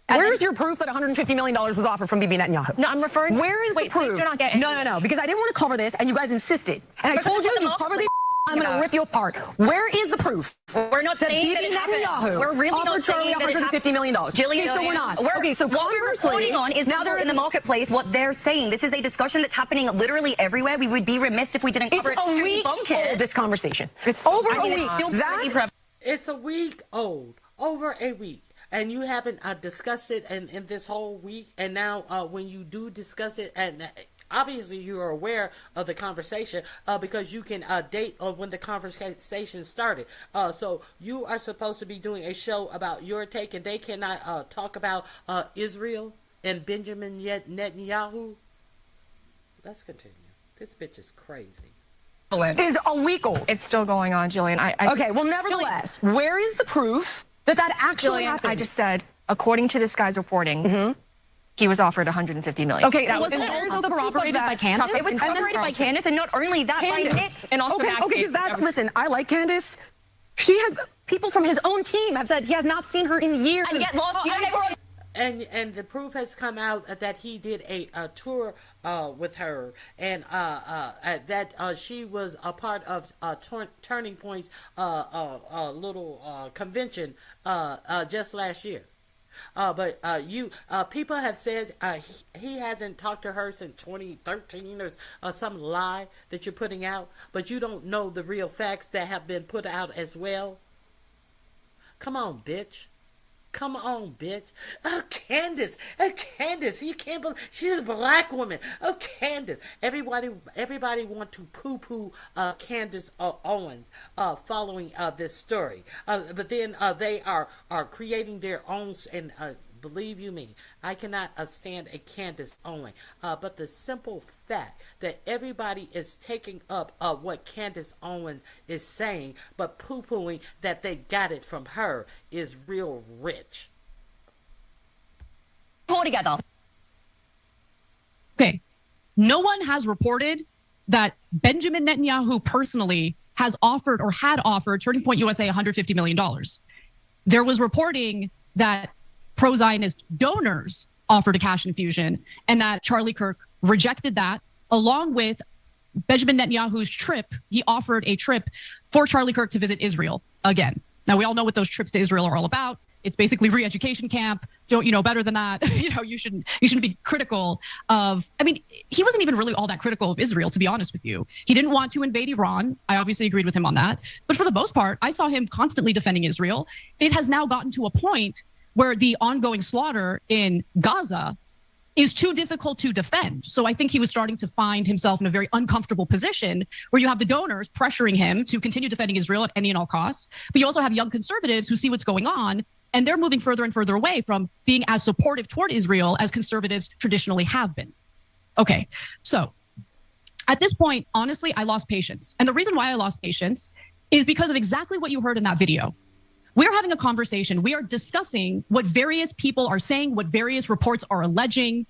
S18: Where's your proof that $150 million was offered from Bibi Netanyahu?
S3: No, I'm referring.
S18: Where is the proof?
S3: Please do not get into
S18: No, because I didn't want to cover this, and you guys insisted. And I told you, you cover the. I'm going to rip you apart. Where is the proof?
S10: We're not saying that
S18: Bibi
S10: it happened.
S18: Netanyahu
S10: We're really
S18: offered
S10: not saying
S18: Charlie
S10: that it
S18: $150 million.
S10: Jillian,
S18: Okay, so we're not. Okay, so
S10: what we're reporting on is now they're in the marketplace. What they're saying. This is a discussion that's happening literally everywhere. We would be remiss if we didn't cover it.
S18: It's a week old, this conversation. It's over a week.
S1: It's a week old. Over a week. And you haven't discussed it in this whole week. And now when you do discuss it, and obviously you are aware of the conversation because you can date on when the conversation started. So you are supposed to be doing a show about your take, and they cannot talk about Israel and Benjamin Netanyahu. Let's continue. This bitch is crazy.
S18: Is a week old.
S3: It's still going on, Jillian.
S18: Okay, well, nevertheless, where is the proof that actually happened?
S3: I just said, according to this guy's reporting, he was offered $150 million.
S18: Okay, that was also corroborated by Candace.
S10: It was corroborated by Candace, and not only that, by Nick.
S3: And also
S18: okay, because that's, listen, I like Candace. She has, people from his own team have said he has not seen her in years.
S10: And yet last year they were.
S1: And the proof has come out that he did a tour with her, and that she was a part of Turning Point's little convention just last year. But people have said he hasn't talked to her since 2013 or some lie that you're putting out, but you don't know the real facts that have been put out as well. Come on, bitch. Come on, bitch. Oh, Candace. Oh, Candace. You can't believe she's a black woman. Oh, Candace. Everybody want to poo-poo Candace Owens following this story. But then they are creating their own, and believe you me, I cannot stand a Candace Owens. But the simple fact that everybody is taking up what Candace Owens is saying, but poo-pooing that they got it from her is real rich.
S10: Pull together.
S11: Okay. No one has reported that Benjamin Netanyahu personally has offered or had offered Turning Point USA $150 million. There was reporting that pro-Zionist donors offered a cash infusion and that Charlie Kirk rejected that, along with Benjamin Netanyahu's trip. He offered a trip for Charlie Kirk to visit Israel again. Now, we all know what those trips to Israel are all about. It's basically re-education camp. Don't you know better than that? You shouldn't be critical of, I mean, he wasn't even really all that critical of Israel, to be honest with you. He didn't want to invade Iran. I obviously agreed with him on that. But for the most part, I saw him constantly defending Israel. It has now gotten to a point where the ongoing slaughter in Gaza is too difficult to defend. So I think he was starting to find himself in a very uncomfortable position where you have the donors pressuring him to continue defending Israel at any and all costs. But you also have young conservatives who see what's going on, and they're moving further and further away from being as supportive toward Israel as conservatives traditionally have been. Okay, so at this point, honestly, I lost patience. And the reason why I lost patience is because of exactly what you heard in that video. We're having a conversation. We are discussing what various people are saying, what various reports are alleging.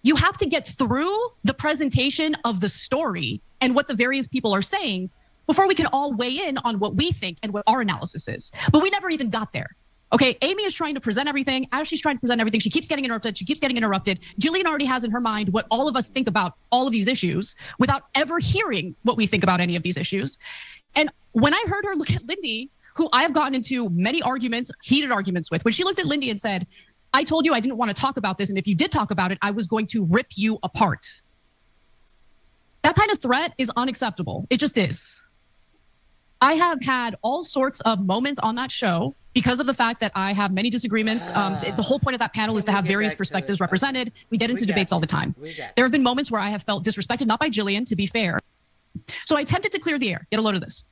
S11: You have to get through the presentation of the story and what the various people are saying before we can all weigh in on what we think and what our analysis is. But we never even got there. Okay, Amy is trying to present everything. As she's trying to present everything, she keeps getting interrupted. Jillian already has in her mind what all of us think about all of these issues without ever hearing what we think about any of these issues. And when I heard her look at Lindy, who I have gotten into many arguments, heated arguments with, when she looked at Lindy and said, I told you I didn't want to talk about this, and if you did talk about it, I was going to rip you apart. That kind of threat is unacceptable. It just is. I have had all sorts of moments on that show because of the fact that I have many disagreements. The whole point of that panel is to have various perspectives represented. We get into debates all the time. There have been moments where I have felt disrespected, not by Jillian, to be fair. So I attempted to clear the air. Get a load of this.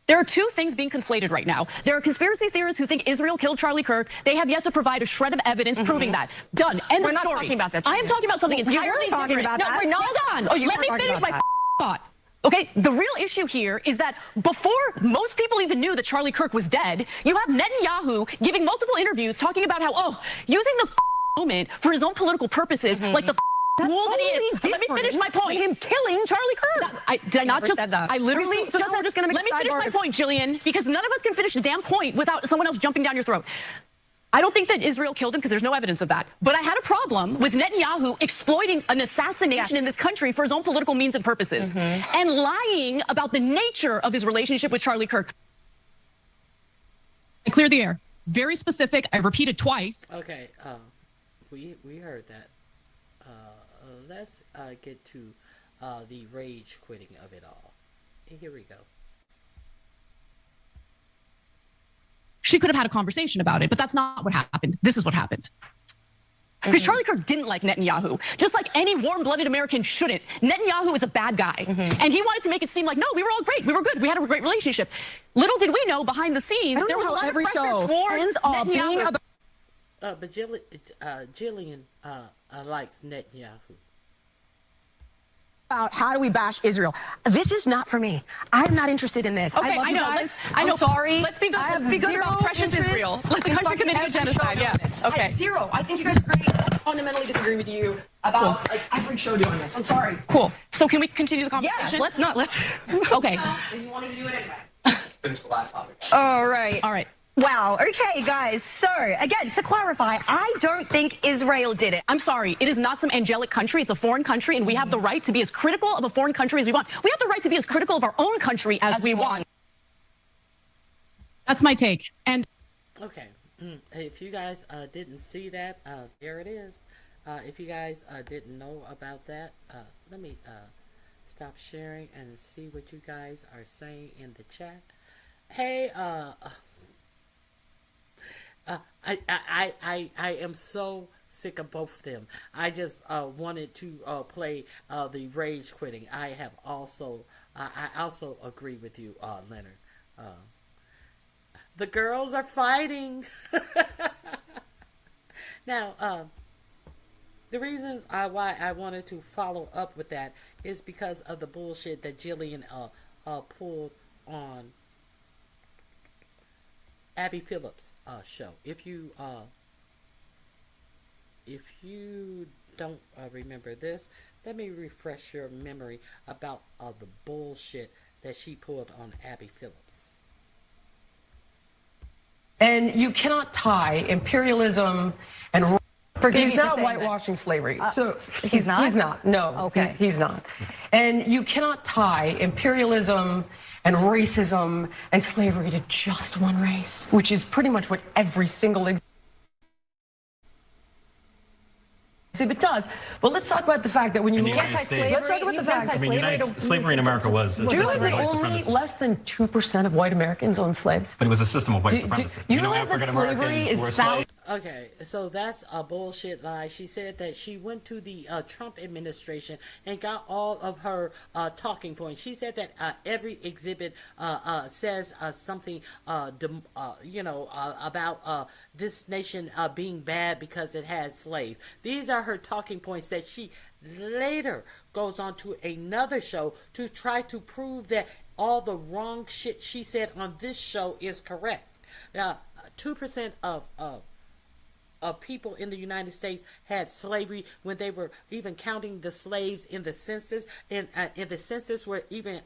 S18: There are two things being conflated right now. There are conspiracy theorists who think Israel killed Charlie Kirk. They have yet to provide a shred of evidence proving that. Done. End of story. We're not talking about that. I am talking about something entirely different. Talking about that. No, hold on. Let me finish my thought. Okay, the real issue here is that before most people even knew that Charlie Kirk was dead, you have Netanyahu giving multiple interviews talking about how, using the moment for his own political purposes, like the
S10: That's
S18: fool that he is.
S10: totally
S18: Let me finish my point.
S10: Him killing Charlie Kirk.
S18: Did I not
S10: never
S18: just
S10: said that.
S18: I literally
S10: So now we're just gonna make
S18: let me finish
S10: sidebar
S18: my point, Jillian, because none of us can finish the damn point without someone else jumping down your throat. I don't think that Israel killed him because there's no evidence of that. But I had a problem with Netanyahu exploiting an assassination in this country for his own political means and purposes and lying about the nature of his relationship with Charlie Kirk.
S11: I cleared the air. Very specific. I repeated twice.
S1: Okay, we heard that. Let's get to the rage quitting of it all. Here we go.
S11: She could have had a conversation about it, but that's not what happened. This is what happened.
S18: Because Charlie Kirk didn't like Netanyahu, just like any warm-blooded American shouldn't. Netanyahu is a bad guy. And he wanted to make it seem like, no, we were all great. We were good. We had a great relationship. Little did we know, behind the scenes, there was a lot of pressure towards Netanyahu.
S1: But Jillian likes Netanyahu.
S10: About how do we bash Israel? This is not for me. I'm not interested in this.
S18: Okay,
S10: I know.
S18: I'm
S10: sorry.
S18: Let's be good. Let's be good about precious Israel. Let the country commit a genocide. Yeah. Okay.
S10: Zero. I think you guys are great. I fundamentally disagree with you about every show doing this. I'm sorry.
S18: Cool. So can we continue the conversation?
S10: Yeah. Let's.
S18: Okay.
S10: You wanted to do it anyway.
S16: Let's finish the last topic.
S10: All right.
S18: All right.
S10: Wow. Okay, guys. So, again, to clarify, I don't think Israel did it.
S18: I'm sorry. It is not some angelic country. It's a foreign country, and we have the right to be as critical of a foreign country as we want. We have the right to be as critical of our own country as we want.
S11: That's my take. And
S1: okay, if you guys didn't see that, there it is. If you guys didn't know about that, let me stop sharing and see what you guys are saying in the chat. Hey, I am so sick of both of them. I just wanted to play the rage quitting. I also agree with you, Leonard. The girls are fighting. Now, the reason why I wanted to follow up with that is because of the bullshit that Jillian pulled on Abby Phillips' show. If you don't remember this, let me refresh your memory about the bullshit that she pulled on Abby Phillips.
S18: And you cannot tie imperialism and he's not whitewashing slavery. So he's not? He's not. No, okay. He's not. And you cannot tie imperialism and racism and slavery to just one race, which is pretty much what every single exhibit does. But let's talk about the fact that when you look at slavery, let's talk about the fact that
S2: slavery in America was
S18: do you realize that only less than 2% of white Americans own slaves?
S2: But it was a system of white supremacy.
S18: You realize that slavery is thousands.
S1: Okay, so that's a bullshit lie. She said that she went to the Trump administration and got all of her talking points. She said that every exhibit says something, about this nation being bad because it has slaves. These are her talking points that she later goes on to another show to try to prove that all the wrong shit she said on this show is correct. 2% of people in the United States had slavery when they were even counting the slaves in the census. In the census were even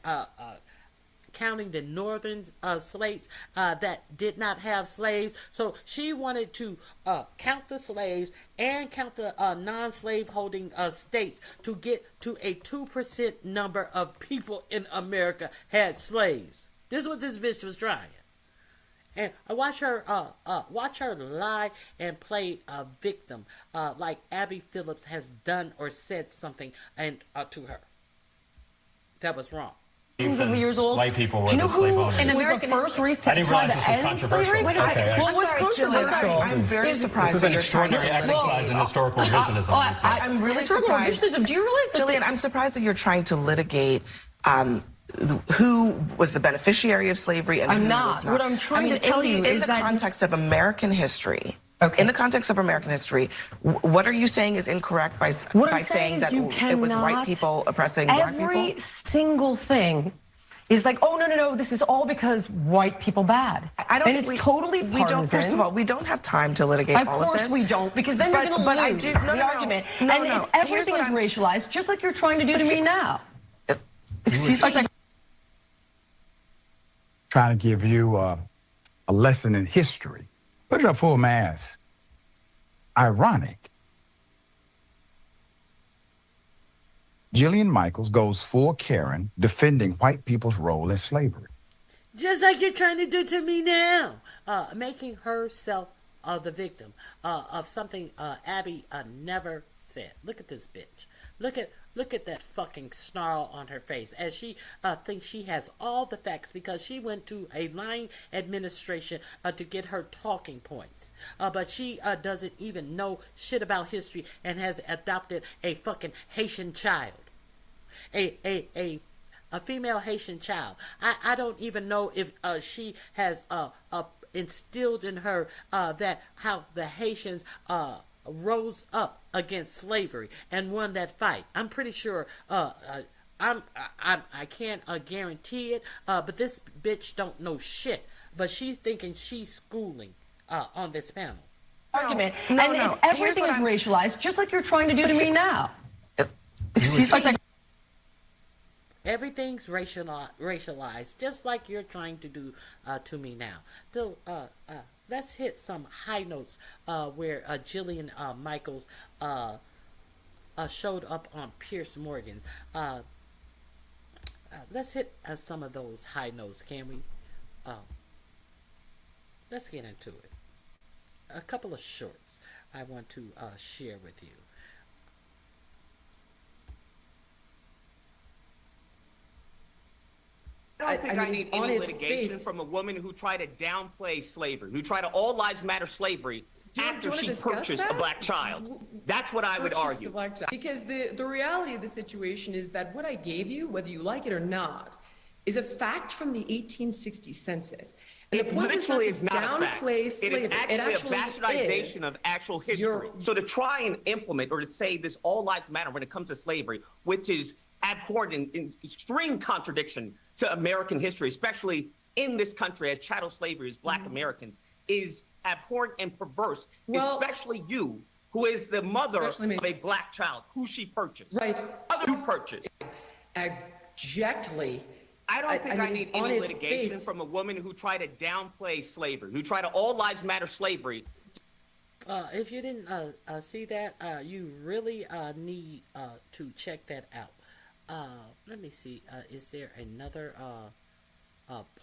S1: counting the northern states that did not have slaves. So she wanted to count the slaves and count the non-slave holding states to get to a 2% number of people in America had slaves. This is what this bitch was trying. And I watch her lie and play a victim, like Abby Phillips has done or said something and to her that was wrong.
S18: Of years old.
S2: White people were
S18: Do you know
S2: the slave
S18: who
S2: owners.
S18: was the first race to try to end slavery?
S2: Wait a second.
S18: Well, what's controversial?
S6: I'm very surprised.
S2: This is an extraordinary exercise in historical revisionism.
S6: I'm really surprised.
S18: Do you realize that?
S6: Jillian, I'm surprised that you're trying to litigate who was the beneficiary of slavery and
S18: I'm
S6: who
S18: not.
S6: was not.
S18: What I'm trying to tell you is
S6: in
S18: that
S6: the context of American history. Okay. In the context of American history, what are you saying is incorrect by saying that it was white people oppressing black people?
S18: Every single thing is like, oh, no, this is all because white people bad. And it's totally partisan.
S6: We don't, first of all, we don't have time to litigate all of this.
S18: Of course we don't, because then you're going to lose the argument. And if everything is racialized, just like you're trying to do to me now.
S6: Excuse me?
S19: Trying to give you a lesson in history. Put it up full mass. Ironic. Jillian Michaels goes full Karen, defending white people's role in slavery.
S1: Just like you're trying to do to me now. Making herself the victim of something Abby never said. Look at this bitch. Look at that fucking snarl on her face as she thinks she has all the facts because she went to a lying administration to get her talking points. But she doesn't even know shit about history and has adopted a fucking Haitian child. A female Haitian child. I don't even know if she has instilled in her that how the Haitians rose up against slavery and won that fight. I'm pretty sure. I can't guarantee it. But this bitch don't know shit. But she's thinking she's schooling on this panel.
S18: Argument. If everything is racialized, just like you're trying to do to me now.
S6: Excuse me.
S1: Everything's racialized, just like you're trying to do to me now. So, let's hit some high notes where Jillian Michaels showed up on Piers Morgan's. Let's hit some of those high notes, can we? Let's get into it. A couple of shorts I want to share with you.
S5: I don't think I need any litigation from a woman who tried to downplay slavery, who tried to all lives matter slavery after she purchased a black child. That's what I would argue.
S15: Because the reality of the situation is that what I gave you, whether you like it or not, is a fact from the 1860 census. And the point
S5: literally
S15: is not
S5: a fact.
S15: downplay slavery.
S5: It is actually a bastardization of actual history. So to try and implement or to say this all lives matter when it comes to slavery, which is abhorrent and in extreme contradiction to American history, especially in this country as chattel slavery as black Americans, is abhorrent and perverse, especially you, who is the mother of a black child, who she purchased.
S15: Right.
S5: Who purchased.
S15: Abjectly.
S5: I don't think I need any litigation from a woman who tried to downplay slavery, who tried to all lives matter slavery.
S1: If you didn't see that, you really need to check that out. Let me see. Is there another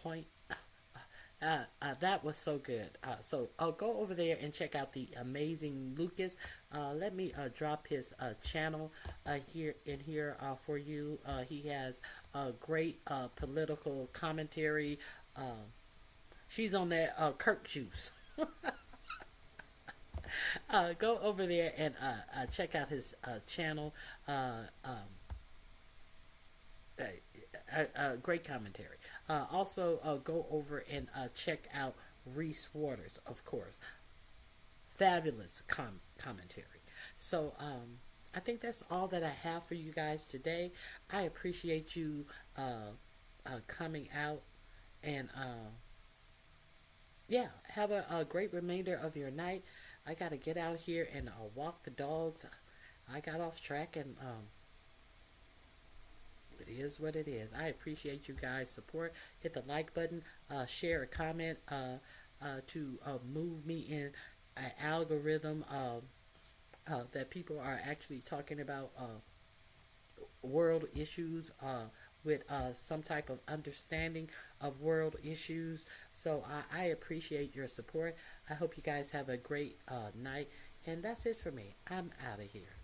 S1: point? That was so good. So go over there and check out the amazing Lucas. Let me drop his channel here for you. He has a great political commentary. She's on that Kirk juice. Go over there and check out his channel. Great commentary. Also, go over and check out Reese Waters, of course. Fabulous commentary. So, I think that's all that I have for you guys today. I appreciate you coming out and yeah, have a great remainder of your night. I got to get out here and walk the dogs. I got off track and it is what it is. I appreciate you guys' support. Hit the like button, share a comment to move me in an algorithm that people are actually talking about world issues with some type of understanding of world issues. So I appreciate your support. I hope you guys have a great night. And that's it for me. I'm out of here.